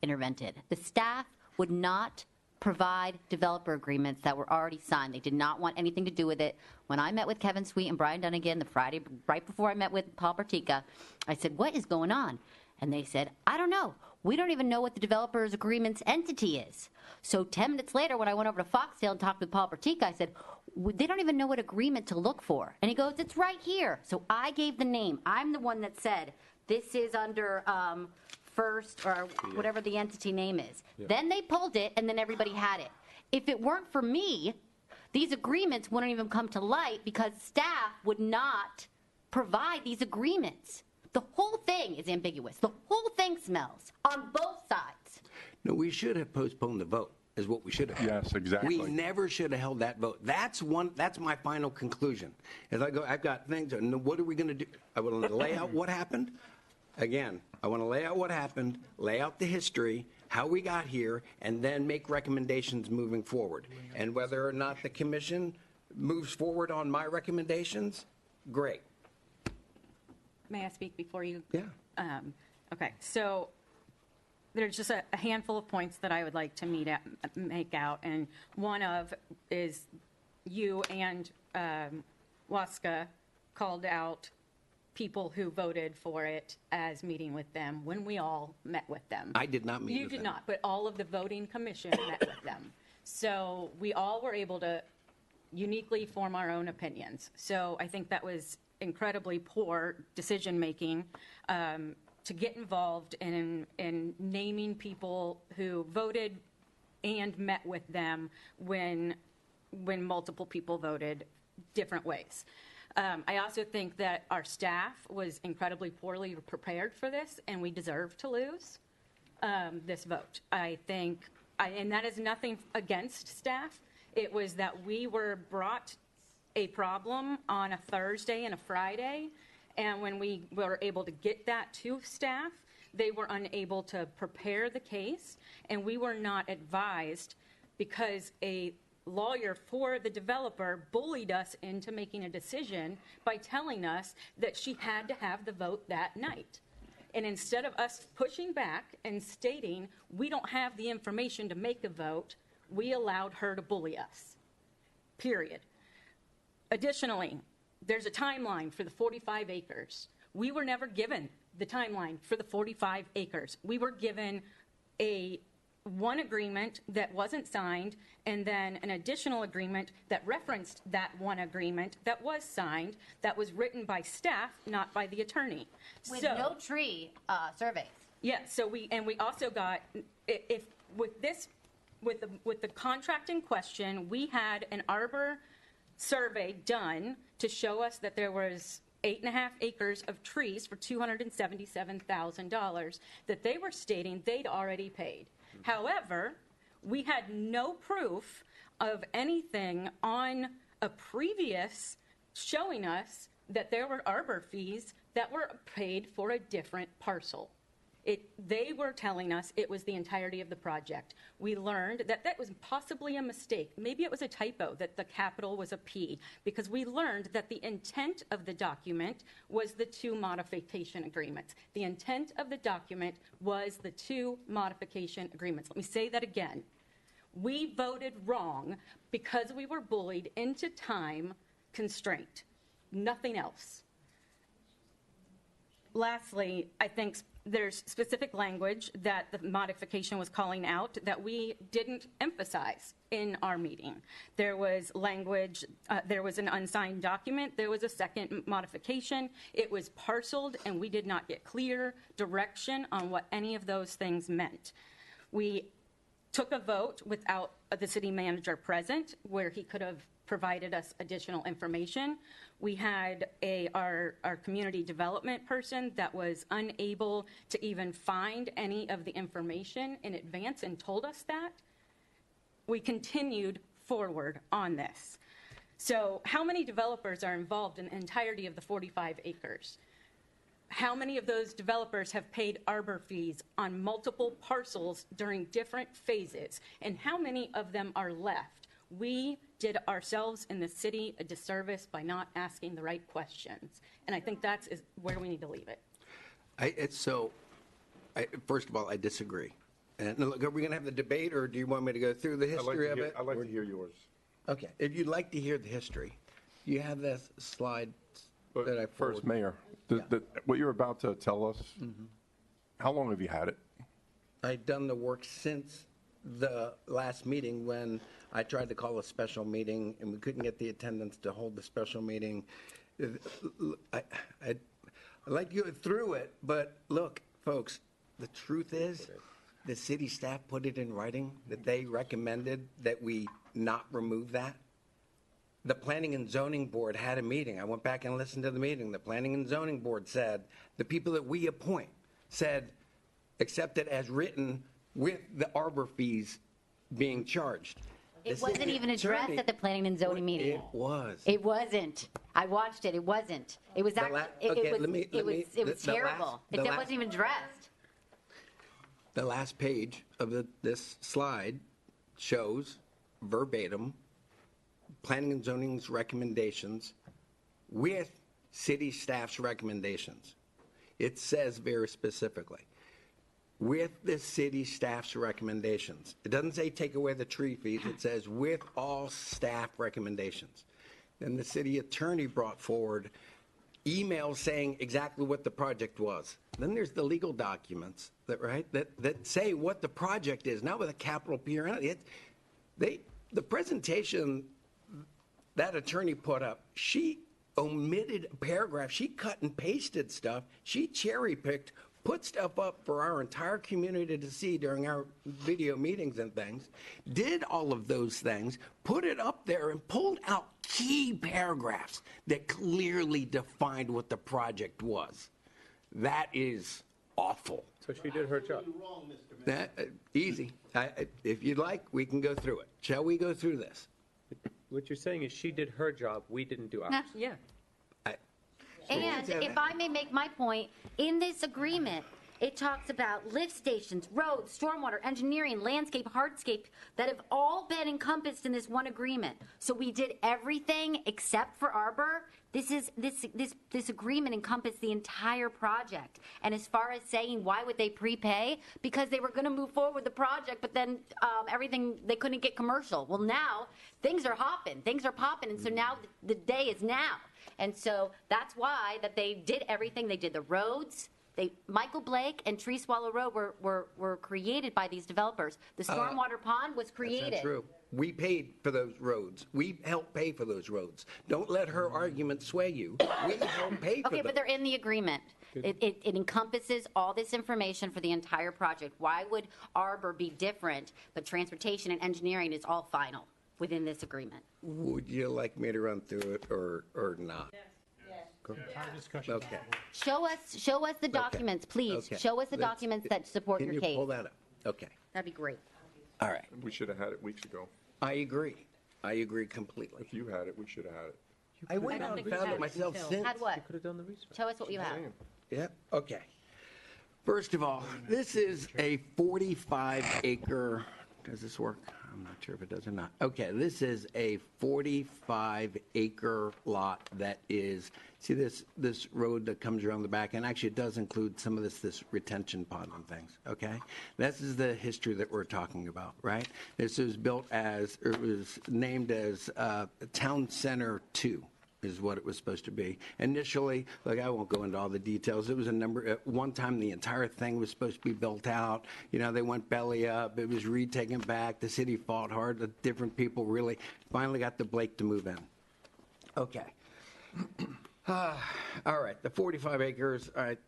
intervened. The staff would not provide developer agreements that were already signed. They did not want anything to do with it. When I met with Kevin Sweet and Brian Dunnigan the Friday right before I met with Paul Partika, I said, what is going on? And they said, I don't know. We don't even know what the developer's agreements entity is. So 10 minutes later, when I went over to Foxdale and talked with Paul Partika, I said, they don't even know what agreement to look for. And he goes, it's right here. So I gave the name. I'm the one that said, this is under First or whatever the entity name is. Yeah. Then they pulled it, and then everybody had it. If it weren't for me, these agreements wouldn't even come to light because staff would not provide these agreements. The whole thing is ambiguous. The whole thing smells on both sides. No, we should have postponed the vote, is what we should have. Yes, exactly. We never should have held that vote. That's my final conclusion. As I go, I've got things, and what are we going to do? I want to lay out what happened. Again, I want to lay out what happened, lay out the history, how we got here, and then make recommendations moving forward. And whether or not the commission moves forward on my recommendations, great. May I speak before you? Yeah. Okay, so there's just a handful of points that I would like to make out, and one of is you and Waska called out people who voted for it as meeting with them when we all met with them. I did not meet You with did them. not, but all of the voting commission met with them. So we all were able to uniquely form our own opinions. So I think that was incredibly poor decision-making to get involved in naming people who voted and met with them when multiple people voted different ways. I also think that our staff was incredibly poorly prepared for this, and we deserve to lose this vote. I think, and that is nothing against staff. It was that we were brought a problem on a Thursday and a Friday, and when we were able to get that to staff, they were unable to prepare the case, and we were not advised because a lawyer for the developer bullied us into making a decision by telling us that she had to have the vote that night. And instead of us pushing back and stating we don't have the information to make a vote, we allowed her to bully us. Period. Additionally, there's a timeline for the 45 acres. We were never given the timeline for the 45 acres. We were given one agreement that wasn't signed, and then an additional agreement that referenced that one agreement that was signed, that was written by staff, not by the attorney. With no tree surveys. Yeah, so we also got, with the contract in question, we had an arbor survey done to show us that there was 8.5 acres of trees for $277,000 that they were stating they'd already paid. However, we had no proof of anything on a previous showing us that there were arbor fees that were paid for a different parcel. They were telling us it was the entirety of the project. We learned that that was possibly a mistake. Maybe it was a typo that the capital was a P, because we learned that the intent of the document was the 2 modification agreements. The intent of the document was the 2 modification agreements. Let me say that again. We voted wrong because we were bullied into time constraint. Nothing else. Lastly, I think there's specific language that the modification was calling out that we didn't emphasize in our meeting. There was language, there was an unsigned document, there was a second modification, it was parceled, and we did not get clear direction on what any of those things meant. We took a vote without the city manager present, where he could have provided us additional information. We had our community development person that was unable to even find any of the information in advance and told us that. We continued forward on this. So how many developers are involved in the entirety of the 45 acres? how many of those developers have paid arbor fees on multiple parcels during different phases, and how many of them are left? We did ourselves in the city a disservice by not asking the right questions, and I think that's where we need to leave it. First of all, I disagree. And look, are we going to have the debate, or do you want me to go through the history of it? I'd like to hear yours. Okay, if you'd like to hear the history, you have this slide that I First, forwarded. Mayor, what you're about to tell us, how long have you had it? I've done the work since the last meeting when I tried to call a special meeting and we couldn't get the attendance to hold the special meeting. I'd like to go through it, but look, folks, the truth is the city staff put it in writing that they recommended that we not remove that. The Planning and Zoning Board had a meeting. I went back and listened to the meeting. The Planning and Zoning Board said, the people that we appoint said, accept it as written with the arbor fees being charged. It wasn't even addressed at the planning and zoning meeting. It was. It wasn't. I watched it. It wasn't. It was it was terrible. It wasn't even addressed. The last page of this slide shows verbatim Planning and Zoning's recommendations with city staff's recommendations. It says very specifically, with the city staff's recommendations. It doesn't say take away the tree fees. It says with all staff recommendations. Then the city attorney brought forward emails saying exactly what the project was. Then there's the legal documents that say what the project is, not with a capital P or anything. The presentation that attorney put up, she omitted a paragraph. She cut and pasted stuff. She cherry picked, put stuff up for our entire community to see during our video meetings and things, did all of those things, put it up there and pulled out key paragraphs that clearly defined what the project was. That is awful. So she did her job. Easy. If you'd like, we can go through it. Shall we go through this? What you're saying is she did her job, we didn't do ours. Yeah. And if I may make my point, in this agreement, it talks about lift stations, roads, stormwater, engineering, landscape, hardscape that have all been encompassed in this one agreement. So we did everything except for Arbor. This agreement encompassed the entire project. And as far as saying why would they prepay, because they were going to move forward with the project, but then everything, they couldn't get commercial. Well, now things are hopping, things are popping, and so now the day is now. And so that's why that they did everything. They did the roads. Michael Blake and Tree Swallow Road were created by these developers. The stormwater pond was created. That's not true. We paid for those roads. We helped pay for those roads. Don't let her argument sway you. We helped pay for them. Okay, but they're in the agreement. It encompasses all this information for the entire project. Why would Arbor be different, but transportation and engineering is all final within this agreement? Would you like me to run through it or not? Okay. Show us the documents, please. Okay. Show us the documents that support your Can case. you pull that up? Okay. That'd be great. All right. We should have had it weeks ago. I agree. I agree completely. If you had it, we should have had it. I went out and found it myself since. Had what? You could have done the research. Show us what you have. Yeah, okay. First of all, this is a 45-acre, does this work? I'm not sure if it does or not. Okay, this is a 45-acre lot that is, see this road that comes around the back, and actually it does include some of this retention pond and things, okay? This is the history that we're talking about, right? This was built as, or it was named as Town Center 2. Is what it was supposed to be. Initially, I won't go into all the details. It was at one time the entire thing was supposed to be built out. They went belly up. It was retaken back. The city fought hard. The different people really finally got the Blake to move in. Okay. All right, the 45 acres. All right,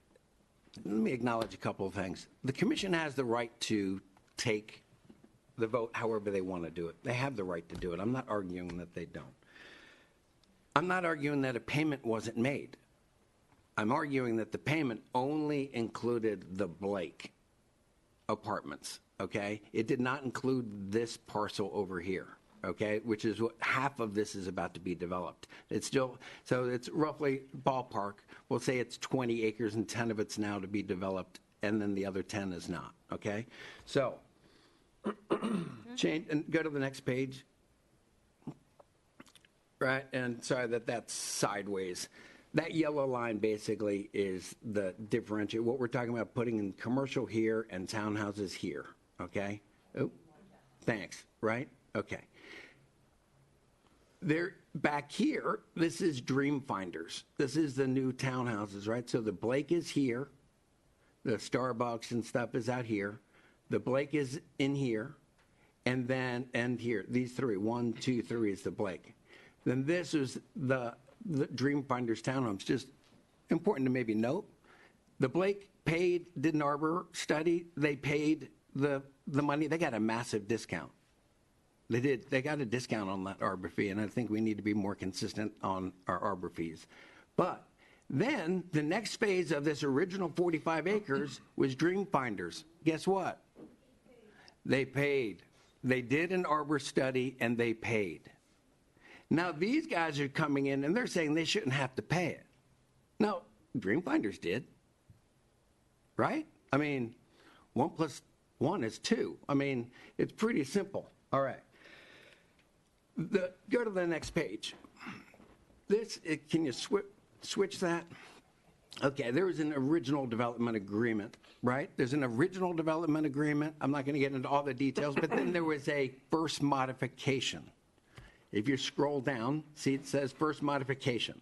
let me acknowledge a couple of things. The commission has the right to take the vote however they want to do it. They have the right to do it. I'm not arguing that they don't. I'm not arguing that a payment wasn't made. I'm arguing that the payment only included the Blake apartments, okay? It did not include this parcel over here. okay, which is what half of this is about to be developed. It's still, so it's roughly ballpark. We'll say it's 20 acres and 10 of it's now to be developed, and then the other 10 is not, okay? So, change, and go to the next page. Right, and sorry that that's sideways. That yellow line basically is the differentiate. What we're talking about putting in commercial here and townhouses here, okay? Oh, thanks, right? Okay. They're back here, this is Dream Finders. This is the new townhouses, right? So the Blake is here, the Starbucks and stuff is out here, the Blake is in here, and then, and here, these three, 1, 2, 3 is the Blake. Then this is the Dream Finders townhomes. Just important to maybe note, the Blake did an arbor study, they paid the money, they got a massive discount. They got a discount on that arbor fee, and I think we need to be more consistent on our arbor fees. But then the next phase of this original 45 acres was Dream Finders. Guess what? They paid. They did an arbor study and they paid. Now these guys are coming in and they're saying they shouldn't have to pay it. No, Dream Finders did. Right? I mean, 1 + 1 is 2. I mean, it's pretty simple. All right. Go to the next page. Can you switch that? Okay, there was an original development agreement, right? There's an original development agreement. I'm not going to get into all the details, but then there was a first modification. If you scroll down, see it says first modification.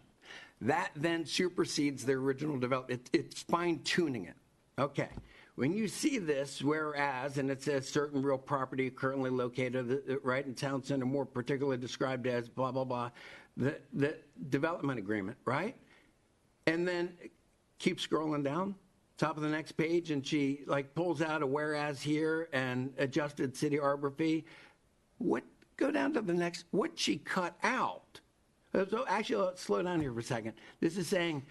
That then supersedes the original development. It's fine-tuning it. Okay. When you see this, whereas, and it says certain real property currently located right in town center, more particularly described as blah, blah, blah, the development agreement, right? And then keep scrolling down, top of the next page, and she like pulls out a whereas here and adjusted city arbor fee. Go down to the next, what she cut out. So actually, let's slow down here for a second. This is saying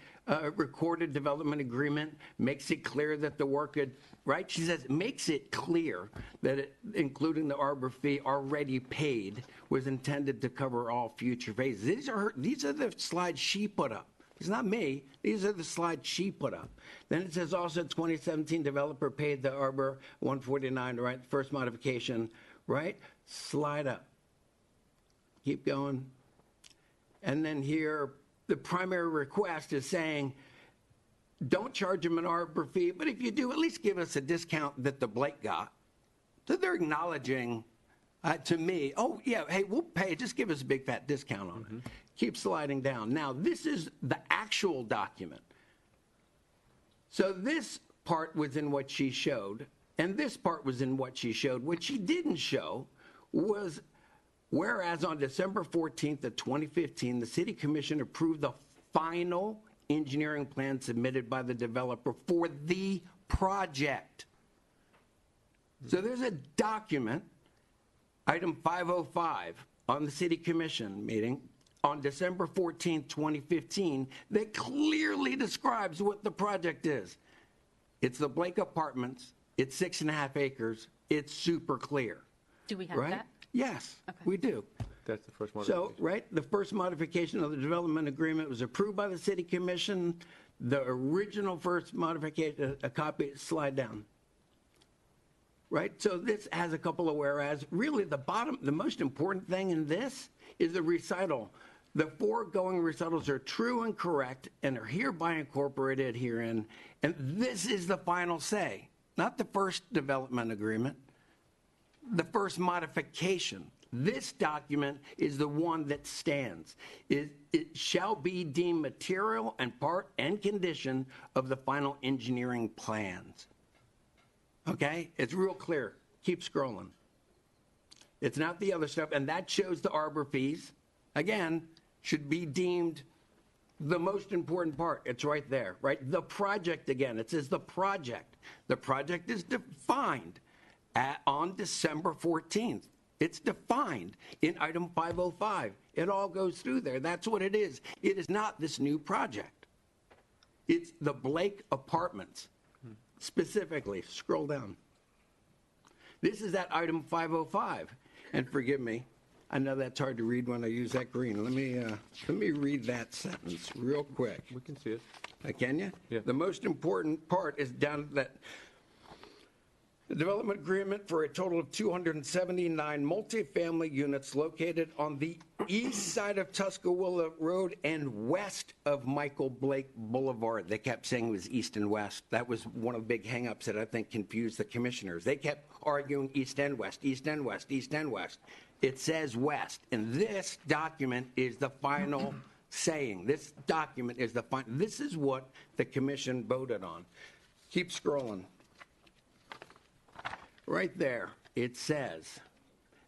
recorded development agreement makes it clear that the work could, right? She says makes it clear that it, including the arbor fee already paid, was intended to cover all future phases. These are the slides she put up. It's not me. These are the slides she put up. Then it says also 2017 developer paid the arbor 149, right? First modification, right? Slide up. Keep going. And then here, the primary request is saying, don't charge them an arbor fee, but if you do, at least give us a discount that the Blake got. So they're acknowledging to me, oh, yeah, hey, we'll pay, just give us a big fat discount on it. Keep sliding down. Now, this is the actual document. So this part was in what she showed, and this part was in what she showed. What she didn't show was, whereas on December 14th of 2015, the City Commission approved the final engineering plan submitted by the developer for the project. So there's a document, item 505, on the City Commission meeting on December 14th, 2015, that clearly describes what the project is. It's the Blake Apartments. It's 6.5 acres. It's super clear. Do we have right? that? Yes, we do. That's the first modification. So, right, the first modification of the development agreement was approved by the City Commission. The original first modification, a copy, slide down. Right, so this has a couple of whereas. Really, the most important thing in this is the recital. The foregoing recitals are true and correct and are hereby incorporated herein. And this is the final say, not the first development agreement, the first modification. This document is the one that stands. It shall be deemed material and part and condition of the final engineering plans. Okay? It's real clear. Keep scrolling. It's not the other stuff, and that shows the arbor fees. Again, should be deemed the most important part. It's right there, right? The project, again, it says the project. The project is defined on December 14th. It's defined in item 505. It all goes through there. That's what it is. It is not this new project. It's the Blake Apartments. Specifically, scroll down. This is that item 505. And forgive me, I know that's hard to read when I use that green. Let me read that sentence real quick. We can see it. Can you? Yeah. The most important part is down that the development agreement for a total of 279 multifamily units located on the east side of Tuscaloosa Road and west of Michael Blake Boulevard. They kept saying it was east and west. That was one of the big hangups that I think confused the commissioners. They kept arguing east and west, east and west, east and west. It says west, and this document is the final saying. This document is the final. This is what the commission voted on. Keep scrolling. Right there, it says,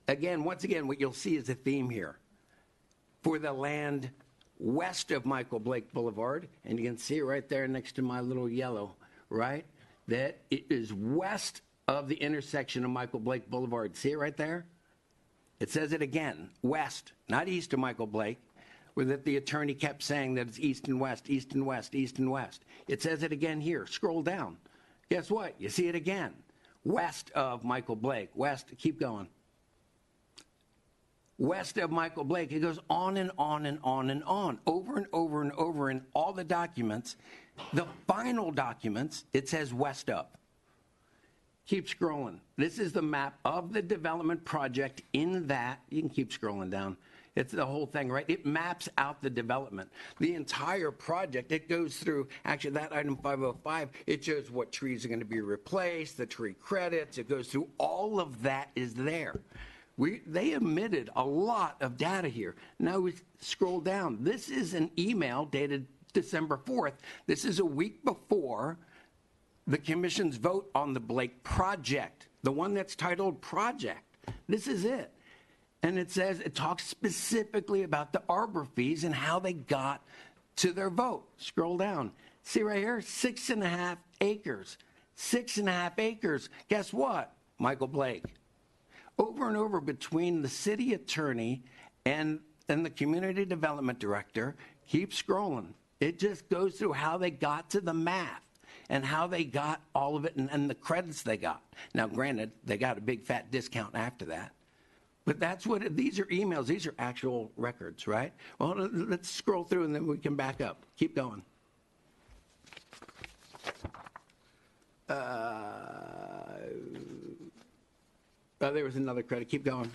again, once again, what you'll see is a theme here. For the land west of Michael Blake Boulevard, and you can see it right there next to my little yellow, right? That it is west of the intersection of Michael Blake Boulevard. See it right there? It says it again, west, not east of Michael Blake, where that the attorney kept saying that it's east and west, east and west, east and west. It says it again here. Scroll down. Guess what? You see it again. West of Michael Blake. West, keep going. West of Michael Blake. It goes on and on and on and on, over and over and over in all the documents. The final documents, it says west of. Keep scrolling. This is the map of the development project in that. You can keep scrolling down. It's the whole thing, right? It maps out the development. The entire project, it goes through, actually that item 505, it shows what trees are going to be replaced, the tree credits, it goes through, all of that is there. They omitted a lot of data here. Now we scroll down. This is an email dated December 4th. This is a week before the commission's vote on the Blake project, the one that's titled Project. This is it. And it says, it talks specifically about the arbor fees and how they got to their vote. Scroll down. See right here, 6.5 acres. 6.5 acres. Guess what, Michael Blake? Over and over between the city attorney and the community development director, keep scrolling. It just goes through how they got to the math and how they got all of it and the credits they got. Now, granted, they got a big fat discount after that. But that's what, these are emails, these are actual records, right? Well, let's scroll through and then we can back up. Keep going. There was another credit. Keep going.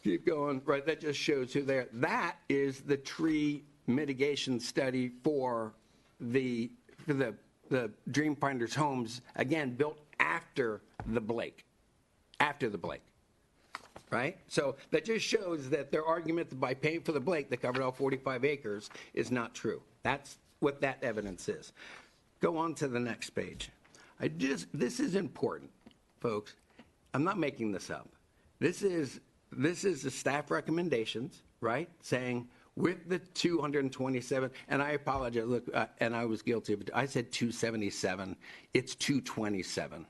Keep going. Right, that just shows who there. That is the tree mitigation study for the Dreamfinders homes, again, built after the Blake. After the Blake. Right? So that just shows that their argument that by paying for the Blake, they covered all 45 acres, is not true. That's what that evidence is. Go on to the next page. This is important, folks. I'm not making this up. This is the staff recommendations, right? Saying with the 227, and I apologize, look, and I was guilty of it. I said 277. It's 227.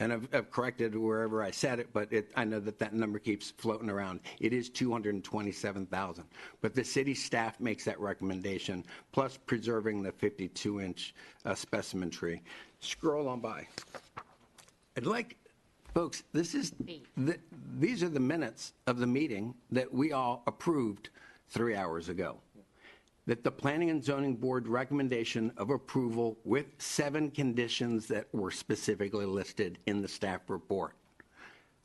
And I've corrected wherever I said it, but I know that number keeps floating around. It is 227,000. But the city staff makes that recommendation, plus preserving the 52-inch specimen tree. Scroll on by. I'd like, folks, these are the minutes of the meeting that we all approved 3 hours ago. That the Planning and Zoning Board recommendation of approval with 7 conditions that were specifically listed in the staff report.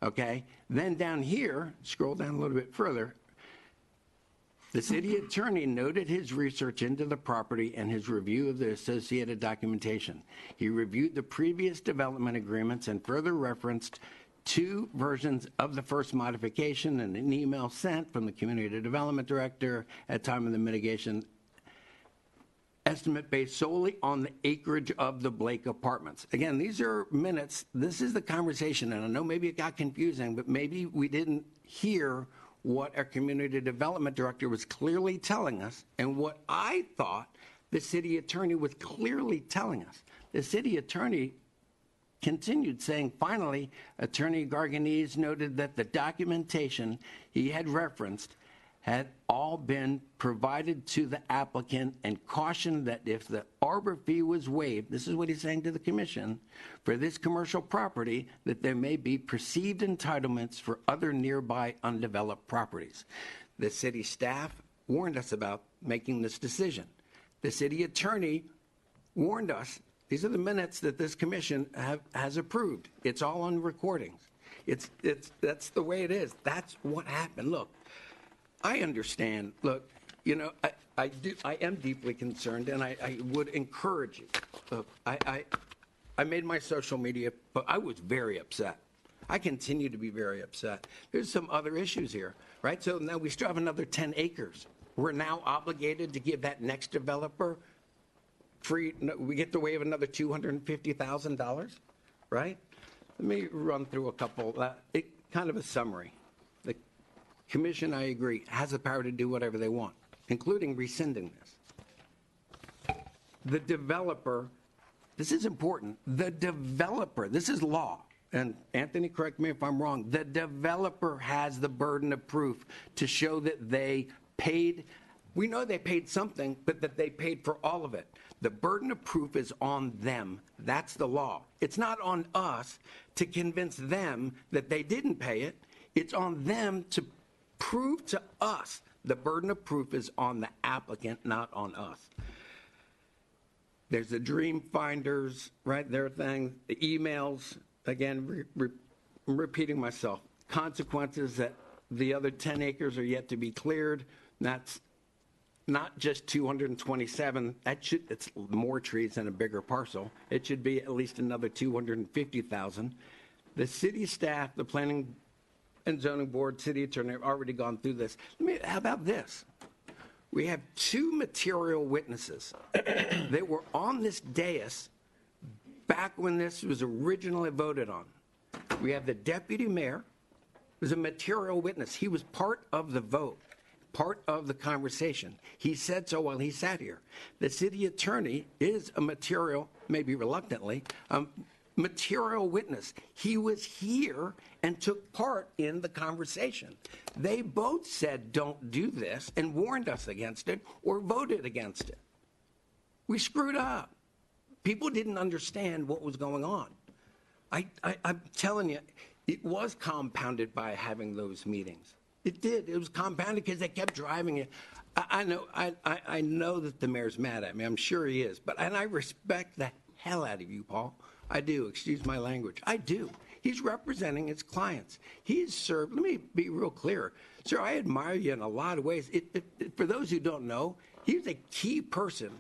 Okay? Then down here, scroll down a little bit further, the city attorney noted his research into the property and his review of the associated documentation. He reviewed the previous development agreements and further referenced 2 versions of the first modification and an email sent from the community development director at time of the mitigation estimate based solely on the acreage of the Blake apartments. Again, these are minutes. This is the conversation, and I know maybe it got confusing, but maybe we didn't hear what our community development director was clearly telling us and what I thought the city attorney was clearly telling us. The city attorney continued saying, finally, Attorney Garganese noted that the documentation he had referenced had all been provided to the applicant and cautioned that if the arbor fee was waived, this is what he's saying to the commission, for this commercial property, that there may be perceived entitlements for other nearby undeveloped properties. The city staff warned us about making this decision. The city attorney warned us. These are the minutes that this commission has approved. It's all on recordings. That's the way it is. That's what happened. Look, I understand. Look, you know, I am deeply concerned, and I would encourage you. Look, I made my social media, but I was very upset. I continue to be very upset. There's some other issues here, right? So now we still have another 10 acres. We're now obligated to give that next developer free, we get to waive another $250,000, right? Let me run through a couple, kind of a summary. The commission, I agree, has the power to do whatever they want, including rescinding this. The developer, this is important, the developer, this is law, and Anthony, correct me if I'm wrong, the developer has the burden of proof to show that they paid, we know they paid something, but that they paid for all of it. The burden of proof is on them. That's the law. It's not on us to convince them that they didn't pay it. It's on them to prove to us. The burden of proof is on the applicant, not on us. There's the dream finders, right? There are things, the emails, again, I'm repeating myself. Consequences that the other 10 acres are yet to be cleared. That's not just 227, it's more trees than a bigger parcel. It should be at least another 250,000. The city staff, the planning and zoning board, city attorney have already gone through this. How about this? We have two material witnesses that were on this dais back when this was originally voted on. We have the deputy mayor, who's a material witness. He was part of the vote, part of the conversation. He said so while he sat here. The city attorney is a material, maybe reluctantly, material witness. He was here and took part in the conversation. They both said don't do this and warned us against it or voted against it. We screwed up. People didn't understand what was going on. I'm telling you, it was compounded by having those meetings. It did. It was compounded because they kept driving it. I know that the mayor's mad at me. I'm sure he is. And I respect the hell out of you, Paul. I do. Excuse my language. I do. He's representing his clients. He's served. Let me be real clear. Sir, I admire you in a lot of ways. For those who don't know, he was a key person,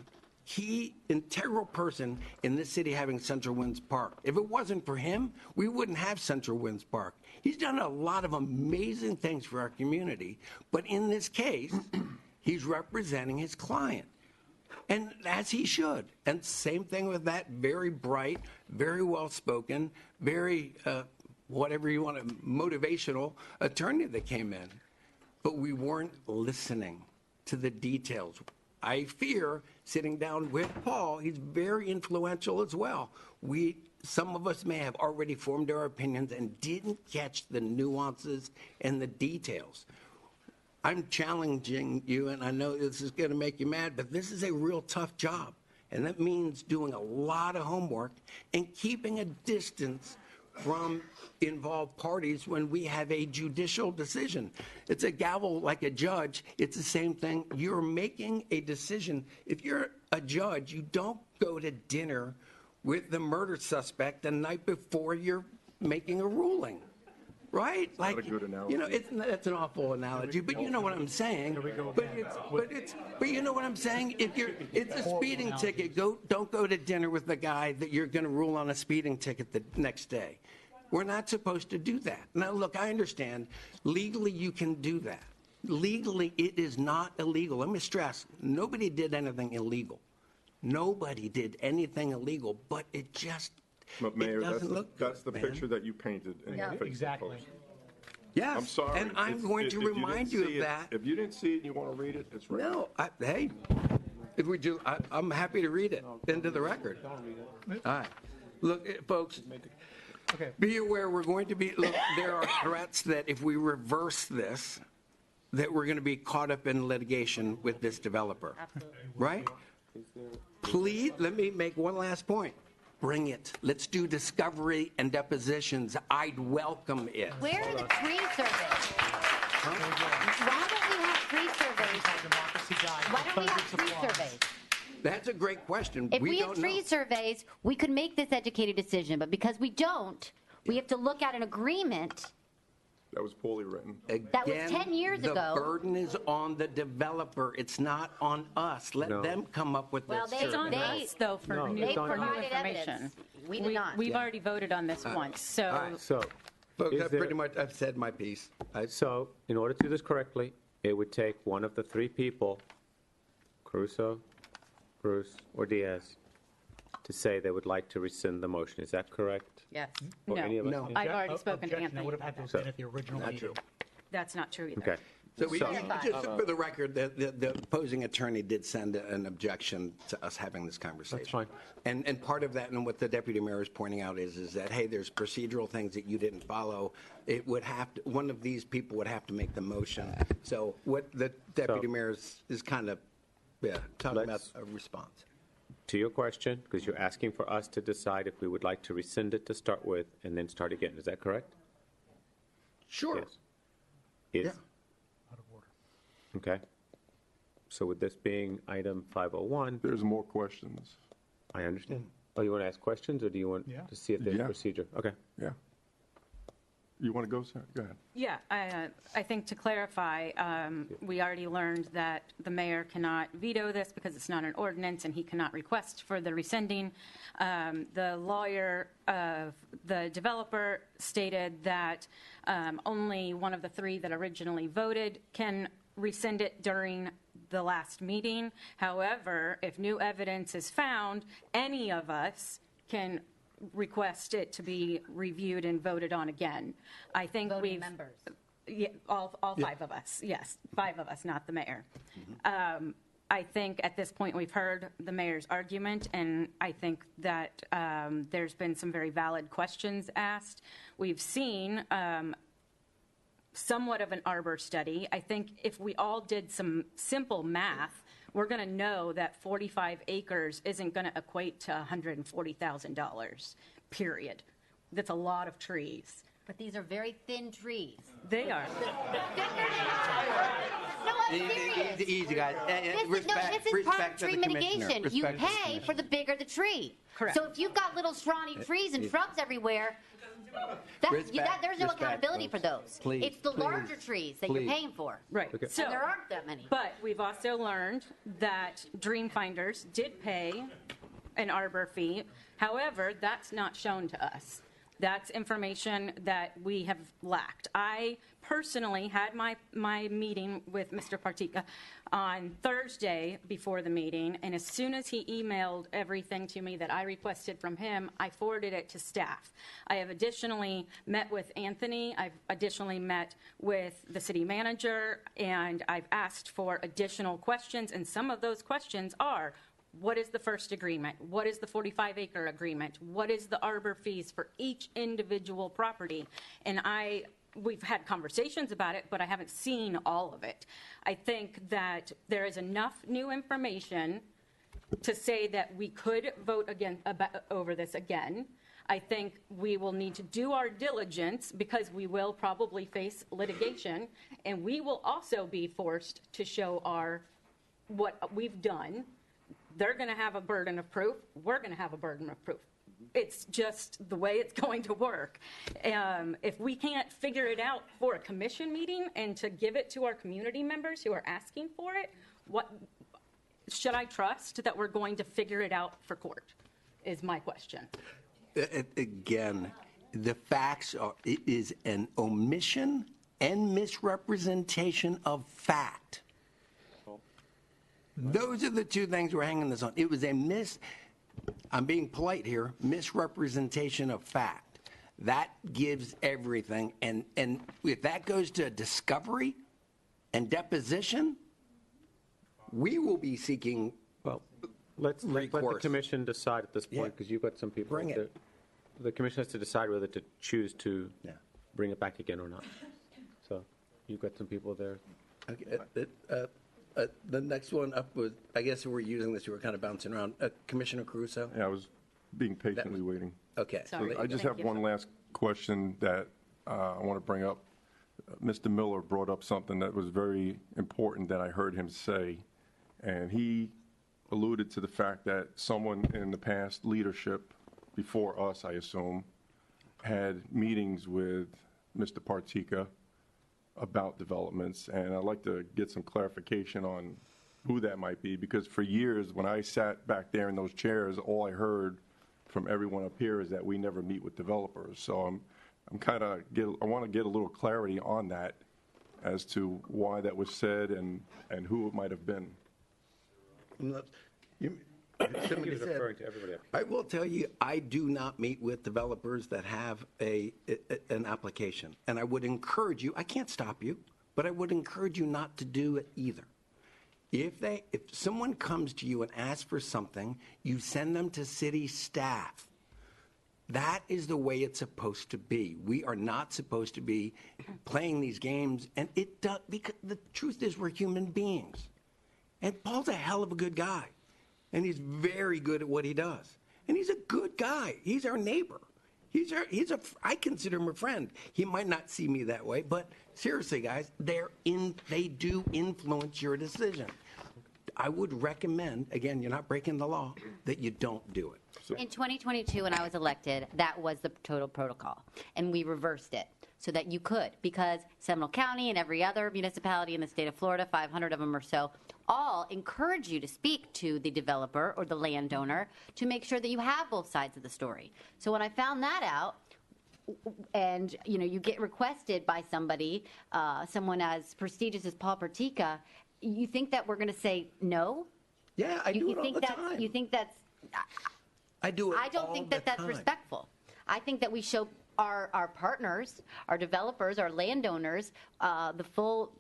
key integral person in this city having Central Winds Park. If it wasn't for him, we wouldn't have Central Winds Park. He's done a lot of amazing things for our community, but in this case, he's representing his client, and as he should. And same thing with that very bright, very well-spoken, very, whatever you want, motivational attorney that came in. But we weren't listening to the details. I fear, sitting down with Paul, he's very influential as well. Some of us may have already formed our opinions and didn't catch the nuances and the details. I'm challenging you, and I know this is going to make you mad, but this is a real tough job. And that means doing a lot of homework and keeping a distance from involved parties when we have a judicial decision. It's a gavel like a judge. It's the same thing. You're making a decision. If you're a judge, you don't go to dinner with the murder suspect the night before you're making a ruling, right? Like, not a good analogy. You know, it's an awful analogy, but you know what I'm saying. But you know what I'm saying. If it's a speeding ticket, don't go to dinner with the guy that you're going to rule on a speeding ticket the next day. We're not supposed to do that. Now, look, I understand. Legally, you can do that. Legally, it is not illegal. Let me stress, nobody did anything illegal. Nobody did anything illegal, but it just Mayor, doesn't look good, that's the man. picture that you painted in the Facebook Exactly. post. Yes, I'm sorry. and I'm going to remind you of that. If you didn't see it and you want to read it, it's right. No, hey, if we do, I'm happy to read it into the record. All right. Look, folks, be aware we're going to be, look, there are threats that if we reverse this, that we're going to be caught up in litigation with this developer. Absolutely. Right? Please, let me make one last point. Bring it. Let's do discovery and depositions. I'd welcome it. Where are the tree surveys? Why don't we have tree surveys? Why don't we have tree surveys? That's a great question. If we have don't tree know. surveys, we could make this educated decision, but because we don't, we have to look at an agreement. That was poorly written. That was 10 years the ago. The burden is on the developer. It's not on us. Let them come up with Well, this. they- It's on us, though, for No, new they provided information. evidence. We did not. We've already voted on this once, so. All right. So, Folks, is I've there- pretty much I've said my piece. So, in order to do this correctly, it would take one of the three people, Caruso, Bruce, or Diaz, to say they would like to rescind the motion. Is that correct? Yes. Or No, any of us? I've already spoken to Objection. I Anthony. would have had to have So- been at the original Not meeting. true. That's not true either. Okay. So we, So- just for the record, the opposing attorney did send an objection to us having this conversation. That's fine. And part of that, and what the deputy mayor is pointing out is that, hey, there's procedural things that you didn't follow. It would have to, one of these people would have to make the motion. So what the deputy mayor is kind of, talking about Let's- a response. To your question, because you're asking for us to decide if we would like to rescind it to start with and then start again. Is that correct? Sure. Yes. Is? Okay. So with this being item 501. There's more questions. I understand. Oh, you want to ask questions, or do you want to see if there's Yeah. procedure? Okay. Yeah. You want to go, sir? Go ahead. Yeah, I think to clarify, we already learned that the mayor cannot veto this because it's not an ordinance, and he cannot request for the rescinding. The lawyer of the developer stated that only one of the three that originally voted can rescind it during the last meeting. However, if new evidence is found, any of us can request it to be reviewed and voted on again. I think Voting members. Yeah, all five of us, yes, 5 of us, not the mayor. I think at this point, we've heard the mayor's argument, and I think that there's been some very valid questions asked. We've seen somewhat of an arbor study. I think if we all did some simple math, we're going to know that 45 acres isn't going to equate to $140,000, period. That's a lot of trees. But these are very thin trees. They are. No, I'm serious. Easy, guys. This is part of Respect to tree the commissioner. mitigation. You Respect to the pay commissioner. for the bigger the tree. Correct. So if you've got little scrawny trees and shrubs everywhere, there's no Respect, accountability for folks. those. Please, It's the please, larger trees that please. you're paying for. Right. Okay. So, And there aren't that many. but we've also learned that Dreamfinders did pay an arbor fee. However, that's not shown to us. That's information that we have lacked. I personally had my meeting with Mr. Partika on Thursday before the meeting, and as soon as he emailed everything to me that I requested from him, I forwarded it to staff. I have additionally met with Anthony. I've additionally met with the city manager, and I've asked for additional questions, and some of those questions are, what is the first agreement? What is the 45-acre agreement? What is the arbor fees for each individual property? And we've had conversations about it, but I haven't seen all of it. I think that there is enough new information to say that we could vote over this again. I think we will need to do our diligence because we will probably face litigation, and we will also be forced to show what we've done. They're going to have a burden of proof. We're going to have a burden of proof. It's just the way it's going to work. If we can't figure it out for a commission meeting and to give it to our community members who are asking for it, what should I trust that we're going to figure it out for court is my question. Again, the facts are, it is an omission and misrepresentation of fact. Those are the two things we're hanging this on. It was I'm being polite here, misrepresentation of fact. That gives everything. And if that goes to discovery and deposition, we will be seeking Let the recourse. commission decide at this point, because you've got some people. Bring it. The commission has to decide whether to choose to bring it back again or not. So you've got some people there. Okay, the next one up was, I guess we're using this, we were kind of bouncing around. Commissioner Caruso? Yeah, I was being patiently waiting. Okay. So I just have one last question that I want to bring up. Mr. Miller brought up something that was very important that I heard him say, and he alluded to the fact that someone in the past leadership, before us, I assume, had meetings with Mr. Partika about developments, and I'd like to get some clarification on who that might be, because for years, when I sat back there in those chairs, all I heard from everyone up here is that we never meet with developers. So I want to get a little clarity on that as to why that was said and who it might have been. Somebody was said, referring to everybody up I will tell you, I do not meet with developers that have an application. And I would encourage you, I can't stop you, but I would encourage you not to do it either. If someone comes to you and asks for something, you send them to city staff. That is the way it's supposed to be. We are not supposed to be playing these games. And because the truth is we're human beings. And Paul's a hell of a good guy. And he's very good at what he does. And he's a good guy. He's our neighbor. I consider him a friend. He might not see me that way, but seriously, guys, they do influence your decision. I would recommend, again, you're not breaking the law, that you don't do it. In 2022, when I was elected, that was the total protocol, and we reversed it so that you could, because Seminole County and every other municipality in the state of Florida, 500 of them or so, all encourage you to speak to the developer or the landowner to make sure that you have both sides of the story. So when I found that out, and you get requested by somebody, someone as prestigious as Paul Partika, you think that we're going to say no? Yeah, I do it all the time. You think that's... I do it I don't all think the that that's time. respectful. I think that we show our partners, our developers, our landowners, the full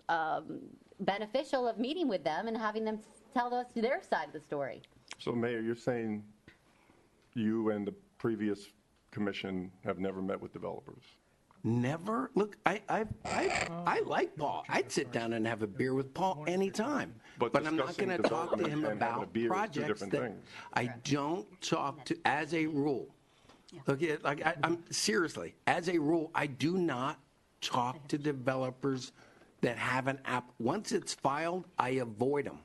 beneficial of meeting with them and having them tell us their side of the story. So, Mayor, you're saying you and the previous commission have never met with developers? Never? Look, I like Paul. I'd sit down and have a beer with Paul anytime. But But I'm not discussing going to talk to development him and having a about beer is two projects different that things. I don't talk to, as a rule. Look, I'm seriously, as a rule, I do not talk to developers that have an app. Once it's filed, I avoid them.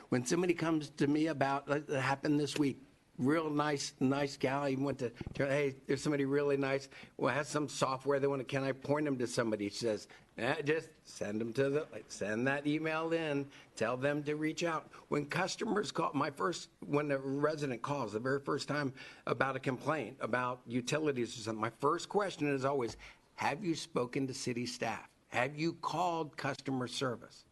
When somebody comes to me about, like that happened this week, real nice gal. I even went to, hey, there's somebody really nice. Well, has some software they want to, can I point them to somebody? She says, just send them to send that email in, tell them to reach out. When customers call, when a resident calls the very first time about a complaint about utilities or something, my first question is always, have you spoken to city staff? Have you called customer service?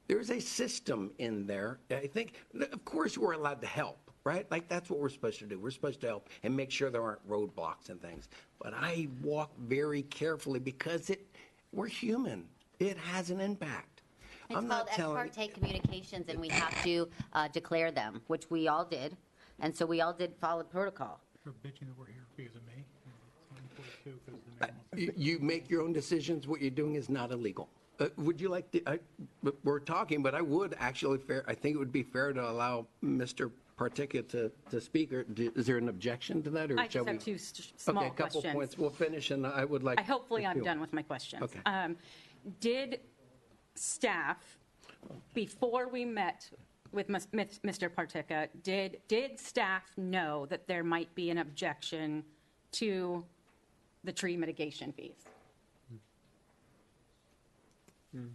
There's a system in there. I think, of course, we're allowed to help. Right? Like, that's what we're supposed to do. We're supposed to help and make sure there aren't roadblocks and things. But I walk very carefully because we're human. It has an impact. It's I'm called not telling. ex parte communications, and we have to declare them, which we all did. And so we all did follow protocol. We're bitching that we're here because of me. It's 9:42 because of the mayor. You make your own decisions. What you're doing is not illegal. Would you like to? We're talking, but I would actually I think it would be fair to allow Mr. Partika to speak. Or is there an objection to that, or I shall just have we? two small Okay, a couple questions. points. We'll finish, and I would like. Hopefully, I'm to- done with my questions. Okay. Did staff, before we met with Mr. Partika, did staff know that there might be an objection to the tree mitigation fees?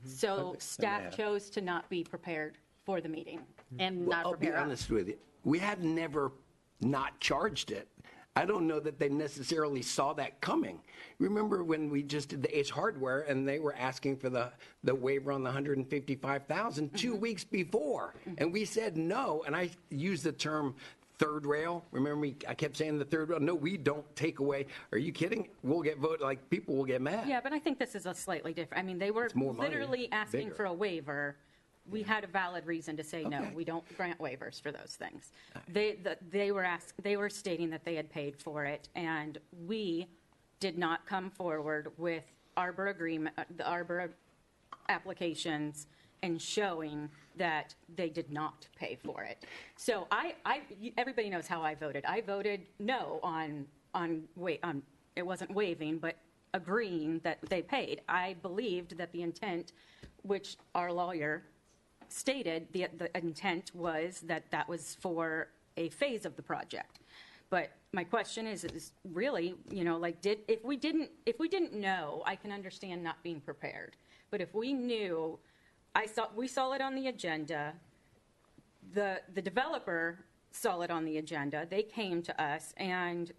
So staff chose to not be prepared for the meeting. And Well, I'll be honest with you. We had never not charged it. I don't know that they necessarily saw that coming. Remember when we just did the Ace Hardware and they were asking for the waiver on the $155,000 2 weeks before, and we said no. And I used the term third rail. Remember me? I kept saying the third rail. No, we don't take away. Are you kidding? We'll get voted. Like, people will get mad. Yeah, but I think this is a slightly different. I mean, they were more money, literally asking bigger. for a waiver. We had a valid reason to say no. We don't grant waivers for those things. They were stating that they had paid for it, and we did not come forward with the Arbor applications and showing that they did not pay for it. So everybody knows how I voted. I voted no on it wasn't waiving, but agreeing that they paid. I believed that the intent, which our lawyer stated, the intent was that was for a phase of the project. But my question is really, if we didn't know, I can understand not being prepared. But if we knew, we saw it on the agenda. The developer saw it on the agenda. They came to us, and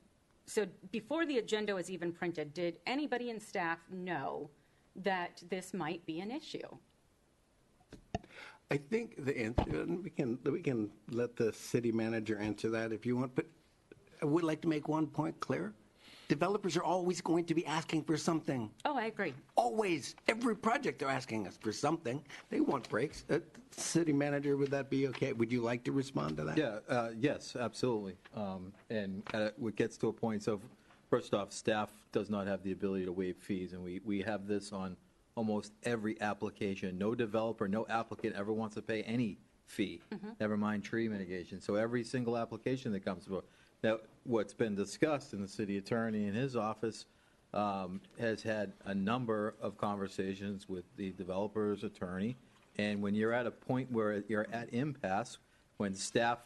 so before the agenda was even printed, did anybody in staff know that this might be an issue? I think the answer, and we can let the city manager answer that if you want, but I would like to make one point clear. Developers are always going to be asking for something. Oh, I agree. Always. Every project they're asking us for something. They want breaks. City manager, would that be okay? Would you like to respond to that? Yeah, yes, absolutely. And what gets to a point, so first off, staff does not have the ability to waive fees, and we have this on almost every application. No developer, no applicant ever wants to pay any fee, never mind tree mitigation. So every single application that comes before. Now, what's been discussed in the city attorney in his office has had a number of conversations with the developer's attorney. And when you're at a point where you're at impasse, when staff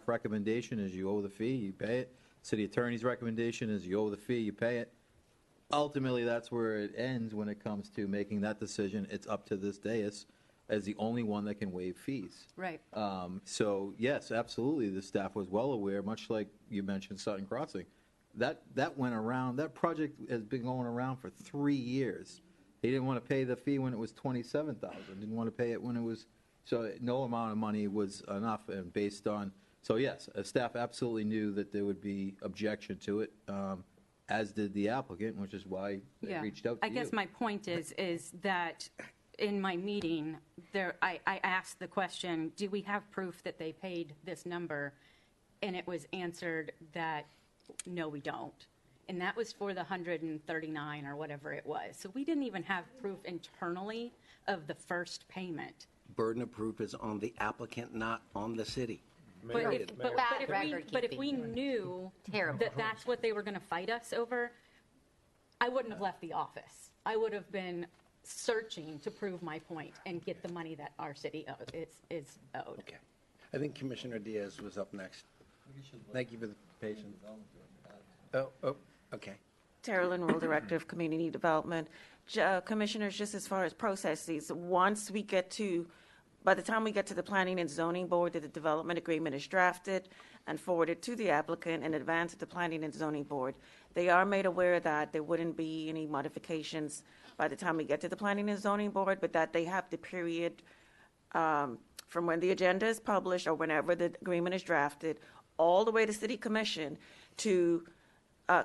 recommendation is you owe the fee, you pay it. City attorney's recommendation is you owe the fee, you pay it. Ultimately, that's where it ends when it comes to making that decision. It's up to this dais as the only one that can waive fees. Right. So, yes, absolutely, the staff was well aware, much like you mentioned Sutton Crossing. That went around, that project has been going around for 3 years. They didn't want to pay the fee when it was $27,000, didn't want to pay it when it was, so no amount of money was enough, and based on, so yes, staff absolutely knew that there would be objection to it, as did the applicant, which is why they reached out to you. I guess my point is that in my meeting, I asked the question, do we have proof that they paid this number? And it was answered that, no, we don't. And that was for the 139 or whatever it was. So we didn't even have proof internally of the first payment. Burden of proof is on the applicant, not on the city. But if we knew that that's what they were going to fight us over, I wouldn't have left the office. I would have been searching to prove my point and get the money that our city is owed. Okay. I think Commissioner Diaz was up next. Thank you for the patience. Oh, okay. Tara Lynn Rule, Director of Community Development. Commissioners, just as far as processes, by the time we get to the Planning and Zoning Board, that the development agreement is drafted and forwarded to the applicant in advance of the Planning and Zoning Board. They are made aware that there wouldn't be any modifications by the time we get to the Planning and Zoning Board, but that they have the period from when the agenda is published or whenever the agreement is drafted, all the way to City Commission to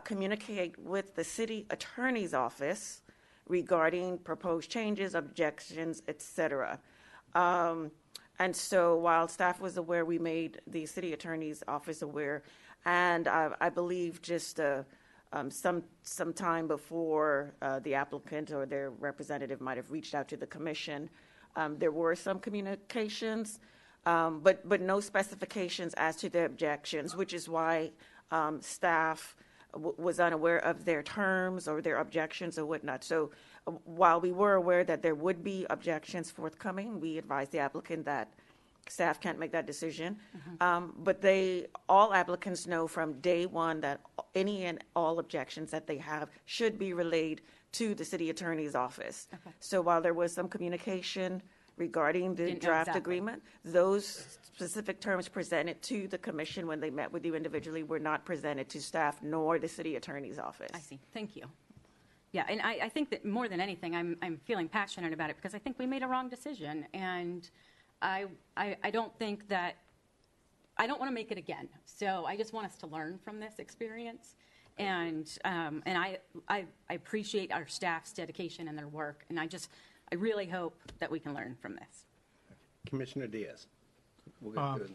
communicate with the City Attorney's Office regarding proposed changes, objections, etc. And so while staff was aware, we made the City Attorney's Office aware, and I believe just some time before the applicant or their representative might have reached out to the commission, there were some communications, but no specifications as to the objections, which is why staff was unaware of their terms or their objections or whatnot. So while we were aware that there would be objections forthcoming, we advised the applicant that staff can't make that decision. But all applicants know from day one that any and all objections that they have should be relayed to the City Attorney's Office. Okay. So while there was some communication regarding the draft agreement, those specific terms presented to the commission when they met with you individually were not presented to staff nor the City Attorney's Office. I see. Thank you. Yeah, and I think that more than anything, I'm feeling passionate about it because I think we made a wrong decision, and I don't think that, I don't want to make it again. So I just want us to learn from this experience, and I appreciate our staff's dedication and their work, and I really hope that we can learn from this. Commissioner Diaz. We'll get to it.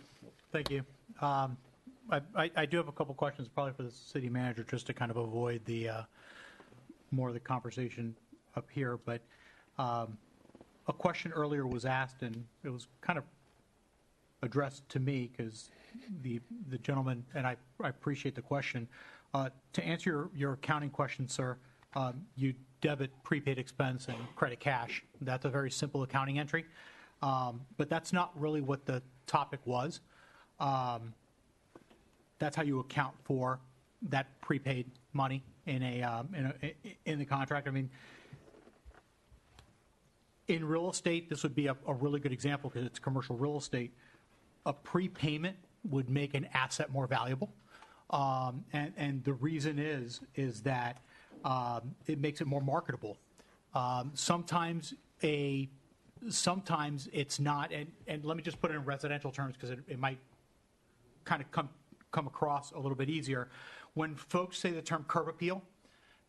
Thank you. I do have a couple questions, probably for the city manager, just to kind of avoid the more of the conversation up here. But a question earlier was asked, and it was kind of addressed to me because the gentleman, and I appreciate the question. To answer your accounting question, sir, you debit prepaid expense and credit cash. That's a very simple accounting entry, but that's not really what the topic was. That's how you account for that prepaid money in the contract. I mean, in real estate, this would be a really good example because it's commercial real estate. A prepayment would make an asset more valuable, and the reason is that it makes it more marketable. Sometimes it's not, and let me just put it in residential terms because it might kind of come across a little bit easier. When folks say the term curb appeal,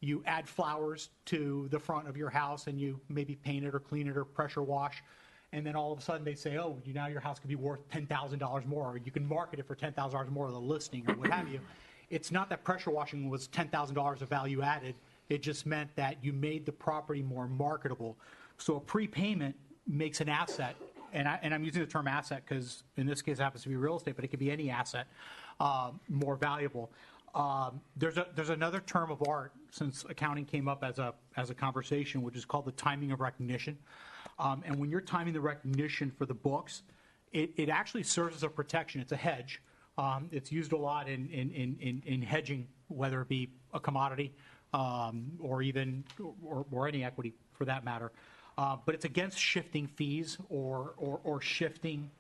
you add flowers to the front of your house and you maybe paint it or clean it or pressure wash, and then all of a sudden they say, oh, now your house could be worth $10,000 more, or you can market it for $10,000 more with a listing or what have you. It's not that pressure washing was $10,000 of value added. It just meant that you made the property more marketable. So a prepayment makes an asset, and I'm using the term asset because in this case it happens to be real estate, but it could be any asset, more valuable. There's another term of art since accounting came up as a conversation, which is called the timing of recognition. And when you're timing the recognition for the books, it actually serves as a protection. It's a hedge. It's used a lot in hedging, whether it be a commodity or any equity for that matter. But it's against shifting fees or shifting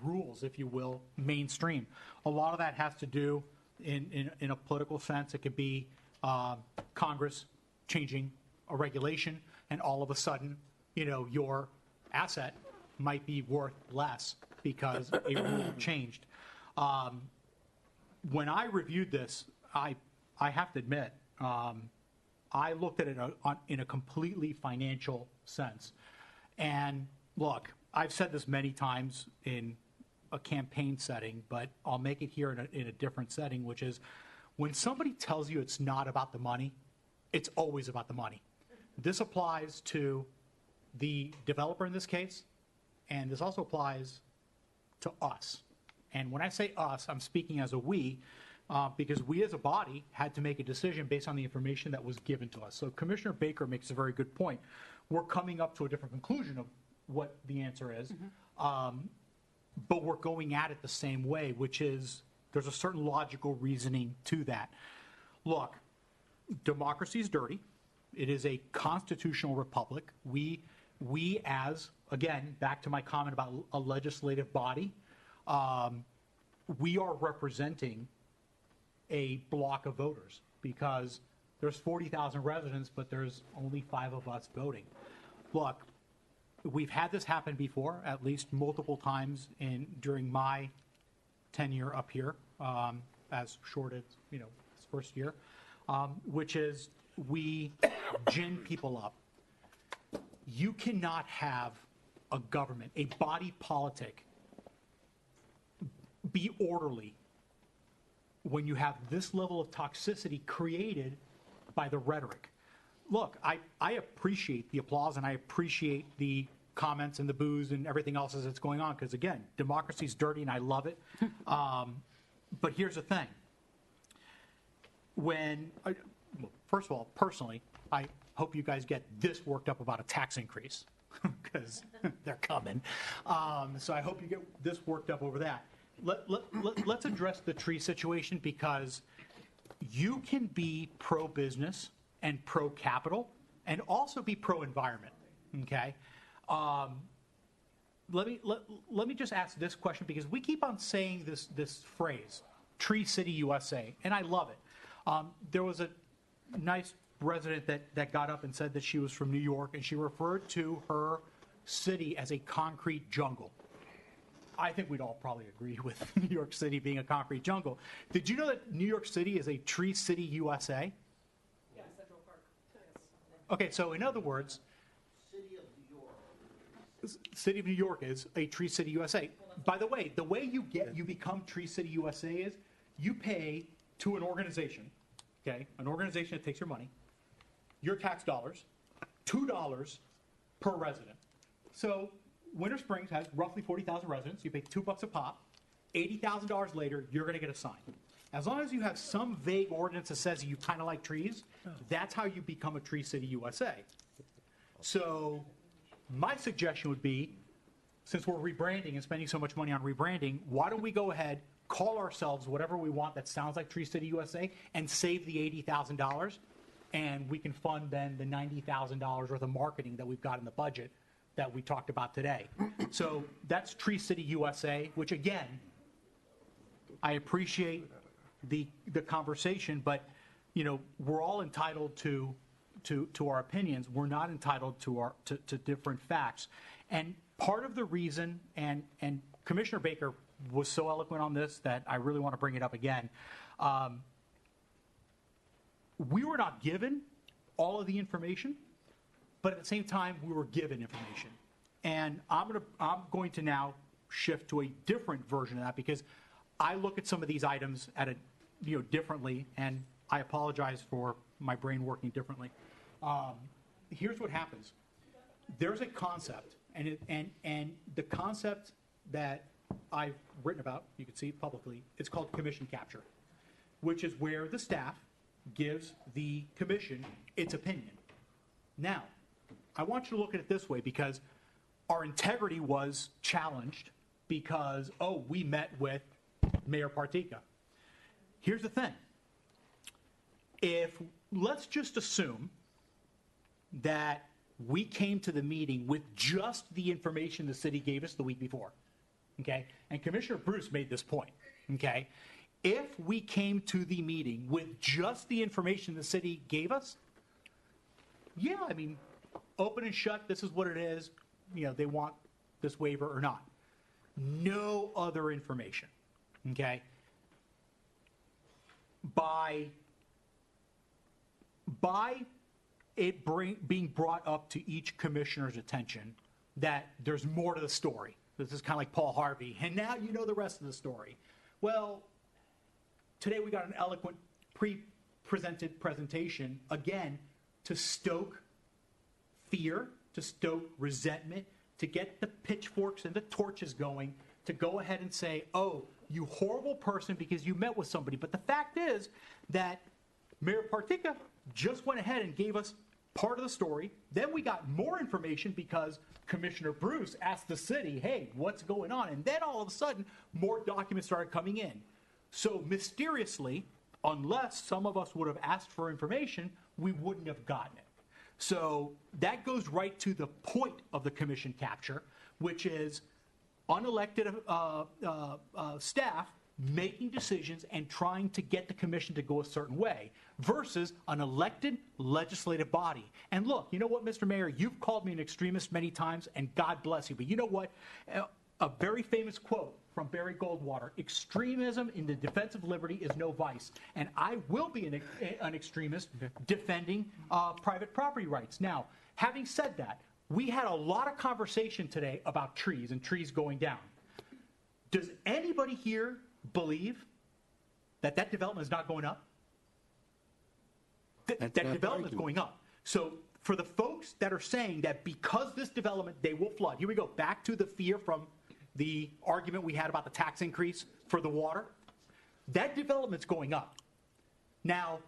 rules, if you will, mainstream. A lot of that has to do in a political sense. It could be Congress changing a regulation, and all of a sudden, your asset might be worth less because a rule changed. When I reviewed this, I have to admit, I looked at it in a completely financial sense. And look, I've said this many times in a campaign setting, but I'll make it here in a different setting, which is when somebody tells you it's not about the money, it's always about the money. This applies to the developer in this case, and this also applies to us. And when I say us, I'm speaking as a we, because we as a body had to make a decision based on the information that was given to us. So Commissioner Baker makes a very good point. We're coming up to a different conclusion of what the answer is, but we're going at it the same way, which is there's a certain logical reasoning to that. Look, democracy is dirty. It is a constitutional republic. We as, again, back to my comment about a legislative body, we are representing a block of voters because there's 40,000 residents, but there's only 5 of us voting. Look, we've had this happen before, at least multiple times during my tenure up here, as short as his first year, which is we gin people up. You cannot have a government, a body politic, be orderly when you have this level of toxicity created by the rhetoric. Look, I appreciate the applause and I appreciate the comments and the boos and everything else as it's going on because, again, democracy's dirty and I love it. But here's the thing. First of all, personally, I hope you guys get this worked up about a tax increase because they're coming. So I hope you get this worked up over that. Let's address the tree situation because you can be pro-business and pro-capital and also be pro-environment, okay? Let me just ask this question because we keep on saying this phrase, Tree City, USA, and I love it. There was a nice resident that got up and said that she was from New York, and she referred to her city as a concrete jungle. I think we'd all probably agree with New York City being a concrete jungle. Did you know that New York City is a Tree City, USA? Yeah, Central Park. Okay, so in other words, City of New York is a Tree City, USA. By the way you become Tree City, USA is you pay to an organization, okay, an organization that takes your money, your tax dollars, $2 per resident. So Winter Springs has roughly 40,000 residents. You pay $2 a pop. $80,000 later, you're going to get a sign. As long as you have some vague ordinance that says you kind of like trees, that's how you become a Tree City USA. So my suggestion would be, since we're rebranding and spending so much money on rebranding, why don't we go ahead, call ourselves whatever we want that sounds like Tree City USA, and save the $80,000, and we can fund then the $90,000 worth of marketing that we've got in the budget that we talked about today. So that's Tree City USA, which again, I appreciate the conversation, but you know, we're all entitled to our opinions. We're not entitled to different facts. And part of the reason, and Commissioner Baker was so eloquent on this that I really want to bring it up again. We were not given all of the information, but at the same time, we were given information. And I'm going to now shift to a different version of that, because I look at some of these items at a differently, and I apologize for my brain working differently. Here's what happens. There's a concept, and the concept that I've written about, you can see it publicly, it's called commission capture, which is where the staff gives the commission its opinion. Now, I want you to look at it this way, because our integrity was challenged because, we met with Mayor Partika. Here's the thing. Let's just assume that we came to the meeting with just the information the city gave us the week before, okay? And Commissioner Bruce made this point, okay? If we came to the meeting with just the information the city gave us, yeah, I mean, open and shut, this is what it is, they want this waiver or not. No other information, okay? By it being brought up to each commissioner's attention that there's more to the story. This is kind of like Paul Harvey, and now you know the rest of the story. Well, today we got an eloquent pre-presented presentation, again, to stoke fear, to stoke resentment, to get the pitchforks and the torches going, to go ahead and say, you horrible person because you met with somebody. But the fact is that Mayor Partika just went ahead and gave us part of the story. Then we got more information because Commissioner Bruce asked the city, hey, what's going on? And then all of a sudden, more documents started coming in. So mysteriously, unless some of us would have asked for information, we wouldn't have gotten it. So that goes right to the point of the commission capture, which is unelected staff making decisions and trying to get the commission to go a certain way versus an elected legislative body. And look, you know what, Mr. Mayor, you've called me an extremist many times, and God bless you. But you know what? A very famous quote from Barry Goldwater: extremism in the defense of liberty is no vice. And I will be an extremist defending private property rights. Now, having said that, we had a lot of conversation today about trees and trees going down. Does anybody here believe that development is not going up? That development is going up. So for the folks that are saying that because this development, they will flood, here we go, back to the fear from the argument we had about the tax increase for the water. That development's going up. Now,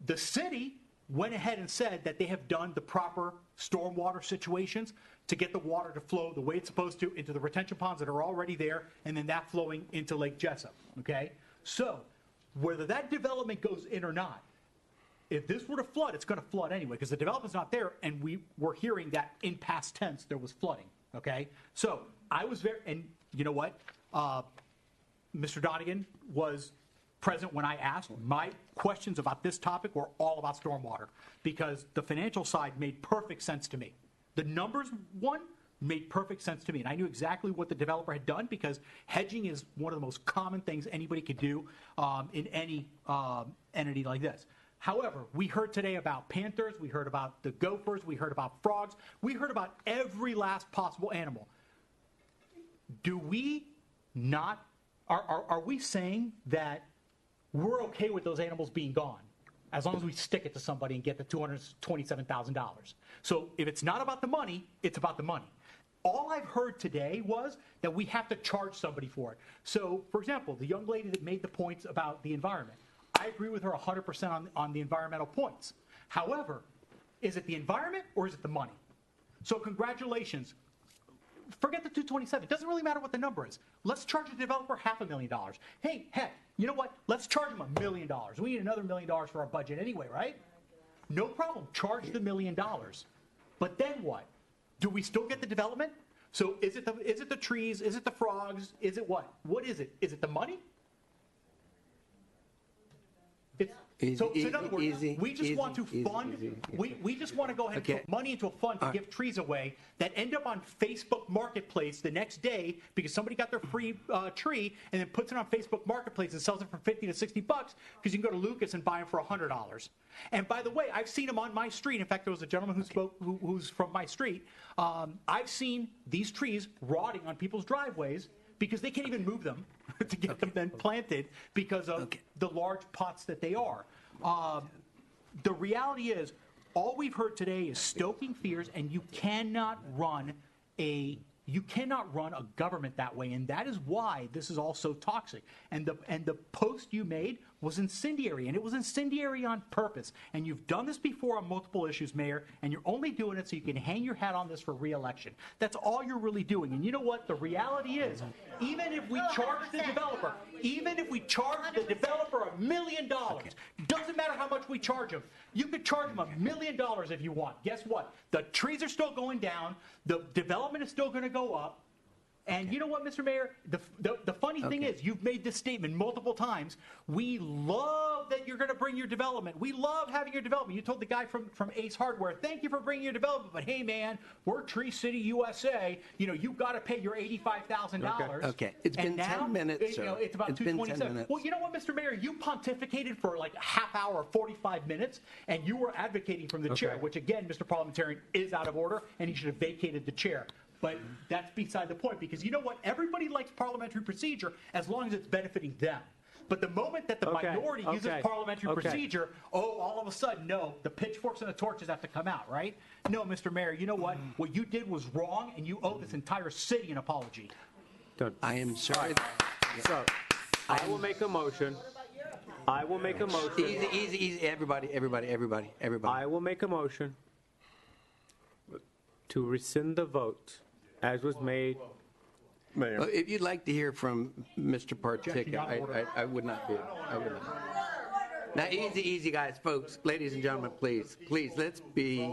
the city went ahead and said that they have done the proper stormwater situations to get the water to flow the way it's supposed to into the retention ponds that are already there, and then that flowing into Lake Jessup, okay? So whether that development goes in or not, if this were to flood, it's going to flood anyway because the development's not there, and we were hearing that in past tense there was flooding, okay? So I was and you know what? Mr. Donegan was present when I asked. My questions about this topic were all about stormwater because the financial side made perfect sense to me. The numbers one made perfect sense to me, and I knew exactly what the developer had done because hedging is one of the most common things anybody could do in any entity like this. However, we heard today about panthers, we heard about the gophers, we heard about frogs, we heard about every last possible animal. Do we not, are we saying that we're okay with those animals being gone as long as we stick it to somebody and get the $227,000? So if it's not about the money, it's about the money. all I've heard today was that we have to charge somebody for it. So, for example, the young lady that made the points about the environment, I agree with her 100% on the environmental points. However, is it the environment or is it the money? So congratulations. Forget the 227. It doesn't really matter what the number is. Let's charge the developer $500,000. Hey, heck, you know what? Let's charge them $1 million. We need another $1 million for our budget anyway, right? No problem. Charge the $1 million. But then what? Do we still get the development? So is it the trees? Is it the frogs? Is it what? What is it? Is it the money? So in other words, we just want to fund, we just want to go ahead and put money into a fund to give trees away that end up on Facebook Marketplace the next day because somebody got their free tree and then puts it on Facebook Marketplace and sells it for $50 to $60 because you can go to Lucas and buy them for $100. And by the way, I've seen them on my street. In fact, there was a gentleman who spoke who's from my street. I've seen these trees rotting on people's driveways because they can't even move them to get them then planted because of the large pots that they are. The reality is, all we've heard today is stoking fears, and you cannot run a government that way, and that is why this is all so toxic. And the post you made was incendiary, and it was incendiary on purpose. And you've done this before on multiple issues, Mayor, and you're only doing it so you can hang your hat on this for re-election. That's all you're really doing. And you know what? The reality is, even if we charge the developer, $1 million, doesn't matter how much we charge them. You could charge them $1 million if you want. Guess what? The trees are still going down. The development is still going to go up. And you know what, Mr. Mayor? The funny thing is, you've made this statement multiple times. We love that you're going to bring your development. We love having your development. You told the guy from Ace Hardware, thank you for bringing your development, but hey, man, we're Tree City, USA. You know, you've got to pay your $85,000. Okay. It's been 10 minutes, sir. It's about It's been 10 227. minutes. Well, you know what, Mr. Mayor? You pontificated for like a half hour, 45 minutes, and you were advocating from the chair, which again, Mr. Parliamentarian, is out of order, and he should have vacated the chair. But that's beside the point, because you know what? Everybody likes parliamentary procedure as long as it's benefiting them. But the moment that the minority uses parliamentary procedure, all of a sudden, no, the pitchforks and the torches have to come out, right? No, Mr. Mayor, you know what? What you did was wrong, and you owe this entire city an apology. I am sorry. So, I will make a motion. Easy. Everybody. I will make a motion to rescind the vote as was made. Mayor. Well, if you'd like to hear from Mr. Partica, I would not do it. I would not. Now, easy, guys, folks, ladies and gentlemen, please, let's be.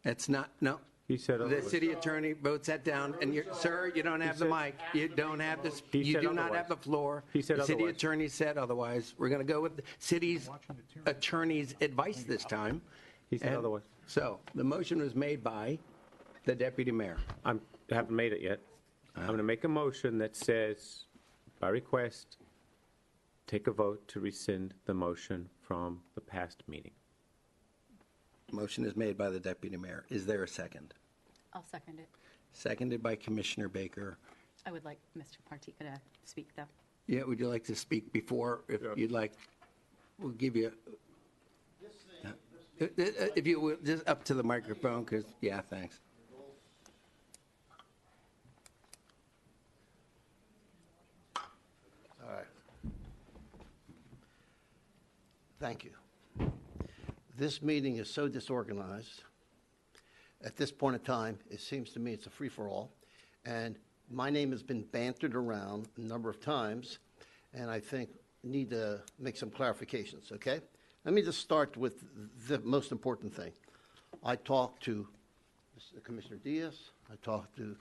It's not, no. He said the city attorney votes that down, and sir, you don't have the mic. You don't have this. You do not have the floor. He said the city otherwise. attorney said otherwise. We're going to go with the city's attorney's advice this time. He said otherwise. So the motion was made by the deputy mayor. I haven't made it yet. I'm going to make a motion that says, by request, take a vote to rescind the motion from the past meeting. Motion is made by the deputy mayor. Is there a second? I'll second it. Seconded by Commissioner Baker. I would like Mr. Partica to speak, though. Yeah, would you like to speak before? If you'd like, we'll give you. If you will, just up to the microphone, because, yeah, thanks. All right. Thank you. This meeting is so disorganized. At this point in time, it seems to me it's a free-for-all. And my name has been bantered around a number of times, and I think need to make some clarifications, okay? Let me just start with the most important thing. I talked to Commissioner Diaz, I talked to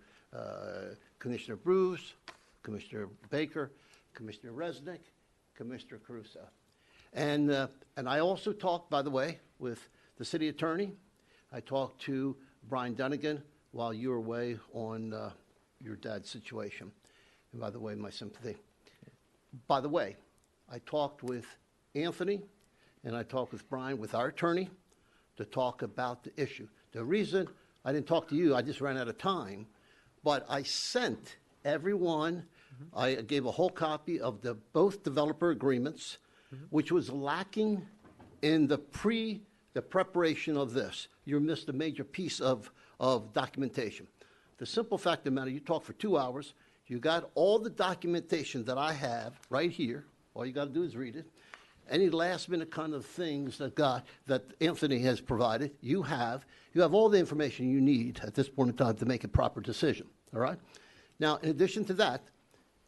Commissioner Bruce, Commissioner Baker, Commissioner Resnick, Commissioner Caruso. And I also talked, by the way, with the city attorney. I talked to Brian Dunnigan while you were away on your dad's situation. And by the way, my sympathy. By the way, I talked with Anthony and I talked with Brian, with our attorney, to talk about the issue. The reason I didn't talk to you, I just ran out of time, but I sent everyone, I gave a whole copy of both developer agreements, which was lacking in the preparation of this. You missed a major piece of of documentation. The simple fact of the matter, you talk for 2 hours, you got all the documentation that I have right here. All you got to do is read it. Any last-minute kind of things that Anthony has provided, you have all the information you need at this point in time to make a proper decision, all right? Now, in addition to that,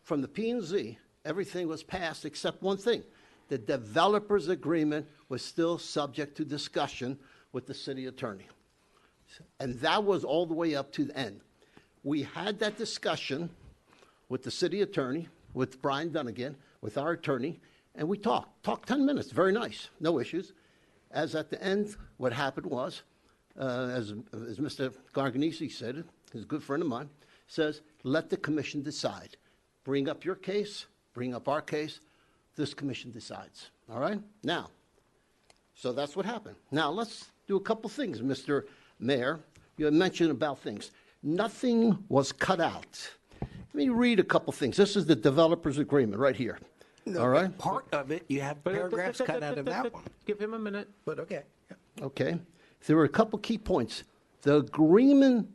from the P&Z, everything was passed except one thing. The developer's agreement was still subject to discussion with the city attorney. And that was all the way up to the end. We had that discussion with the city attorney, with Brian Dunnigan, with our attorney, and we talked 10 minutes, very nice, no issues. As at the end, what happened was, as Mr. Garganese said, he's a good friend of mine, says, let the commission decide. Bring up your case, bring up our case, this commission decides, all right? Now, so that's what happened. Now, let's do a couple things, Mr. Mayor. You had mentioned about things. Nothing was cut out. Let me read a couple things. This is the developer's agreement right here. No, all right? Part of it, you have paragraphs cut out of that one. Give him a minute. But okay. Okay. There were a couple key points. The agreement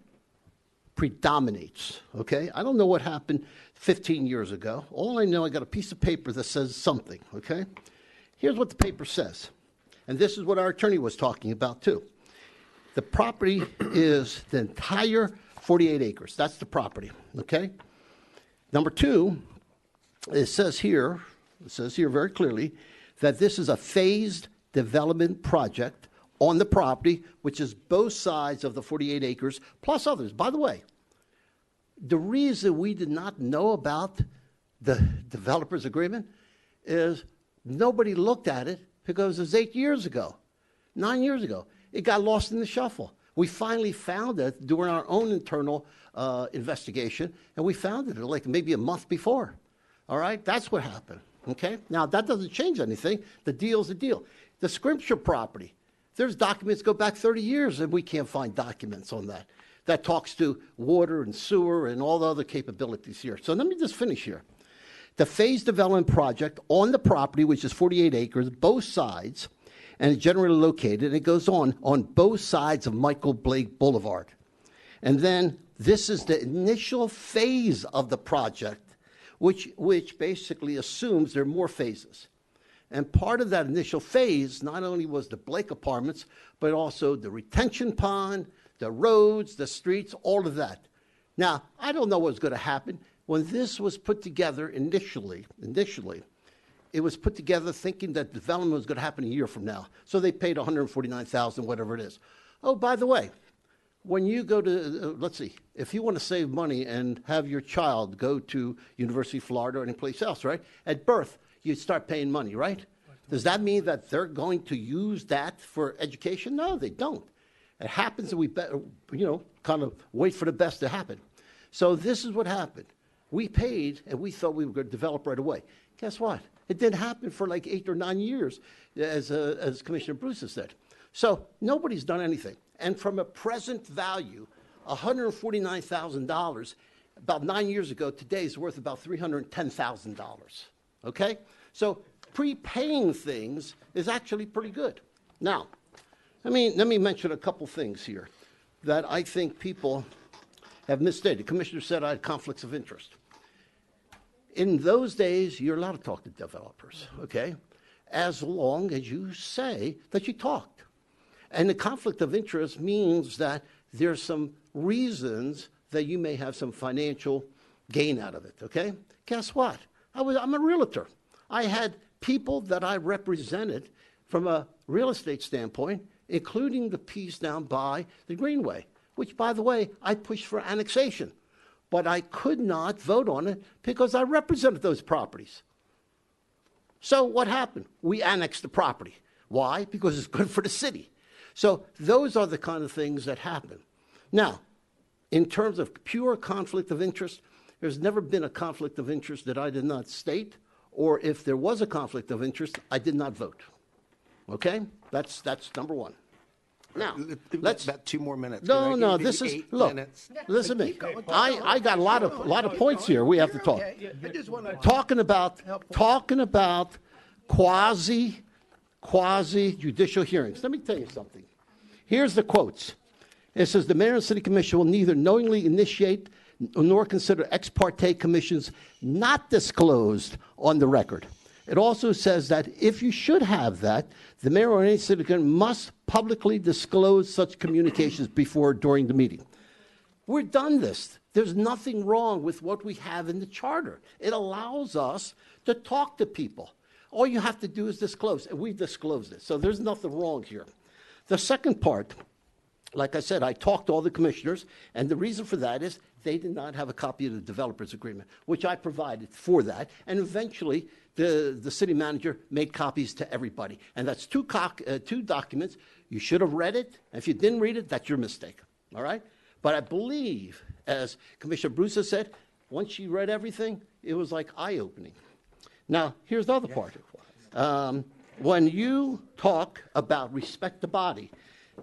predominates, okay? I don't know what happened 15 years ago. All I know, I got a piece of paper that says something, okay? Here's what the paper says. And this is what our attorney was talking about, too. The property is the entire 48 acres. That's the property, okay? Number two, it says here very clearly that this is a phased development project on the property, which is both sides of the 48 acres, plus others. By the way, the reason we did not know about the developer's agreement is nobody looked at it because it was 8 years ago, 9 years ago. It got lost in the shuffle. We finally found it during our own internal investigation, and we found it like maybe a month before. All right? That's what happened. Okay? Now, that doesn't change anything. The deal's the deal. The Scripture property, there's documents go back 30 years, and we can't find documents on that. That talks to water and sewer and all the other capabilities here. So let me just finish here. The phased development project on the property, which is 48 acres, both sides, and it's generally located, and it goes on both sides of Michael Blake Boulevard. And then this is the initial phase of the project, which basically assumes there are more phases. And part of that initial phase not only was the Blake Apartments, but also the retention pond, the roads, the streets, all of that. Now, I don't know what's going to happen. When this was put together initially, it was put together thinking that development was going to happen a year from now. So they paid $149,000, whatever it is. Oh, by the way, when you go to, let's see, if you want to save money and have your child go to University of Florida or any place else, right? At birth, you start paying money, right? Does that mean that they're going to use that for education? No, they don't. It happens, and we better, kind of wait for the best to happen. So this is what happened. We paid, and we thought we were going to develop right away. Guess what? It didn't happen for like 8 or 9 years, as Commissioner Bruce has said. So nobody's done anything. And from a present value, $149,000, about 9 years ago, today is worth about $310,000. Okay? So prepaying things is actually pretty good. Now, let me mention a couple things here that I think people have misstated. The commissioner said I had conflicts of interest. In those days, you're allowed to talk to developers, okay, as long as you say that you talked. And the conflict of interest means that there's some reasons that you may have some financial gain out of it, okay? Guess what? I'm a realtor. I had people that I represented from a real estate standpoint, including the piece down by the Greenway, which, by the way, I pushed for annexation. But I could not vote on it because I represented those properties. So what happened? We annexed the property. Why? Because it's good for the city. So those are the kind of things that happen. Now, in terms of pure conflict of interest, there's never been a conflict of interest that I did not state, or if there was a conflict of interest, I did not vote. Okay? That's number one. Now, let's about 2 more minutes. No, this is, look, listen to me. I got a lot of points here we have to talk. Talking about quasi judicial hearings. Let me tell you something. Here's the quotes. It says the mayor and city commission will neither knowingly initiate nor consider ex parte commissions not disclosed on the record. It also says that if you should have that, the mayor or any city commission must publicly disclose such communications before or during the meeting. We've done this. There's nothing wrong with what we have in the charter. It allows us to talk to people. All you have to do is disclose, and we disclosed it. So there's nothing wrong here. The second part, like I said, I talked to all the commissioners, and the reason for that is they did not have a copy of the developers agreement, which I provided for that. And eventually, the city manager made copies to everybody. And that's two documents. You should have read it. And if you didn't read it, that's your mistake. All right? But I believe, as Commissioner Bruce has said, once she read everything, it was like eye-opening. Now, here's the other part. When you talk about respect the body,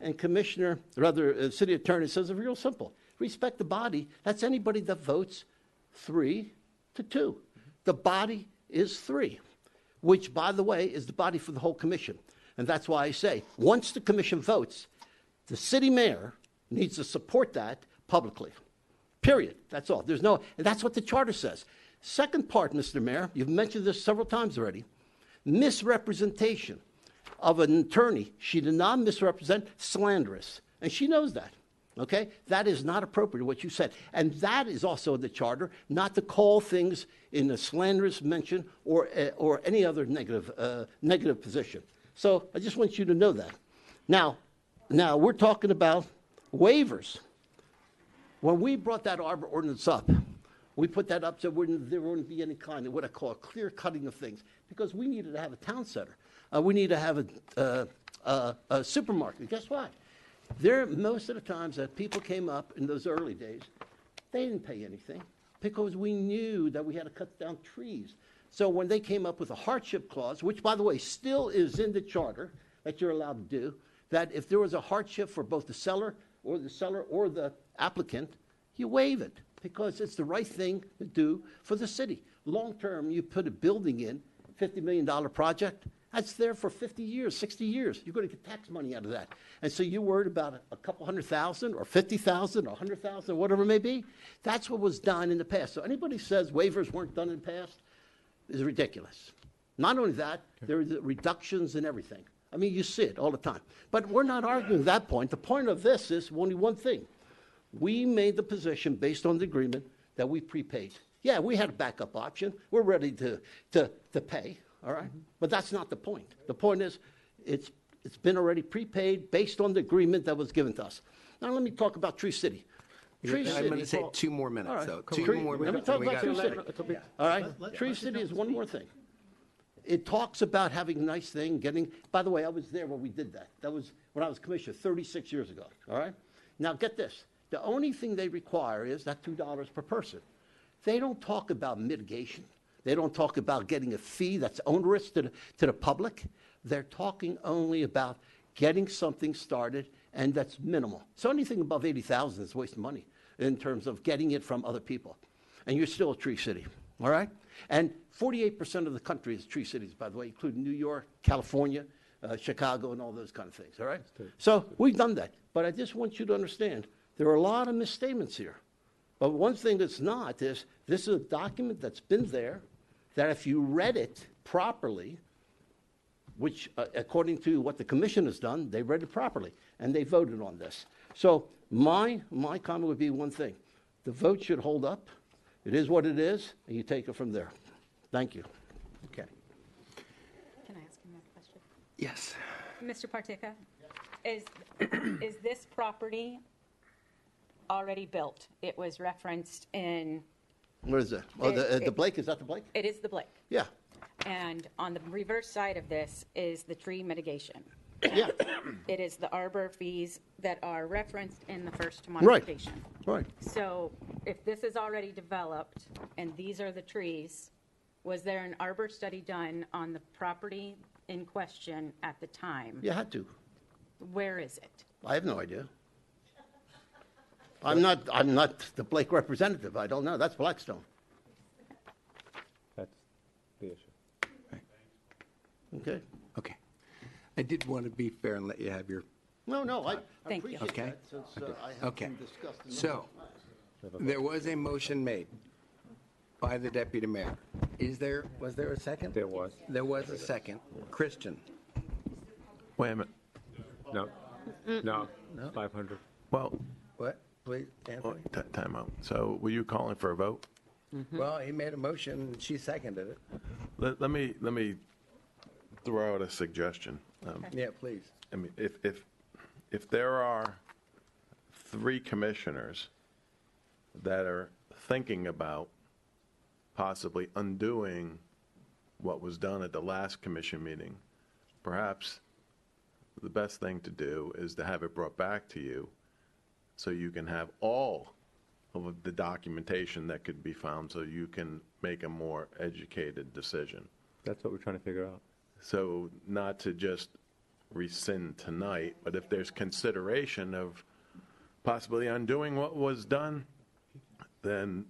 and city attorney says it's real simple. Respect the body, that's anybody that votes 3-2. The body is 3, which, by the way, is the body for the whole commission. And that's why I say, once the commission votes, the city mayor needs to support that publicly. Period. That's all. And that's what the charter says. Second part, Mr. Mayor, you've mentioned this several times already. Misrepresentation of an attorney. She did not misrepresent, slanderous. And she knows that. Okay? That is not appropriate, what you said. And that is also in the charter, not to call things in a slanderous mention or any other negative position. So I just want you to know that. Now we're talking about waivers. When we brought that arbor ordinance up, we put that up so there wouldn't be any kind of what I call a clear cutting of things, because we needed to have a town center. We need to have a supermarket. Guess what? Most of the times that people came up in those early days, they didn't pay anything because we knew that we had to cut down trees. So when they came up with a hardship clause, which, by the way, still is in the charter that you're allowed to do, that if there was a hardship for both the seller or the applicant, you waive it because it's the right thing to do for the city. Long term, you put a building in, $50 million project, that's there for 50 years, 60 years. You're going to get tax money out of that. And so you're worried about a couple $100,000 or $50,000 or $100,000, whatever it may be. That's what was done in the past. So anybody says waivers weren't done in the past is ridiculous. Not only that, there are reductions in everything. I mean, you see it all the time. But we're not arguing that point. The point of this is only one thing. We made the position based on the agreement that we prepaid. Yeah, we had a backup option. We're ready to pay, all right? But that's not the point. The point is it's been already prepaid based on the agreement that was given to us. Now let me talk about Tree City. I'm going to say 2 more minutes, All right. though. Come 2 on. more Let me minutes. talk and we about got- Tree City. All right? Tree City is one more thing. It talks about having a nice thing, by the way, I was there when we did that. That was when I was commissioner 36 years ago, all right? Now get this. The only thing they require is that $2 per person. They don't talk about mitigation. They don't talk about getting a fee that's onerous to the public. They're talking only about getting something started, and that's minimal. So anything above $80,000 is wasting money in terms of getting it from other people. And you're still a tree city, all right? And 48% of the country is tree cities, by the way, including New York, California, Chicago, and all those kind of things, all right? So we've done that. But I just want you to understand, there are a lot of misstatements here. But one thing that's not is this is a document that's been there, that if you read it properly, which according to what the commission has done, they read it properly, and they voted on this. So my comment would be one thing. The vote should hold up. It is what it is, and you take it from there. Thank you. Okay. Can I ask him a question? Yes. Mr. Partica, is this property already built? It was referenced in... What is that? Oh, the Blake, is that the Blake? It is the Blake. Yeah. And on the reverse side of this is the tree mitigation. Yeah. It is the arbor fees that are referenced in the first Right. modification. Right. So if this is already developed and these are the trees, was there an arbor study done on the property in question at the time? You had to. Where is it? I have no idea. I'm not the Blake representative. I don't know. That's Blackstone. That's the issue. Okay. Okay. I did want to be fair and let you have your No, I Thank you. appreciate Okay. that, since I have Okay. been discussed. in So, there was a motion made by the deputy mayor. Was there a second? There was. There was a second. Christian? Wait a minute. No, no, 500. Well, What? Please, Anthony? time out. So were you calling for a vote? Well, he made a motion, and she seconded it. Let me throw out a suggestion. Yeah, please. I mean, if there are 3 commissioners that are thinking about possibly undoing what was done at the last commission meeting, perhaps the best thing to do is to have it brought back to you so you can have all of the documentation that could be found so you can make a more educated decision. That's what we're trying to figure out. So not to just rescind tonight, but if there's consideration of possibly undoing what was done, then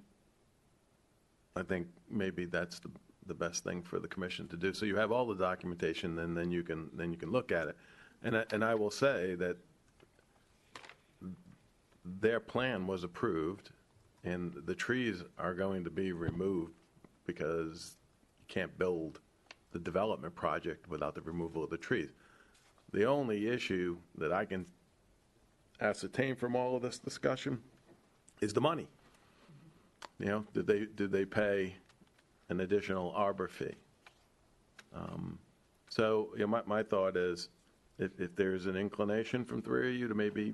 I think maybe that's the best thing for the commission to do. So you have all the documentation, and then you can look at it. And I will say that their plan was approved, and the trees are going to be removed because you can't build the development project without the removal of the trees. The only issue that I can ascertain from all of this discussion is the money. You know, did they pay an additional arbor fee? So you know, my thought is, if there's an inclination from 3 of you to maybe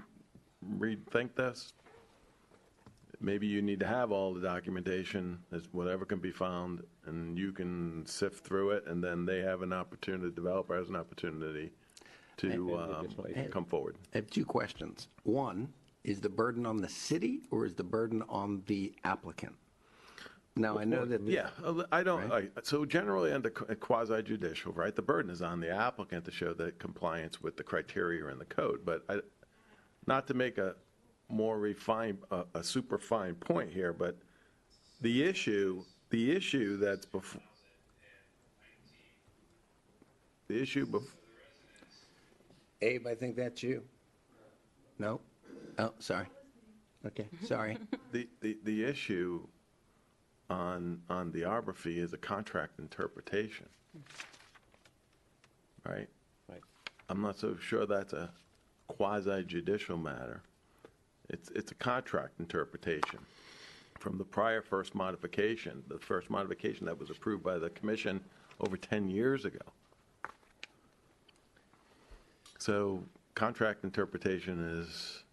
rethink this, maybe you need to have all the documentation, as whatever can be found, and you can sift through it, and then they have an opportunity, the developer has an opportunity to come forward. I have 2 questions. One, is the burden on the city, or is the burden on the applicant? Now, I know that. Yeah, I don't, so generally under quasi judicial, right, the burden is on the applicant to show the compliance with the criteria in the code, but not to make a more refined, a super fine point here, but the issue that's before, Abe, I think that's you. No? Oh, sorry. Okay, sorry. The issue on the arbor fee is a contract interpretation, right? Right. I'm not so sure that's a quasi judicial matter. It's a contract interpretation from the prior first modification, the first modification that was approved by the commission over 10 years ago. So contract interpretation is,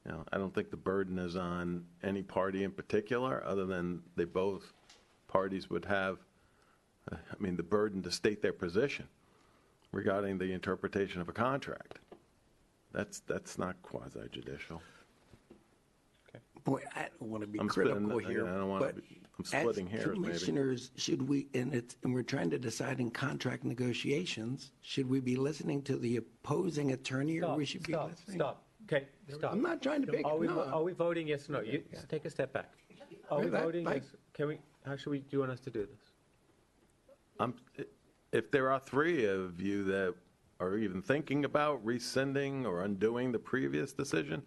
you know, I don't think the burden is on any party in particular, other than both parties would have, the burden to state their position regarding the interpretation of a contract. That's not quasi judicial. Boy, I don't want to be I'm critical splitting- here. I don't wanna but be- I'm splitting hairs, maybe. As commissioners, should we, and we're trying to decide in contract negotiations, should we be listening to the opposing attorney, or we should be listening? Stop. Okay, stop. I'm not trying to pick. Are no. we voting yes or no? You take a step back. Are we That- voting like- yes? How should we, do you want us to do this? If there are 3 of you that are even thinking about rescinding or undoing the previous decision,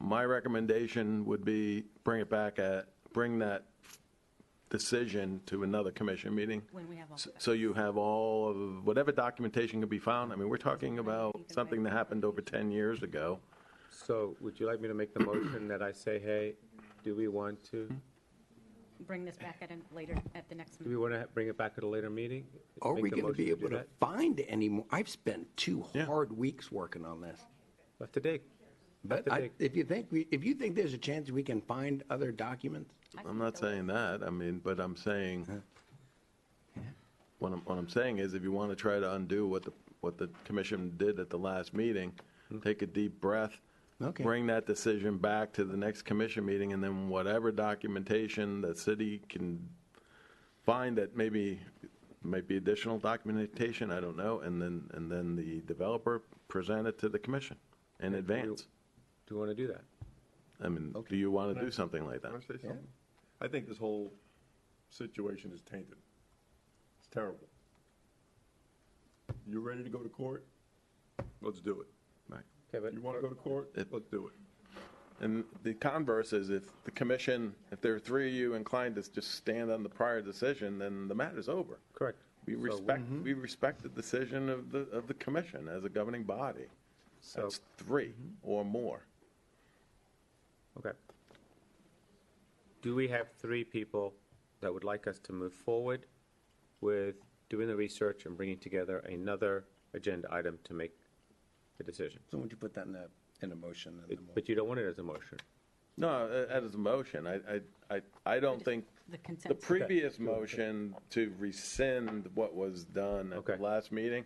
my recommendation would be bring that decision to another commission meeting. When we have all. So you have all of whatever documentation can be found. I mean, we're talking about something that happened over 10 years ago. So would you like me to make the motion that I say, hey, do we want to, Bring this back at the next do we meeting. want to bring it back at a later meeting? Are Make we the going to be motion do able to that? find any more? I've spent 2 hard weeks working on this. Left to dig. But if you think there's a chance we can find other documents, I'm not saying that, but I'm saying, what I'm saying is, if you want to try to undo what the commission did at the last meeting, take a deep breath, Okay. bring that decision back to the next commission meeting, and then whatever documentation the city can find that might be additional documentation, I don't know, and then the developer present it to the commission in advance. Do you want to do that? Do you want to do something like that? Can I say something? I think this whole situation is tainted. It's terrible. You ready to go to court? Let's do it. Right. Okay, but You want to go to court? Let's do it. And the converse is if the commission, if there are three of you inclined to just stand on the prior decision, then the matter's over. correct. We respect the decision of the commission as a governing body. So- That's three or more. Okay. Do we have three people that would like us to move forward with doing the research and bringing together another agenda item to make a decision? So would you put that in a motion? And then we'll- But you don't want it as a motion. No, as a motion, I don't think The the consensus. previous motion to rescind what was done at the last meeting,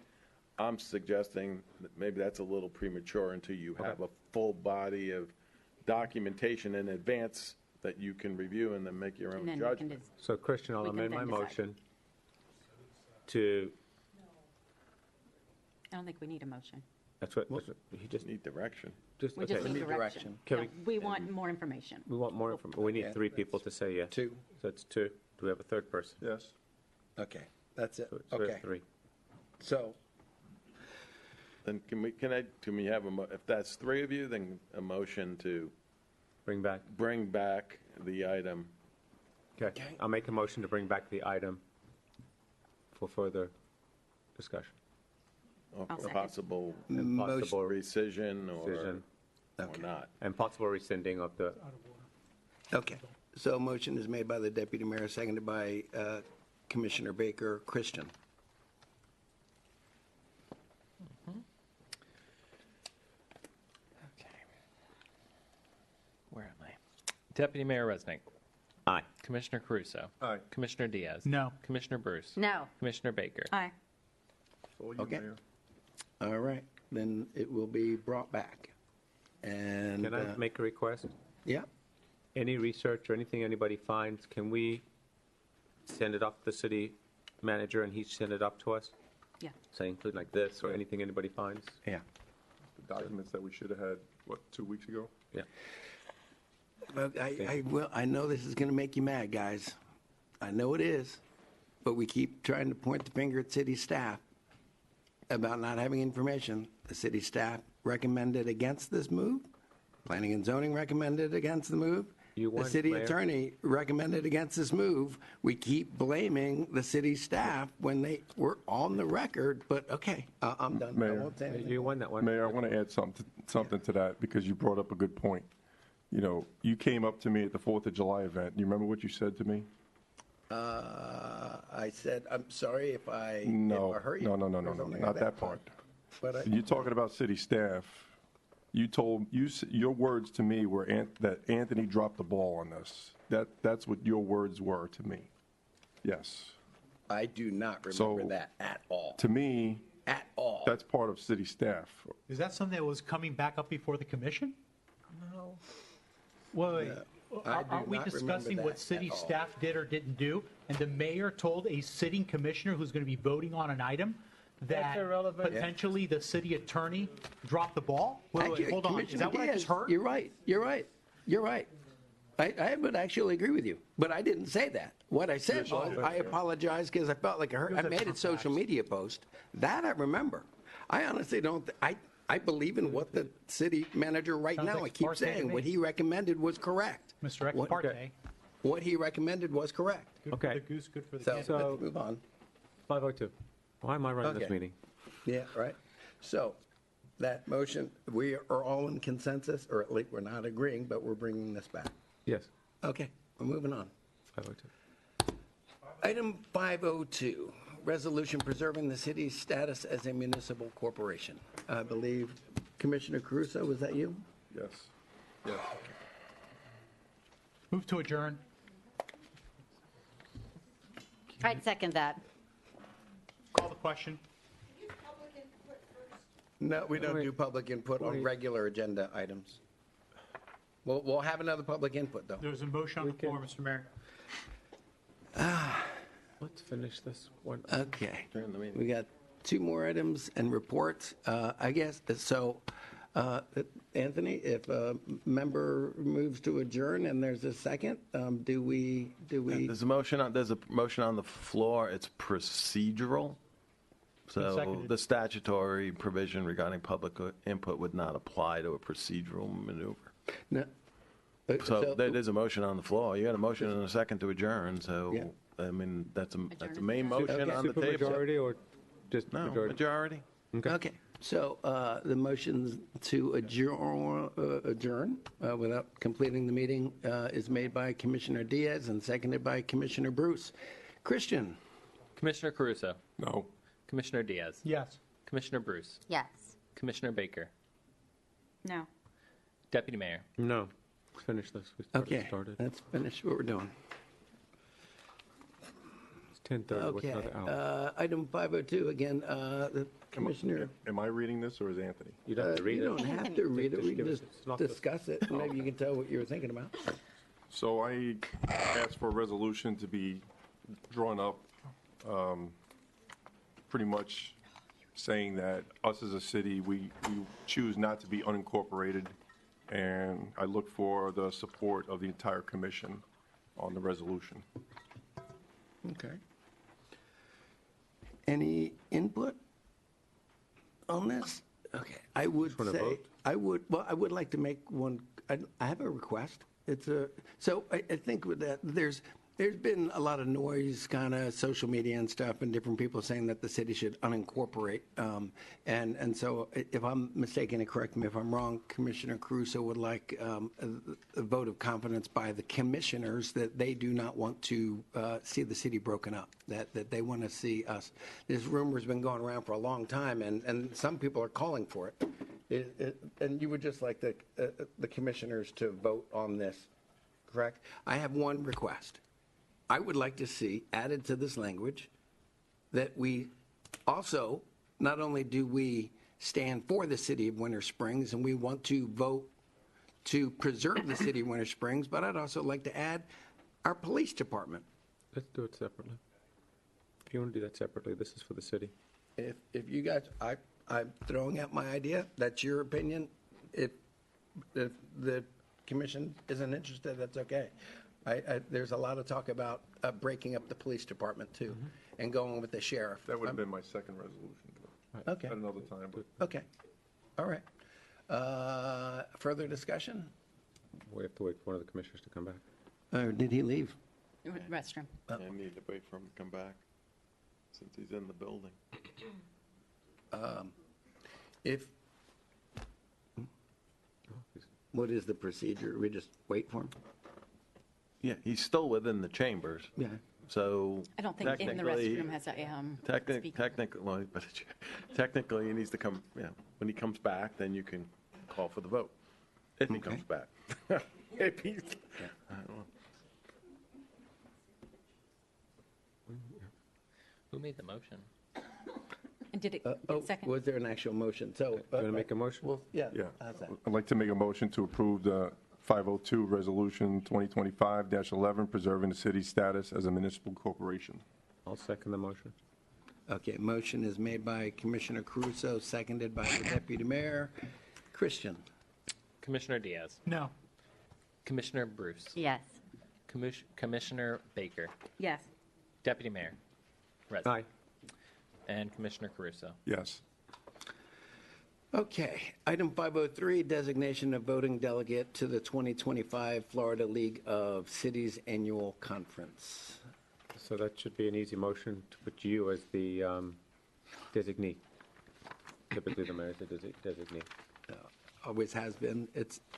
I'm suggesting that maybe that's a little premature until you have a full body of documentation in advance that you can review and then make your own And then we can judgment. So Christian, I'll We can amend my then decide. motion to, I don't think we need a motion. that's what, he just, Need direction. just, We just okay. need direction. Can Yeah, we, we want more information. we want more information. We need three people to say yes. Two. So it's two. Do we have a third person? Yes. Okay, that's it. So we have Okay, three. so Then can we have if that's three of you, then a motion to Bring back. bring back the item. Okay. I'll make a motion to bring back the item for further discussion. Or I'll second. possible And possible rescission rescission or not. and possible rescinding of the, Okay, so a motion is made by the deputy mayor, seconded by Commissioner Baker. Christian? Where am I? Deputy Mayor Resnick. Aye. Commissioner Caruso. Aye. Commissioner Diaz. No. Commissioner Bruce. No. Commissioner Baker. Aye. So you, Okay. Mayor. All right, then it will be brought back. And, can I make a request? yeah, Any research or anything anybody finds, can we send it off to the city manager and he send it up to us? Yeah. Say include like this or anything anybody finds? yeah. The documents that we should have had, 2 weeks ago? Yeah. But I know this is going to make you mad, guys. I know it is, but we keep trying to point the finger at city staff about not having information. The city staff recommended against this move. Planning and zoning recommended against the move. You The want, city Mayor? attorney recommended against this move. We keep blaming the city staff when they were on the record, but okay, I'm done. I Mayor. won't say anything. You won that one. Mayor, I want to add something to that because you brought up a good point. You know, you came up to me at the 4th of July event. You remember what you said to me? I said, I'm sorry if I No, hurt you. no, or something like not that part. But You're talking about city staff. Your words to me were that Anthony dropped the ball on this. That's what your words were to me. Yes. I do not So- remember that at all. To me, At all. that's part of city staff. Is that something that was coming back up before the commission? No. Wait, I do aren't we not remember discussing that what city at all. staff did or didn't do? And the mayor told a sitting commissioner who's going to be voting on an item that potentially the city attorney dropped the ball? Wait, Actually, hold on. Is Commissioner that what I Diaz, just heard? You're right. I would actually agree with you, but I didn't say that. What I said was, I apologize because I felt like I made a social media post. That I remember. I honestly don't, I believe in what the city manager right Sounds now, like I keep Sparta to saying, me. what he recommended was correct. Mr. Ex What- parte. What he recommended was correct. Okay. The goose good for the So gander. So- let's move on. 502. Why am I running this Okay. meeting? Yeah, right. So that motion, we are all in consensus, or at least we're not agreeing, but we're bringing this back. Yes. Okay, we're moving on. 502. Item 502, resolution preserving the city's status as a municipal corporation. I believe Commissioner Caruso, was that you? Yes. Yes. Move to adjourn. I'd second that. Call the question. No, we don't do public input on regular agenda items. We'll have another public input, though. There's a motion on the floor, Mr. Mayor. Let's finish this one. Okay. During the meeting. We got two more items and reports, I guess. So, Anthony, if a member moves to adjourn and there's a second, do we? There's a motion on the floor. It's procedural. So seconded. the statutory provision regarding public input would not apply to a procedural maneuver. No. So there is a motion on the floor. You got a motion and a second to adjourn, so, Yeah. I mean, that's a main motion on the table. Supermajority or just No, majority? majority. Okay, so the motion to adjourn without completing the meeting is made by Commissioner Diaz and seconded by Commissioner Bruce. Christian? Commissioner Caruso. No. Commissioner Diaz. Yes. Commissioner Bruce. Yes. Commissioner Baker. No. Deputy Mayor. No. Let's finish this. We Okay, started. let's finish what we're doing. It's 10:30. What's Okay, another hour? item 502, again, the Commissioner. Am I reading this or is Anthony? You don't have to read You it. don't have to read it, Just we can give us- just it's not the- discuss it, and maybe you can tell what you were thinking about. So I asked for a resolution to be drawn up, pretty much saying that us as a city, we choose not to be unincorporated, and I look for the support of the entire commission on the resolution. Okay. Any input on this? Okay, I would wanna say, vote? I would like to make one, I have a request. So I think with that, there's been a lot of noise, kind of social media and stuff, and different people saying that the city should unincorporate. And so if I'm mistaken, and correct me if I'm wrong, Commissioner Caruso would like a vote of confidence by the commissioners that they do not want to see the city broken up, that they want to see us. This rumor's been going around for a long time, and some people are calling for it. And you would just like the commissioners to vote on this, correct? I have one request. I would like to see added to this language that we also, not only do we stand for the city of Winter Springs and we want to vote to preserve the city of Winter Springs, but I'd also like to add our police department. Let's do it separately. If you want to do that separately, this is for the city. If you guys, I'm throwing out my idea, that's your opinion. If the commission isn't interested, that's okay. There's a lot of talk about breaking up the police department too, and going with the sheriff. That would have been my second resolution. but Okay. At another time. but- Okay, all right. Further discussion? We have to wait for one of the commissioners to come back. Or did he leave? Restroom. I need to wait for him to come back, since he's in the building. If, what is the procedure? We just wait for him? Yeah, he's still within the chambers. Yeah. So I don't think in the technically- restroom has a speaker. Technically, well, but technically, he needs to come, when he comes back, then you can call for the vote, if he comes back. If he's, I don't know. Who made the motion? And did it Oh, get second? was there an actual motion? So. You want to make a motion? Well, yeah. Yeah. How's that? I'd like to make a motion to approve the 502 Resolution 2025-11, preserving the city's status as a municipal corporation. I'll second the motion. Okay, motion is made by Commissioner Caruso, seconded by the Deputy Mayor. Christian? Commissioner Diaz. No. Commissioner Bruce. Yes. Commissioner Baker. Yes. Deputy Mayor. Resnick. Aye. And Commissioner Caruso. Yes. Okay, item 503, designation of voting delegate to the 2025 Florida League of Cities Annual Conference. So that should be an easy motion to put you as the designee. Typically, the mayor is the designee. Always has been.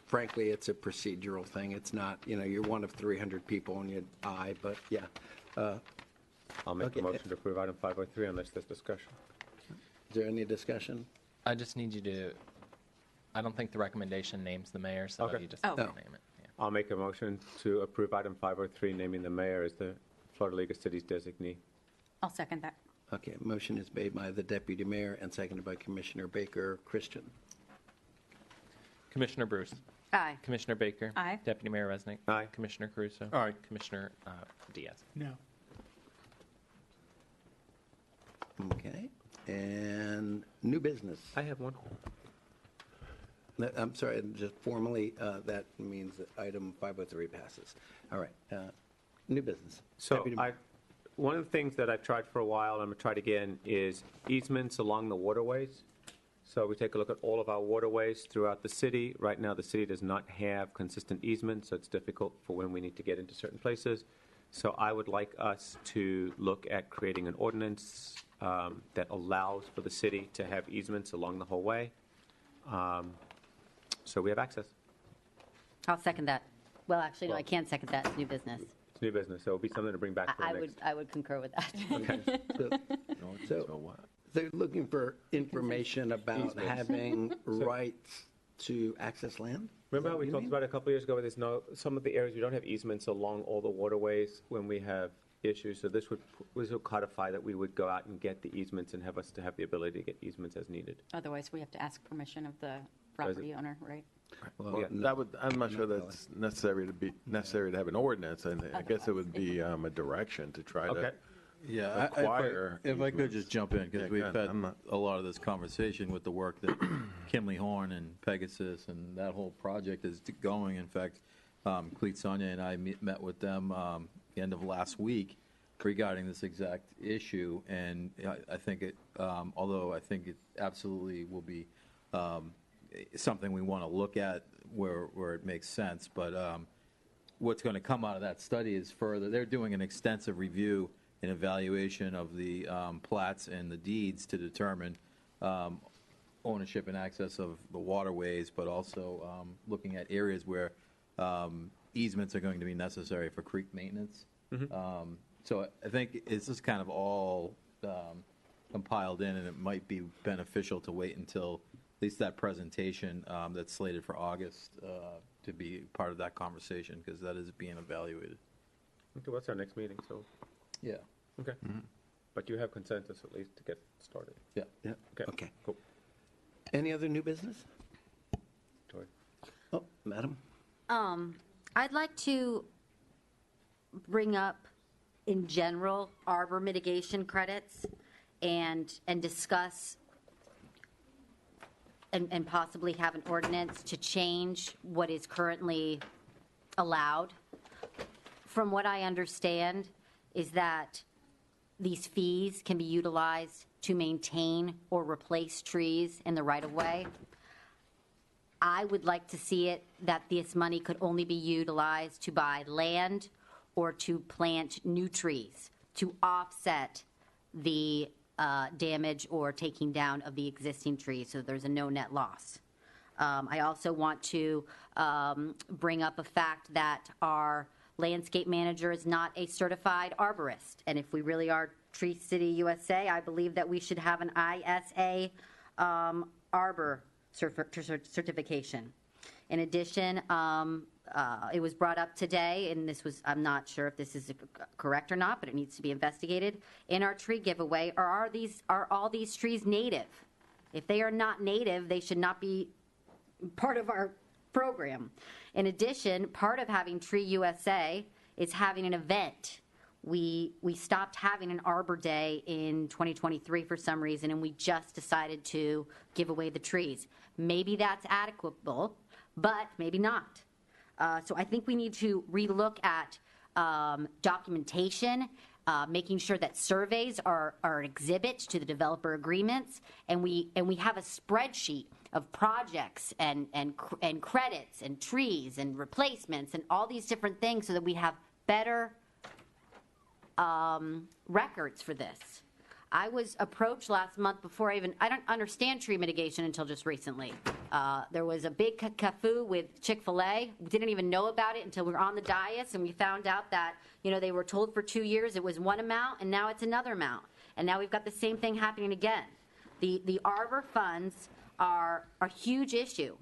Frankly, it's a procedural thing. It's not, you're one of 300 people and you but yeah. I'll make Okay. a motion to approve item 503 unless there's discussion. Is there any discussion? I just need you to, I don't think the recommendation names the mayor, so Okay. you just Oh. name it. Yeah. I'll make a motion to approve item 503, naming the mayor as the Florida League of Cities designee. I'll second that. Okay, motion is made by the Deputy Mayor and seconded by Commissioner Baker. Christian? Commissioner Bruce. Aye. Commissioner Baker. Aye. Deputy Mayor Resnick. Aye. Commissioner Caruso. Aye. Commissioner Diaz. No. Okay, and new business. I have one. I'm sorry, just formally, that means that item 503 passes. All right, new business. So Deputy I one of the things that I've tried for a while, and I'm going to try it again, is easements along the waterways. So we take a look at all of our waterways throughout the city. Right now, the city does not have consistent easements, so it's difficult for when we need to get into certain places. So I would like us to look at creating an ordinance that allows for the city to have easements along the whole way, so we have access. I'll second that. Well, actually, no, I can't second that. It's new business. It's new business, so it'll be something to bring back for the next. I would concur with that. So they're looking for information about Easements. having rights to access land? Remember how we You talked mean? about it a couple of years ago, where there's some of the areas we don't have easements along all the waterways when we have issues, so this would codify that we would go out and get the easements and have us to have the ability to get easements as needed. Otherwise, we have to ask permission of the property owner, right? Well, I'm not sure that's necessary to have an ordinance, and I guess it would be a direction to try to Yeah, acquire. if I could just jump in, because Yeah, we've go ahead. had I'm not- a lot of this conversation with the work that Kimley Horn and Pegasus and that whole project is going. In fact, Cleet Sonia and I met with them the end of last week regarding this exact issue, and I think it, although I think it absolutely will be something we want to look at where it makes sense, but what's going to come out of that study is further, they're doing an extensive review and evaluation of the plats and the deeds to determine ownership and access of the waterways, but also looking at areas where easements are going to be necessary for creek maintenance. So I think it's just kind of all compiled in, and it might be beneficial to wait until at least that presentation that's slated for August to be part of that conversation, because that is being evaluated. Okay, what's our next meeting, so? Yeah. Okay. But you have consensus at least to get started? Yeah. Yeah. Okay. Cool. Any other new business? Tori. Oh, madam? I'd like to bring up, in general, arbor mitigation credits and discuss and possibly have an ordinance to change what is currently allowed. From what I understand is that these fees can be utilized to maintain or replace trees in the right-of-way. I would like to see it that this money could only be utilized to buy land or to plant new trees to offset the damage or taking down of the existing trees, so there's a no net loss. I also want to bring up a fact that our landscape manager is not a certified arborist, and if we really are Tree City USA, I believe that we should have an ISA arbor certification. In addition, it was brought up today, and this was, I'm not sure if this is correct or not, but it needs to be investigated. In our tree giveaway, are all these trees native? If they are not native, they should not be part of our program. In addition, part of having Tree USA is having an event. We stopped having an Arbor Day in 2023 for some reason, and we just decided to give away the trees. Maybe that's adequate, but maybe not. So I think we need to relook at documentation, making sure that surveys are an exhibit to the developer agreements, and we have a spreadsheet of projects and credits and trees and replacements and all these different things so that we have better records for this. I was approached last month before I don't understand tree mitigation until just recently. There was a big kerfuffle with Chick-fil-A. We didn't even know about it until we were on the dais, and we found out that, they were told for 2 years it was one amount, and now it's another amount. And now we've got the same thing happening again. The arbor funds are a huge issue.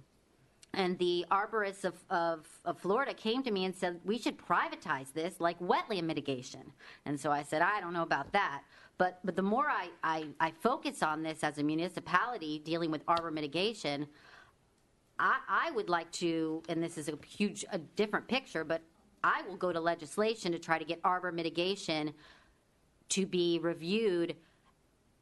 And the arborists of Florida came to me and said, we should privatize this like wetland mitigation. And so I said, I don't know about that. But the more I focus on this as a municipality dealing with arbor mitigation, I would like to, and this is a different picture, but I will go to legislation to try to get arbor mitigation to be reviewed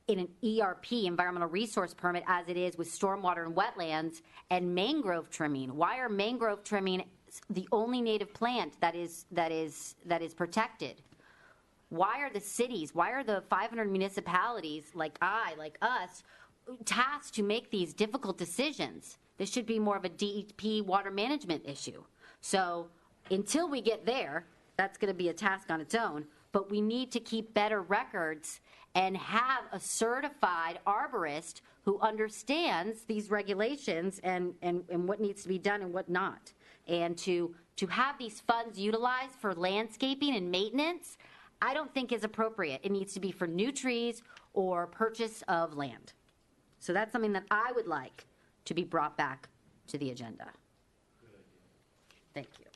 in an ERP, environmental resource permit, as it is with stormwater and wetlands and mangrove trimming. Why are mangrove trimming the only native plant that is protected? Why are the cities, why are the 500 municipalities like us, tasked to make these difficult decisions? This should be more of a DEP water management issue. So until we get there, that's going to be a task on its own. But we need to keep better records and have a certified arborist who understands these regulations and what needs to be done and what not. And to have these funds utilized for landscaping and maintenance, I don't think is appropriate. It needs to be for new trees or purchase of land. So that's something that I would like to be brought back to the agenda. Thank you.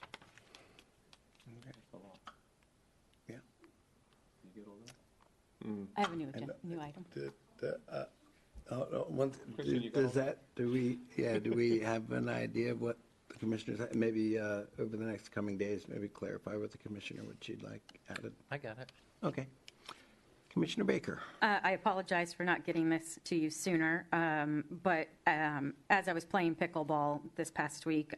I have a new item. Do we have an idea of what the commissioners, maybe over the next coming days, maybe clarify with the commissioner what she'd like added? I got it. Okay. Commissioner Baker. I apologize for not getting this to you sooner, but as I was playing pickleball this past week,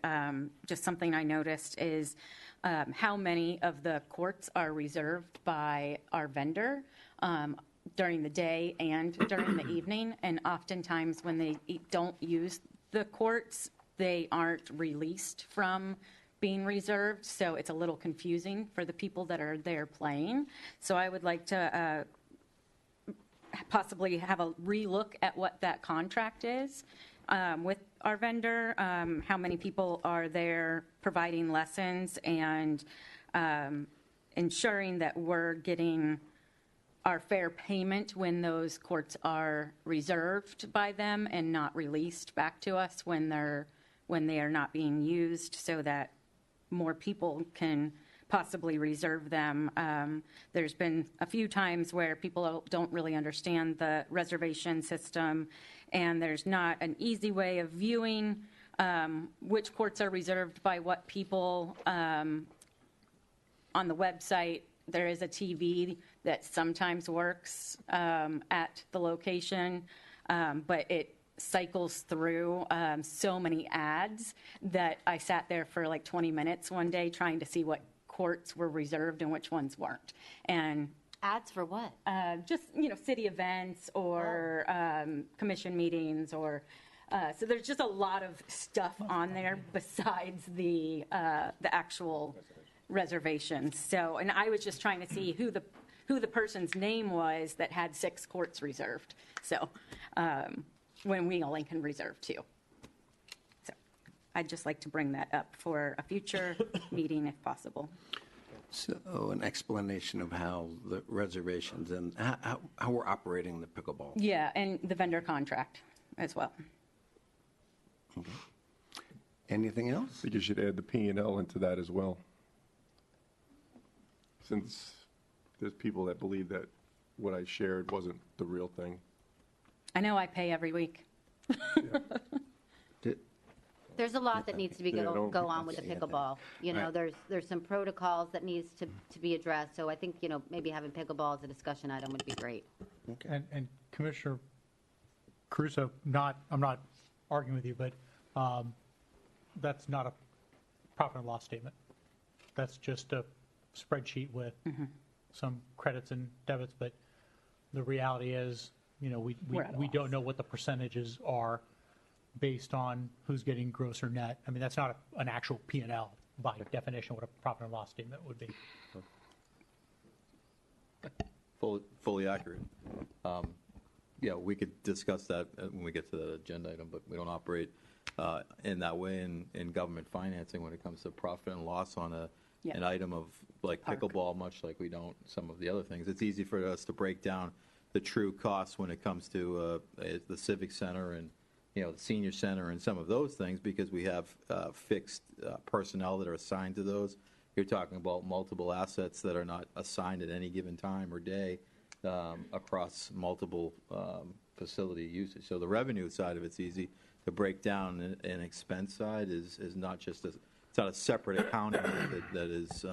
just something I noticed is how many of the courts are reserved by our vendor during the day and during the evening, and oftentimes when they don't use the courts, they aren't released from being reserved, so it's a little confusing for the people that are there playing. So I would like to possibly have a relook at what that contract is with our vendor, how many people are there providing lessons, and ensuring that we're getting our fair payment when those courts are reserved by them and not released back to us when they are not being used, so that more people can possibly reserve them. There's been a few times where people don't really understand the reservation system, and there's not an easy way of viewing which courts are reserved by what people. On the website, there is a TV that sometimes works at the location, but it cycles through so many ads that I sat there for like 20 minutes one day trying to see what courts were reserved and which ones weren't. And ads for what? Just, city events or commission meetings or so there's just a lot of stuff on there besides the actual reservations. So, and I was just trying to see who the person's name was that had 6 courts reserved. So, when we only can reserve 2. So, I'd just like to bring that up for a future meeting if possible. So an explanation of how the reservations and how we're operating the pickleball. Yeah, and the vendor contract as well. Okay. Anything else? I think you should add the P&L into that as well. Since there's people that believe that what I shared wasn't the real thing. I know I pay every week. There's a lot that needs to go on with the pickleball. There's some protocols that needs to be addressed. So I think, maybe having pickleball as a discussion item would be great. Okay. And Commissioner Caruso, I'm not arguing with you, but that's not a profit and loss statement. That's just a spreadsheet with some credits and debits. But the reality is, we don't know what the percentages are based on who's getting gross or net. I mean, that's not an actual P&L by definition, what a profit and loss statement would be. Fully accurate. Yeah, we could discuss that when we get to the agenda item, but we don't operate in that way in government financing when it comes to profit and loss on an item of like pickleball, much like we don't some of the other things. It's easy for us to break down the true costs when it comes to the Civic Center and the Senior Center and some of those things because we have fixed personnel that are assigned to those. You're talking about multiple assets that are not assigned at any given time or day across multiple facility usage. So the revenue side of it's easy to break down. An expense side is not just it's not a separate accounting that is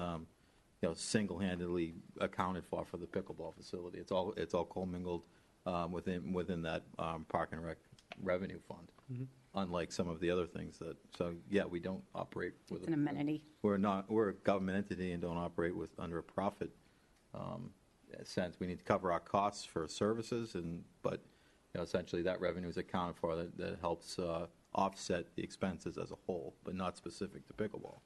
single-handedly accounted for the pickleball facility. It's all commingled within that Park and Rec revenue fund. Unlike some of the other things we don't operate with an amenity. We're a government entity and don't operate under a profit sense, we need to cover our costs for services, but essentially that revenue is accounted for that helps offset the expenses as a whole, but not specific to pickleball.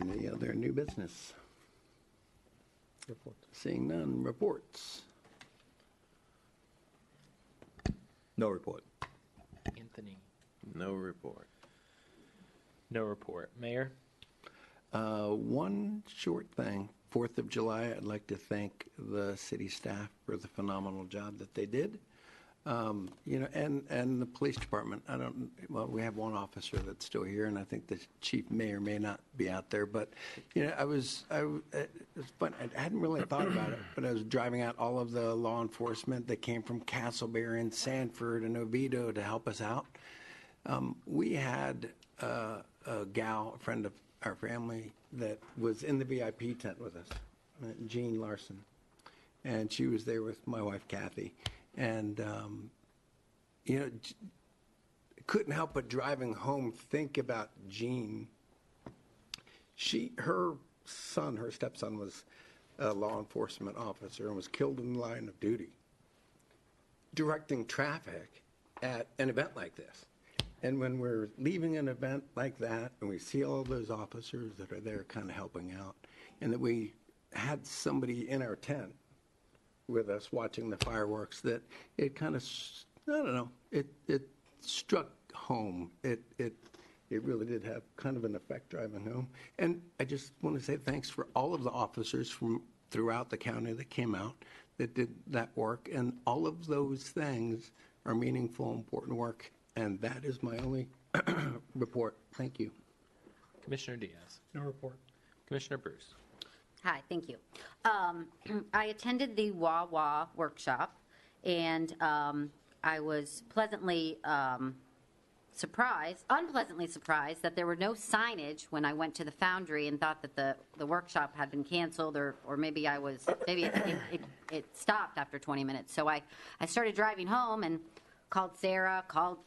Any other new business? Reports. Seeing none, reports. No report. Anthony. No report. No report. Mayor? One short thing. 4th of July, I'd like to thank the city staff for the phenomenal job that they did. And the police department. We have one officer that's still here, and I think the chief may or may not be out there. But, it was fun. I hadn't really thought about it, but I was driving out all of the law enforcement that came from Castleberry and Sanford and Oviedo to help us out. We had a gal, a friend of our family, that was in the VIP tent with us, Jean Larson. And she was there with my wife, Kathy. And, couldn't help but driving home think about Jean. Her stepson was a law enforcement officer and was killed in the line of duty, directing traffic at an event like this. And when we're leaving an event like that and we see all those officers that are there kind of helping out, and that we had somebody in our tent with us watching the fireworks, that it kind of, it struck home. It really did have kind of an effect driving home. And I just want to say thanks for all of the officers from throughout the county that came out that did that work. And all of those things are meaningful, important work. And that is my only report. Thank you. Commissioner Diaz. No report. Commissioner Bruce. Hi, thank you. I attended the Wawa workshop, and I was unpleasantly surprised that there were no signage when I went to the Foundry and thought that the workshop had been canceled, or maybe it stopped after 20 minutes. So I started driving home and called Sarah, called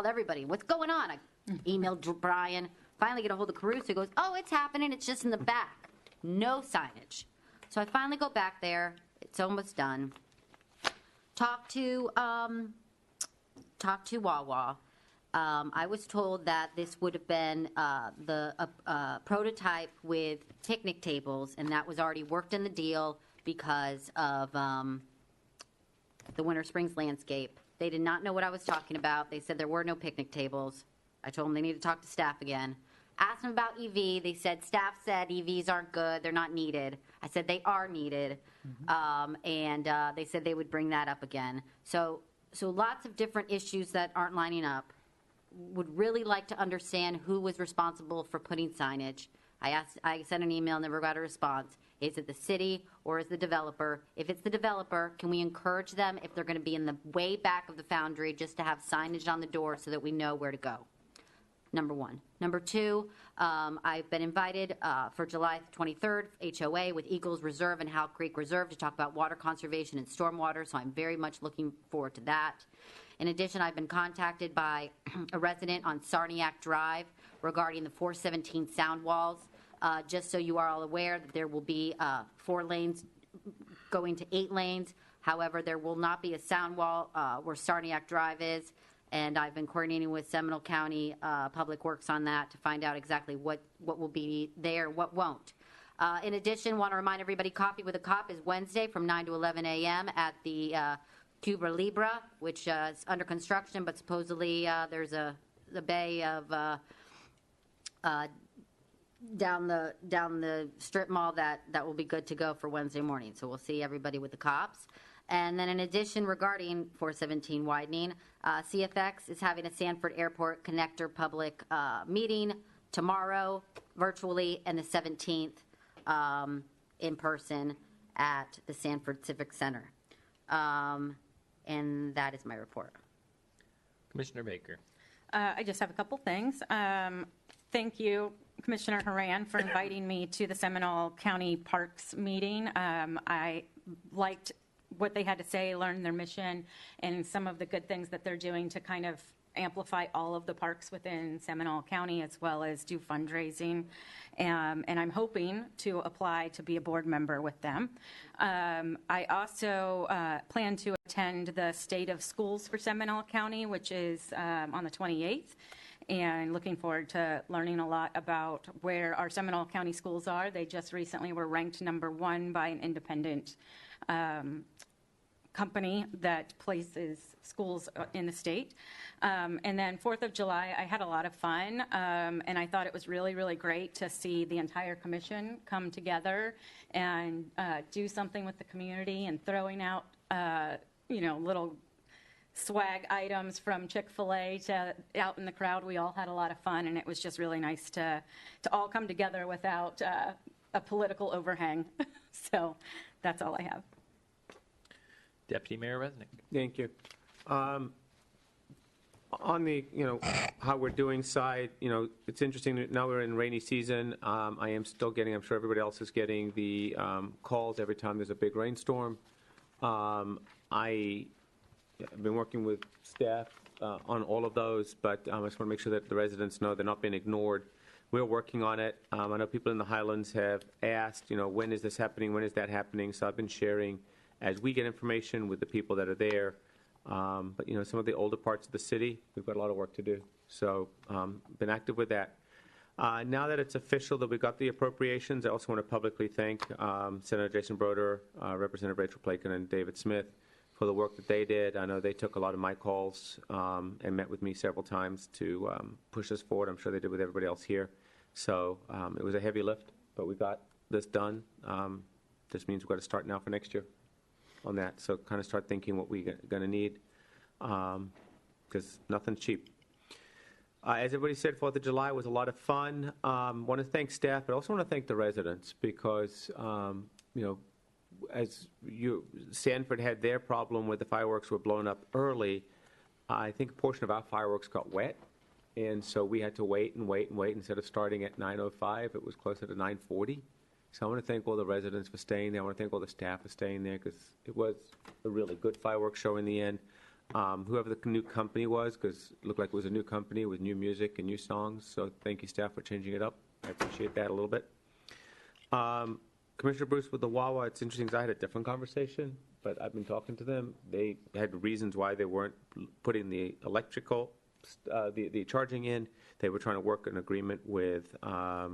everybody. What's going on? I emailed Brian. Finally get a hold of Caruso. He goes, oh, it's happening. It's just in the back. No signage. So I finally go back there. It's almost done. Talk to Wawa. I was told that this would have been the prototype with picnic tables, and that was already worked in the deal because of the Winter Springs landscape. They did not know what I was talking about. They said there were no picnic tables. I told them they need to talk to staff again. Asked them about EV. They said staff said EVs aren't good. They're not needed. I said they are needed, and they said they would bring that up again. So lots of different issues that aren't lining up. Would really like to understand who was responsible for putting signage. I sent an email, never got a response. Is it the city or is the developer? If it's the developer, can we encourage them, if they're going to be in the way back of the Foundry, just to have signage on the door so that we know where to go? Number one. Number two, I've been invited for July 23rd, HOA with Eagles Reserve and Howell Creek Reserve to talk about water conservation and stormwater, so I'm very much looking forward to that. In addition, I've been contacted by a resident on Sarniac Drive regarding the 417 sound walls. Just so you are all aware that there will be 4 lanes going to 8 lanes. However, there will not be a sound wall where Sarniac Drive is. And I've been coordinating with Seminole County Public Works on that to find out exactly what will be there, what won't. In addition, want to remind everybody, Coffee with a Cop is Wednesday from 9 to 11 a.m. at the Cuba Libre, which is under construction, but supposedly there's the bay of down the strip mall that will be good to go for Wednesday morning. So we'll see everybody with the cops. And then in addition, regarding 417 widening, CFX is having a Sanford Airport Connector public meeting tomorrow virtually, and the 17th in person at the Sanford Civic Center. And that is my report. Commissioner Baker. I just have a couple things. Thank you, Commissioner Haran, for inviting me to the Seminole County Parks meeting. I liked what they had to say, learned their mission, and some of the good things that they're doing to kind of amplify all of the parks within Seminole County as well as do fundraising. And I'm hoping to apply to be a board member with them. I also plan to attend the State of Schools for Seminole County, which is on the 28th. And looking forward to learning a lot about where our Seminole County schools are. They just recently were ranked #1 by an independent company that places schools in the state. And then 4th of July, I had a lot of fun, and I thought it was really, really great to see the entire commission come together and do something with the community and throwing out, little swag items from Chick-fil-A to out in the crowd. We all had a lot of fun, and it was just really nice to all come together without a political overhang. So that's all I have. Deputy Mayor Resnick. Thank you. On the, how we're doing side, it's interesting that now we're in rainy season. I am still getting, I'm sure everybody else is getting the calls every time there's a big rainstorm. I've been working with staff on all of those, but I just want to make sure that the residents know they're not being ignored. We're working on it. I know people in the Highlands have asked, when is this happening? When is that happening? So I've been sharing as we get information with the people that are there. But, some of the older parts of the city, we've got a lot of work to do. So been active with that. Now that it's official that we got the appropriations, I also want to publicly thank Senator Jason Broder, Representative Rachel Plaken, and David Smith for the work that they did. I know they took a lot of my calls and met with me several times to push us forward. I'm sure they did with everybody else here. So it was a heavy lift, but we got this done. This means we've got to start now for next year on that. So kind of start thinking what we're going to need because nothing's cheap. As everybody said, 4th of July was a lot of fun. Want to thank staff, but also want to thank the residents because, Sanford had their problem where the fireworks were blown up early. I think a portion of our fireworks got wet, and so we had to wait and wait and wait. Instead of starting at 9:05, it was closer to 9:40. So I want to thank all the residents for staying there. I want to thank all the staff for staying there because it was a really good fireworks show in the end. Whoever the new company was, because it looked like it was a new company with new music and new songs. So thank you, staff, for changing it up. I appreciate that a little bit. Commissioner Bruce with the Wawa, it's interesting because I had a different conversation, but I've been talking to them. They had reasons why they weren't putting the electrical, the charging in. They were trying to work an agreement with, I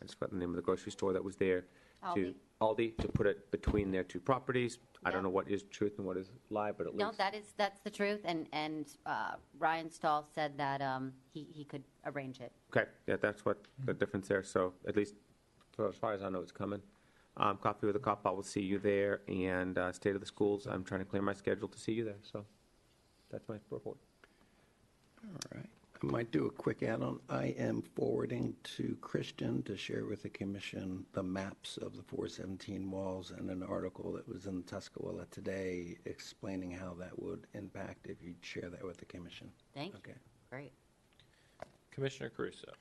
just forgot the name of the grocery store that was there. Aldi, to put it between their two properties. I don't know what is truth and what is lie, but at least. No, that's the truth, and Ryan Stahl said that he could arrange it. Okay, yeah, that's what the difference there. So at least, as far as I know, it's coming. Coffee with a Cop, I will see you there, and State of the Schools, I'm trying to clear my schedule to see you there. So that's my report. All right. I might do a quick add-on. I am forwarding to Christian to share with the commission the maps of the 417 malls and an article that was in Tuscaloosa today explaining how that would impact if you'd share that with the commission. Thank you. Great. Commissioner Caruso.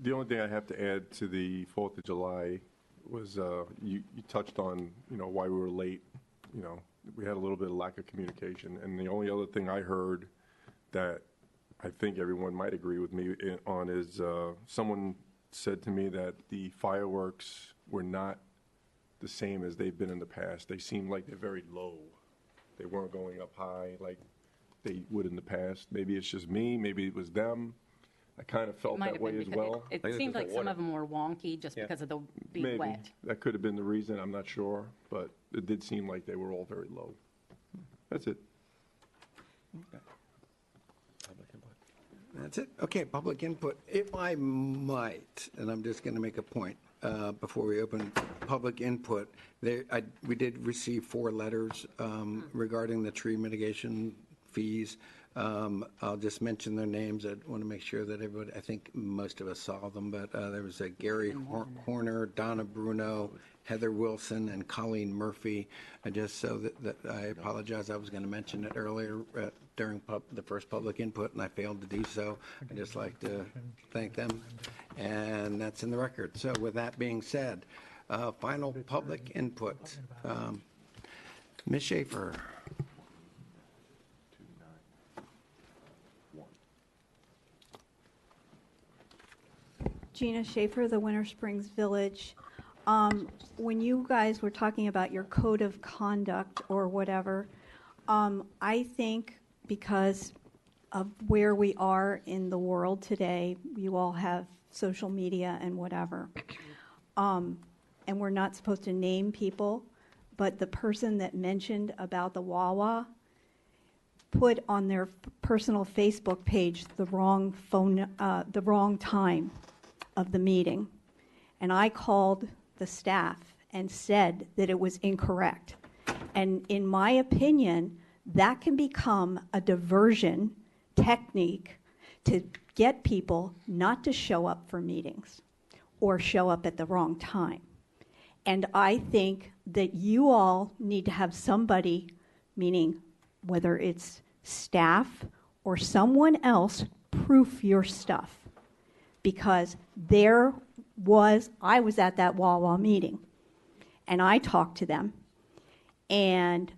The only thing I have to add to the 4th of July was you touched on, why we were late. We had a little bit of lack of communication. And the only other thing I heard that I think everyone might agree with me on is someone said to me that the fireworks were not the same as they've been in the past. They seemed like they're very low. They weren't going up high like they would in the past. Maybe it's just me. Maybe it was them. I kind of felt that way as well. It seemed like some of them were wonky just because of the being Maybe. wet. That could have been the reason. I'm not sure. But it did seem like they were all very low. That's it. That's it? Okay, public input. If I might, and I'm just going to make a point before we open public input, we did receive 4 letters regarding the tree mitigation fees. I'll just mention their names. I want to make sure that everybody, I think most of us saw them, but there was a Gary Horner, Donna Bruno, Heather Wilson, and Colleen Murphy. And just so that I apologize, I was going to mention it earlier during the first public input, and I failed to do so. I'd just like to thank them, and that's in the record. So with that being said, final public input. Ms. Schaefer. Gina Schaefer, the Winter Springs Village. When you guys were talking about your code of conduct or whatever, I think because of where we are in the world today, you all have social media and whatever, and we're not supposed to name people, but the person that mentioned about the Wawa put on their personal Facebook page the wrong time of the meeting, and I called the staff and said that it was incorrect. And in my opinion, that can become a diversion technique to get people not to show up for meetings or show up at the wrong time. And I think that you all need to have somebody, meaning whether it's staff or someone else, proof your stuff. Because I was at that Wawa meeting, and I talked to them, and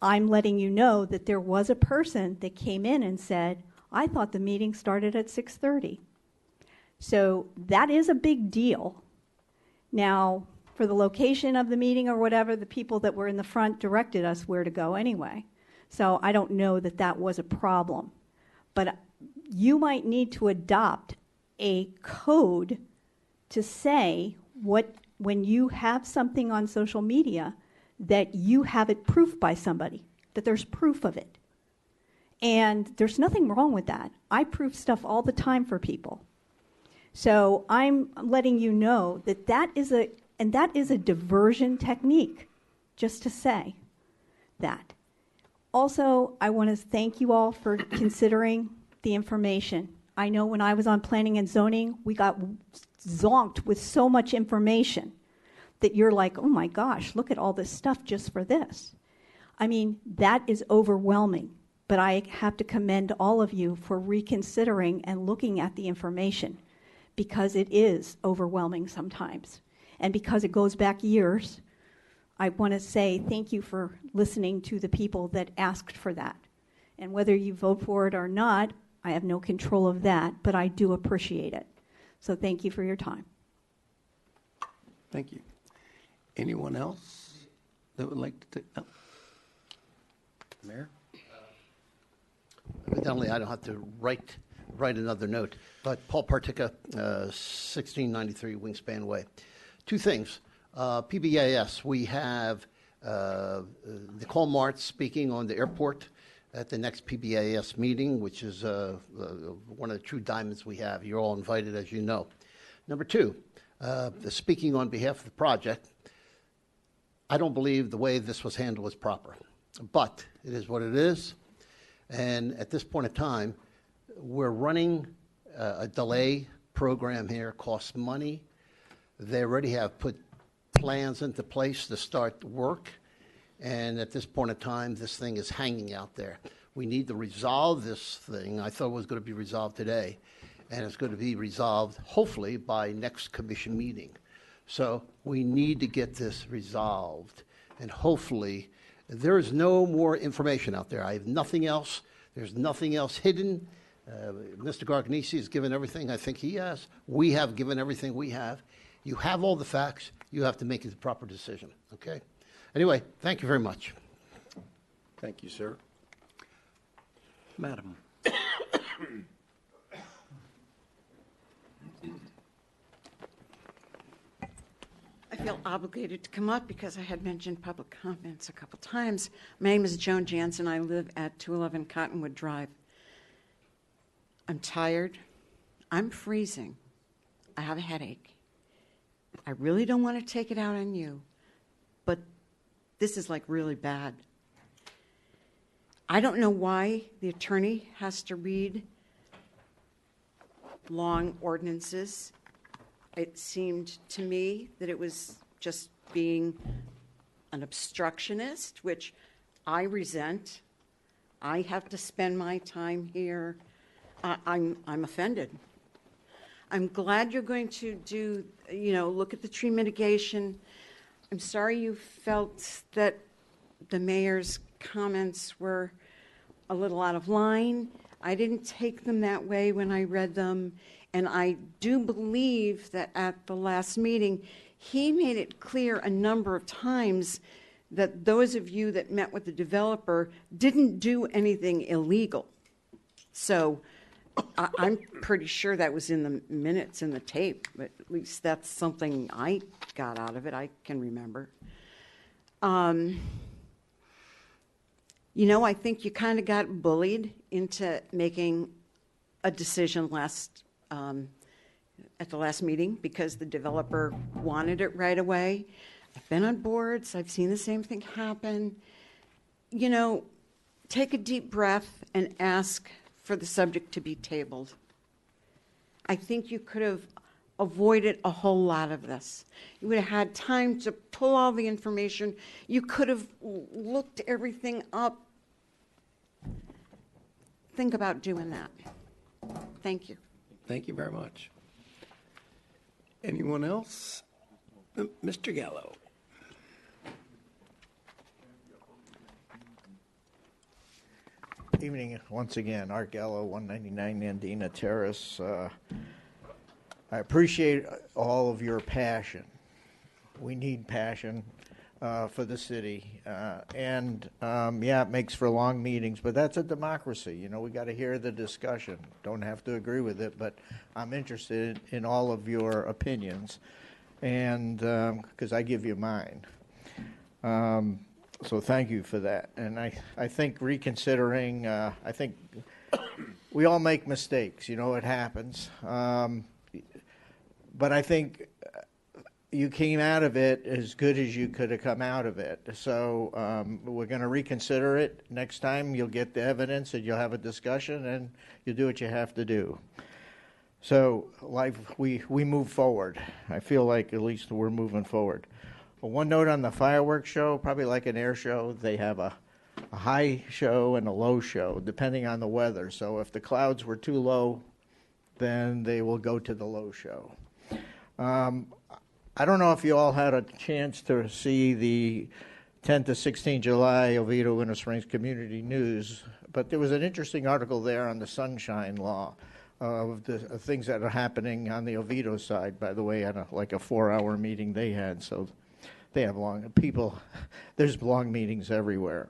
I'm letting you know that there was a person that came in and said, I thought the meeting started at 6:30. So that is a big deal. Now, for the location of the meeting or whatever, the people that were in the front directed us where to go anyway. So I don't know that that was a problem. But you might need to adopt a code to say when you have something on social media, that you have it proofed by somebody, that there's proof of it. And there's nothing wrong with that. I proof stuff all the time for people. So I'm letting you know that that is a diversion technique, just to say that. Also, I want to thank you all for considering the information. I know when I was on planning and zoning, we got zonked with so much information that you're like, oh my gosh, look at all this stuff just for this. I mean, that is overwhelming, but I have to commend all of you for reconsidering and looking at the information, because it is overwhelming sometimes. And because it goes back years, I want to say thank you for listening to the people that asked for that. And whether you vote for it or not, I have no control of that, but I do appreciate it. So thank you for your time. Thank you. Anyone else that would like to take? Oh. Mayor? Evidently, I don't have to write another note, but Paul Partica, 1693 Wingspan Way. Two things. PBAS, we have Nicole Martz speaking on the airport at the next PBAS meeting, which is one of the true diamonds we have. You're all invited, as you know. Number two, speaking on behalf of the project, I don't believe the way this was handled was proper, but it is what it is. And at this point in time, we're running a delay program here, costs money. They already have put plans into place to start work. And at this point in time, this thing is hanging out there. We need to resolve this thing. I thought it was going to be resolved today, and it's going to be resolved hopefully by next commission meeting. So we need to get this resolved, and hopefully there is no more information out there. I have nothing else. There's nothing else hidden. Mr. Garganese has given everything I think he has. We have given everything we have. You have all the facts. You have to make the proper decision, okay? Anyway, thank you very much. Thank you, sir. Madam. I feel obligated to come up because I had mentioned public comments a couple times. My name is Joan Jansen. I live at 211 Cottonwood Drive. I'm tired. I'm freezing. I have a headache. I really don't want to take it out on you, but this is like really bad. I don't know why the attorney has to read long ordinances. It seemed to me that it was just being an obstructionist, which I resent. I have to spend my time here. I'm offended. I'm glad you're going to do, look at the tree mitigation. I'm sorry you felt that the mayor's comments were a little out of line. I didn't take them that way when I read them, and I do believe that at the last meeting, he made it clear a number of times that those of you that met with the developer didn't do anything illegal. So I'm pretty sure that was in the minutes in the tape, but at least that's something I got out of it, I can remember. You know, I think you kind of got bullied into making a decision at the last meeting because the developer wanted it right away. I've been on boards, I've seen the same thing happen. You know, take a deep breath and ask for the subject to be tabled. I think you could have avoided a whole lot of this. You would have had time to pull all the information. You could have looked everything up. Think about doing that. Thank you. Thank you very much. Anyone else? Mr. Gallo. Evening once again. Art Gallo, 199 Nandina Terrace. I appreciate all of your passion. We need passion for the city. Yeah, it makes for long meetings, but that's a democracy. You know, we got to hear the discussion. Don't have to agree with it, but I'm interested in all of your opinions, and because I give you mine. So thank you for that. And I think reconsidering, I think we all make mistakes. You know, it happens. But I think you came out of it as good as you could have come out of it. So we're going to reconsider it. Next time you'll get the evidence and you'll have a discussion and you'll do what you have to do. So life, we move forward. I feel like at least we're moving forward. Well, one note on the fireworks show, probably like an air show, they have a high show and a low show, depending on the weather. So if the clouds were too low, then they will go to the low show. I don't know if you all had a chance to see the 10 to 16 July Oviedo Winter Springs Community News, but there was an interesting article there on the Sunshine Law of the things that are happening on the Oviedo side, by the way, at like a 4-hour meeting they had. So they have there's long meetings everywhere.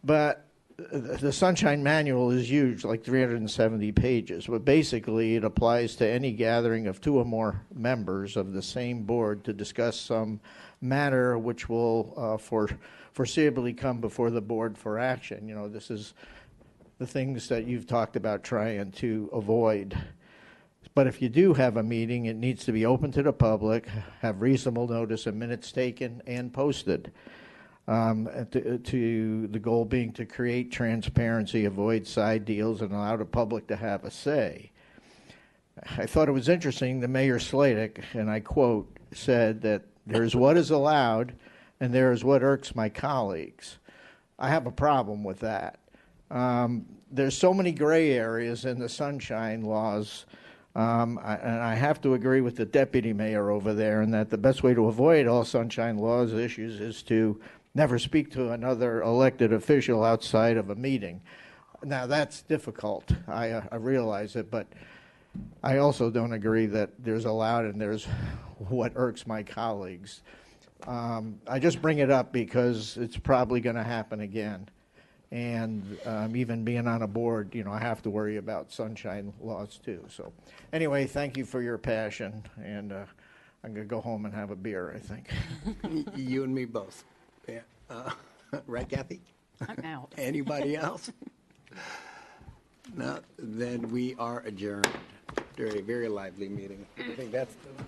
But the Sunshine Manual is huge, like 370 pages, but basically it applies to any gathering of 2 or more members of the same board to discuss some matter which will foreseeably come before the board for action. You know, this is the things that you've talked about trying to avoid. But if you do have a meeting, it needs to be open to the public, have reasonable notice and minutes taken and posted. To the goal being to create transparency, avoid side deals, and allow the public to have a say. I thought it was interesting, the Mayor Sladek, and I quote, said that there's what is allowed and there is what irks my colleagues. I have a problem with that. There's so many gray areas in the sunshine laws, and I have to agree with the deputy mayor over there in that the best way to avoid all sunshine laws issues is to never speak to another elected official outside of a meeting. Now, that's difficult. I realize it, but I also don't agree that there's allowed and there's what irks my colleagues. I just bring it up because it's probably going to happen again. And even being on a board, you know, I have to worry about sunshine laws too. So anyway, thank you for your passion, and I'm going to go home and have a beer, I think. You and me both. Yeah. Right, Kathy? I'm out. Anybody else? No, then we are adjourned. Very, very lively meeting. I think that's the